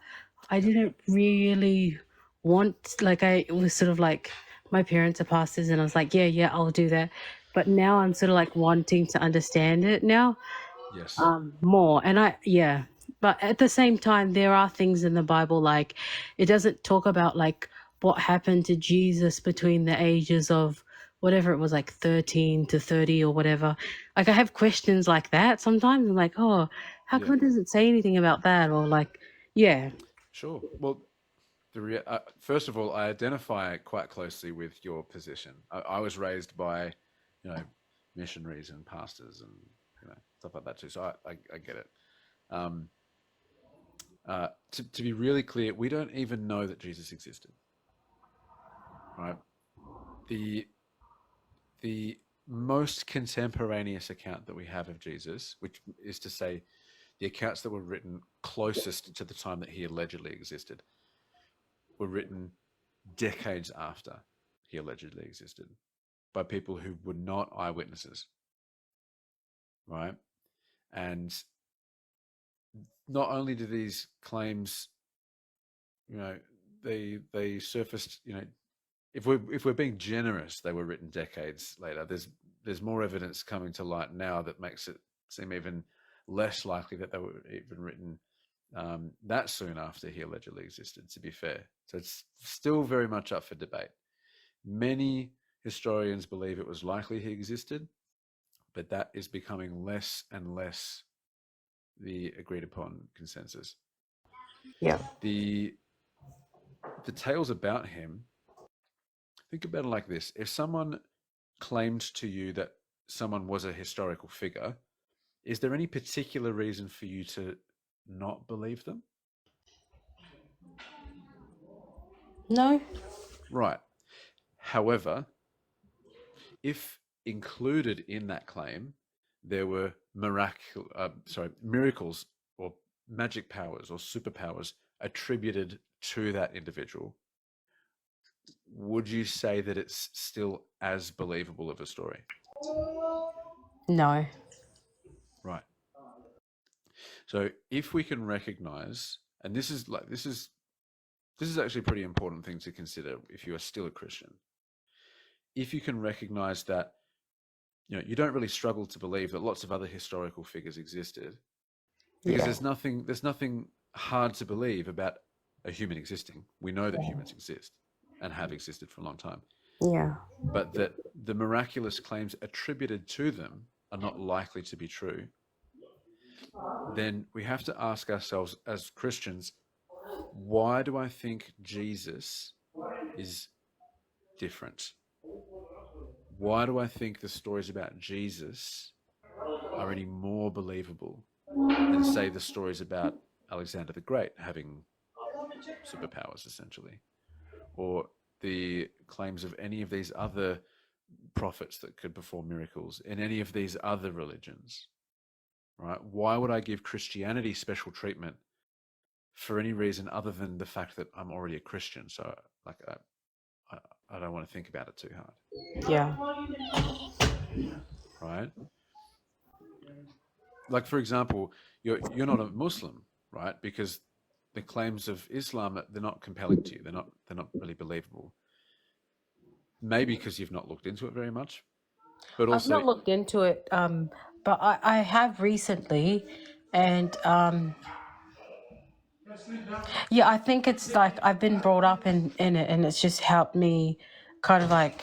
S8: I didn't really want, like, I was sort of like, my parents are pastors and I was like, yeah, I'll do that. But now I'm sort of like wanting to understand it now
S1: Yes.
S8: more. And but at the same time, there are things in the Bible, like it doesn't talk about like what happened to Jesus between the ages of whatever it was, like 13 to 30 or whatever. Like I have questions like that sometimes. I'm like, oh, how
S1: Yeah.
S8: come it doesn't say anything about that? Or like, yeah.
S1: Sure. Well, first of all, I identify quite closely with your position. I was raised by, missionaries and pastors and stuff like that too. So I get it. To be really clear, we don't even know that Jesus existed. Right. The most contemporaneous account that we have of Jesus, which is to say, the accounts that were written closest to the time that he allegedly existed, were written decades after he allegedly existed by people who were not eyewitnesses, right? And not only do these claims, they surfaced, if we're being generous, they were written decades later. There's more evidence coming to light now that makes it seem even less likely that they were even written that soon after he allegedly existed, to be fair. So it's still very much up for debate. Many historians believe it was likely he existed, but that is becoming less and less the agreed upon consensus.
S8: Yeah.
S1: The tales about him, think about it like this. If someone claimed to you that someone was a historical figure, is there any particular reason for you to not believe them?
S8: No.
S1: Right. However, if included in that claim there were miracles or magic powers or superpowers attributed to that individual, would you say that it's still as believable of a story?
S8: No.
S1: Right. So if we can recognize, and this is actually a pretty important thing to consider if you are still a Christian. If you can recognize that you don't really struggle to believe that lots of other historical figures existed, because there's nothing hard to believe about a human existing. We know that humans exist and have existed for a long time.
S8: Yeah.
S1: But that the miraculous claims attributed to them are not likely to be true, then we have to ask ourselves as Christians, why do I think Jesus is different? Why do I think the stories about Jesus are any more believable than, say, the stories about Alexander the Great having superpowers, essentially, or the claims of any of these other prophets that could perform miracles in any of these other religions, right? Why would I give Christianity special treatment for any reason other than the fact that I'm already a Christian? So, like, I don't want to think about it too hard.
S8: Yeah.
S1: Right? Like, for example, you're not a Muslim, right? Because the claims of Islam, they're not compelling to you. They're not really believable. Maybe because you've not looked into it very much, but
S8: I've not
S1: also,
S8: looked into it, but I have recently, and yeah, I think it's like I've been brought up in it, and it's just helped me kind of like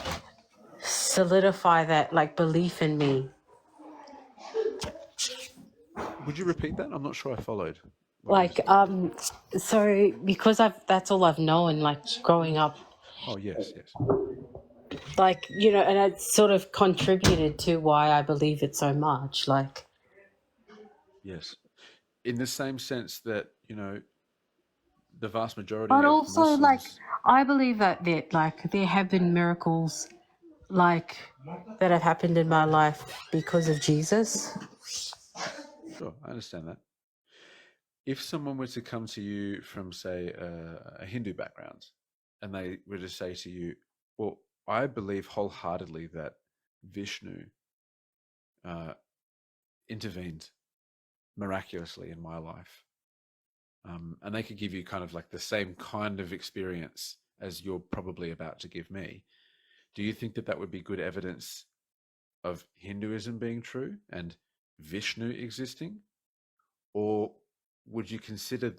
S8: solidify that like belief in me.
S1: would you repeat that? I'm not sure I followed what you
S8: Like
S1: just.
S8: so because that's all I've known, like growing up,
S1: Oh, yes.
S8: like and it sort of contributed to why I believe it so much, like.
S1: Yes. In the same sense that, the vast majority
S8: But
S1: of
S8: also, like,
S1: Muslims.
S8: I believe that there have been miracles like that have happened in my life because of Jesus.
S1: Sure, I understand that. If someone were to come to you from, say, a Hindu background, and they were to say to you, well, I believe wholeheartedly that Vishnu uh, intervened miraculously in my life, and they could give you kind of like the same kind of experience as you're probably about to give me, do you think that that would be good evidence of Hinduism being true and Vishnu existing? Or would you consider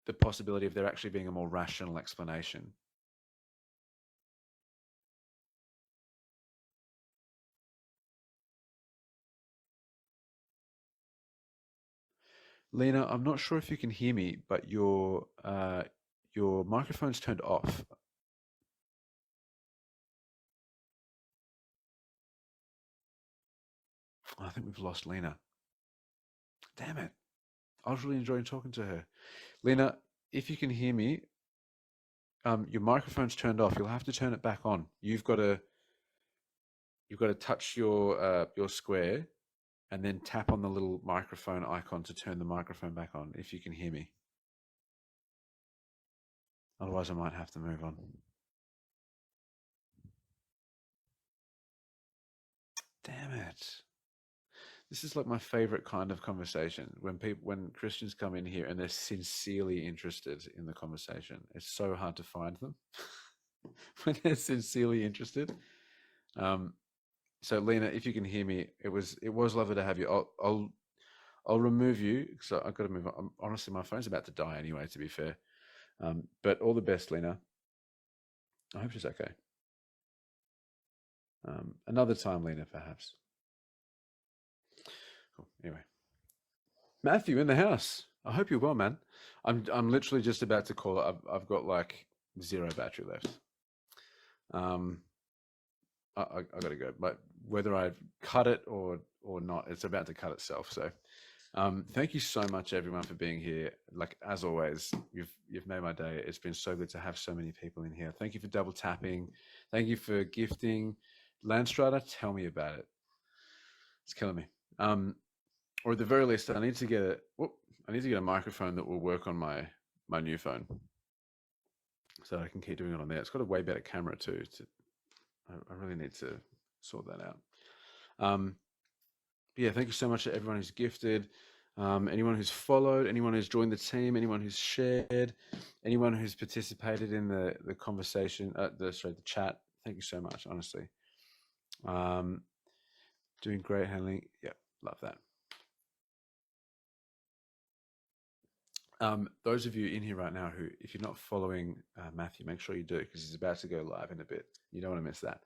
S1: the possibility of there actually being a more rational explanation? Lena, I'm not sure if you can hear me, but your microphone's turned off. I think we've lost Lena. Damn it. I was really enjoying talking to her. Lena, if you can hear me, your microphone's turned off. You'll have to turn it back on. You've got to touch your square and then tap on the little microphone icon to turn the microphone back on, if you can hear me. Otherwise, I might have to move on. Damn it. This is like my favorite kind of conversation, when Christians come in here and they're sincerely interested in the conversation. It's so hard to find them when they're sincerely interested. So Lena, if you can hear me, it was lovely to have you. I'll remove you because I've got to move on. Honestly, my phone's about to die anyway, to be fair. But all the best, Lena. I hope she's okay. Another time, Lena, perhaps. Cool. Anyway, Matthew in the house. I hope you're well, man. I'm literally just about to call it. I've got like 0 battery left. I got to go, but whether I cut it or not, it's about to cut itself. So, thank you so much, everyone, for being here. Like as always, you've made my day. It's been so good to have so many people in here. Thank you for double tapping. Thank you for gifting. Landstrider, tell me about it. It's killing me. Or at the very least, I need to get a microphone that will work on my new phone, so I can keep doing it on there. It's got a way better camera too. I really need to sort that out. Yeah, thank you so much to everyone who's gifted, anyone who's followed, anyone who's joined the team, anyone who's shared, anyone who's participated in the conversation, the chat. Thank you so much, honestly. Doing great, handling. Yeah, love that. Those of you in here right now who, if you're not following Matthew, make sure you do, because he's about to go live in a bit. You don't want to miss that.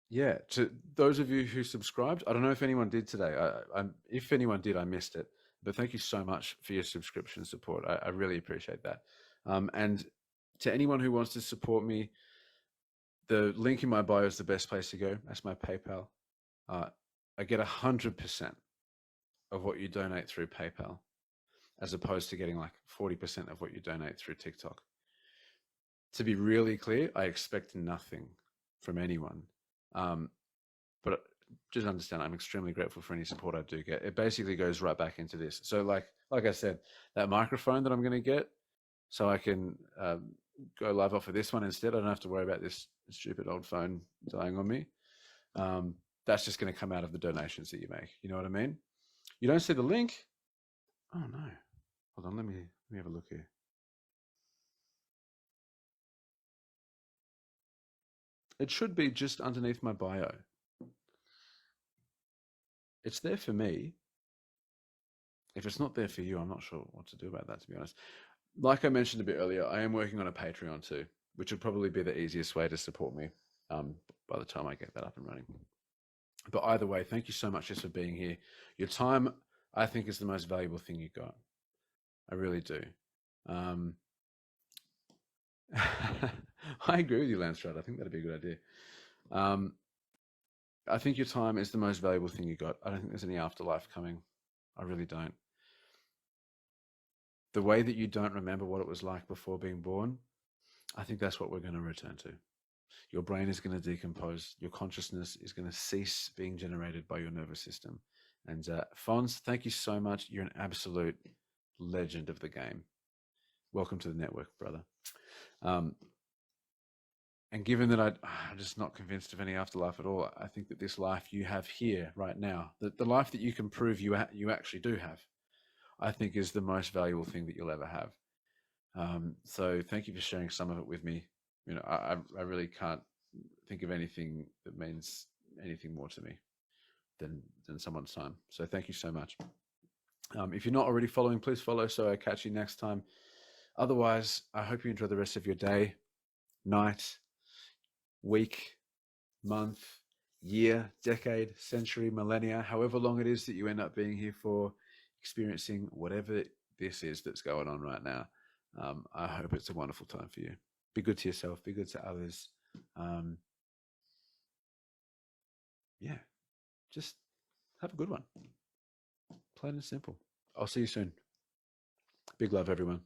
S1: Yeah, to those of you who subscribed, I don't know if anyone did today. If anyone did, I missed it. But thank you so much for your subscription support. I really appreciate that. And to anyone who wants to support me, the link in my bio is the best place to go. That's my PayPal. I get 100% of what you donate through PayPal, as opposed to getting like 40% of what you donate through TikTok. To be really clear, I expect nothing from anyone. But just understand, I'm extremely grateful for any support I do get. It basically goes right back into this. So like I said, that microphone that I'm going to get, so I can go live off of this one instead. I don't have to worry about this stupid old phone dying on me. That's just going to come out of the donations that you make. You know what I mean? You don't see the link? Oh no. Hold on, let me have a look here. It should be just underneath my bio. It's there for me. If it's not there for you, I'm not sure what to do about that, to be honest. Like I mentioned a bit earlier, I am working on a Patreon too, which would probably be the easiest way to support me by the time I get that up and running. But either way, thank you so much just for being here. Your time, I think, is the most valuable thing you got. I really do. I agree with you, Lanstrad. I think that'd be a good idea. I think your time is the most valuable thing you got. I don't think there's any afterlife coming. I really don't. The way that you don't remember what it was like before being born, I think that's what we're going to return to. Your brain is going to decompose. Your consciousness is going to cease being generated by your nervous system. And Fonz, thank you so much. You're an absolute legend of the game. Welcome to the network, brother. And given that I'm just not convinced of any afterlife at all, I think that this life you have here right now, the life that you can prove you actually do have, I think is the most valuable thing that you'll ever have. So thank you for sharing some of it with me. You know, I really can't think of anything that means anything more to me than someone's time. So thank you so much. If you're not already following, please follow so I catch you next time. Otherwise, I hope you enjoy the rest of your day, night, week, month, year, decade, century, millennia, however long it is that you end up being here for, experiencing whatever this is that's going on right now. I hope it's a wonderful time for you. Be good to yourself, be good to others. Yeah, just have a good one. Plain and simple. I'll see you soon. Big love, everyone.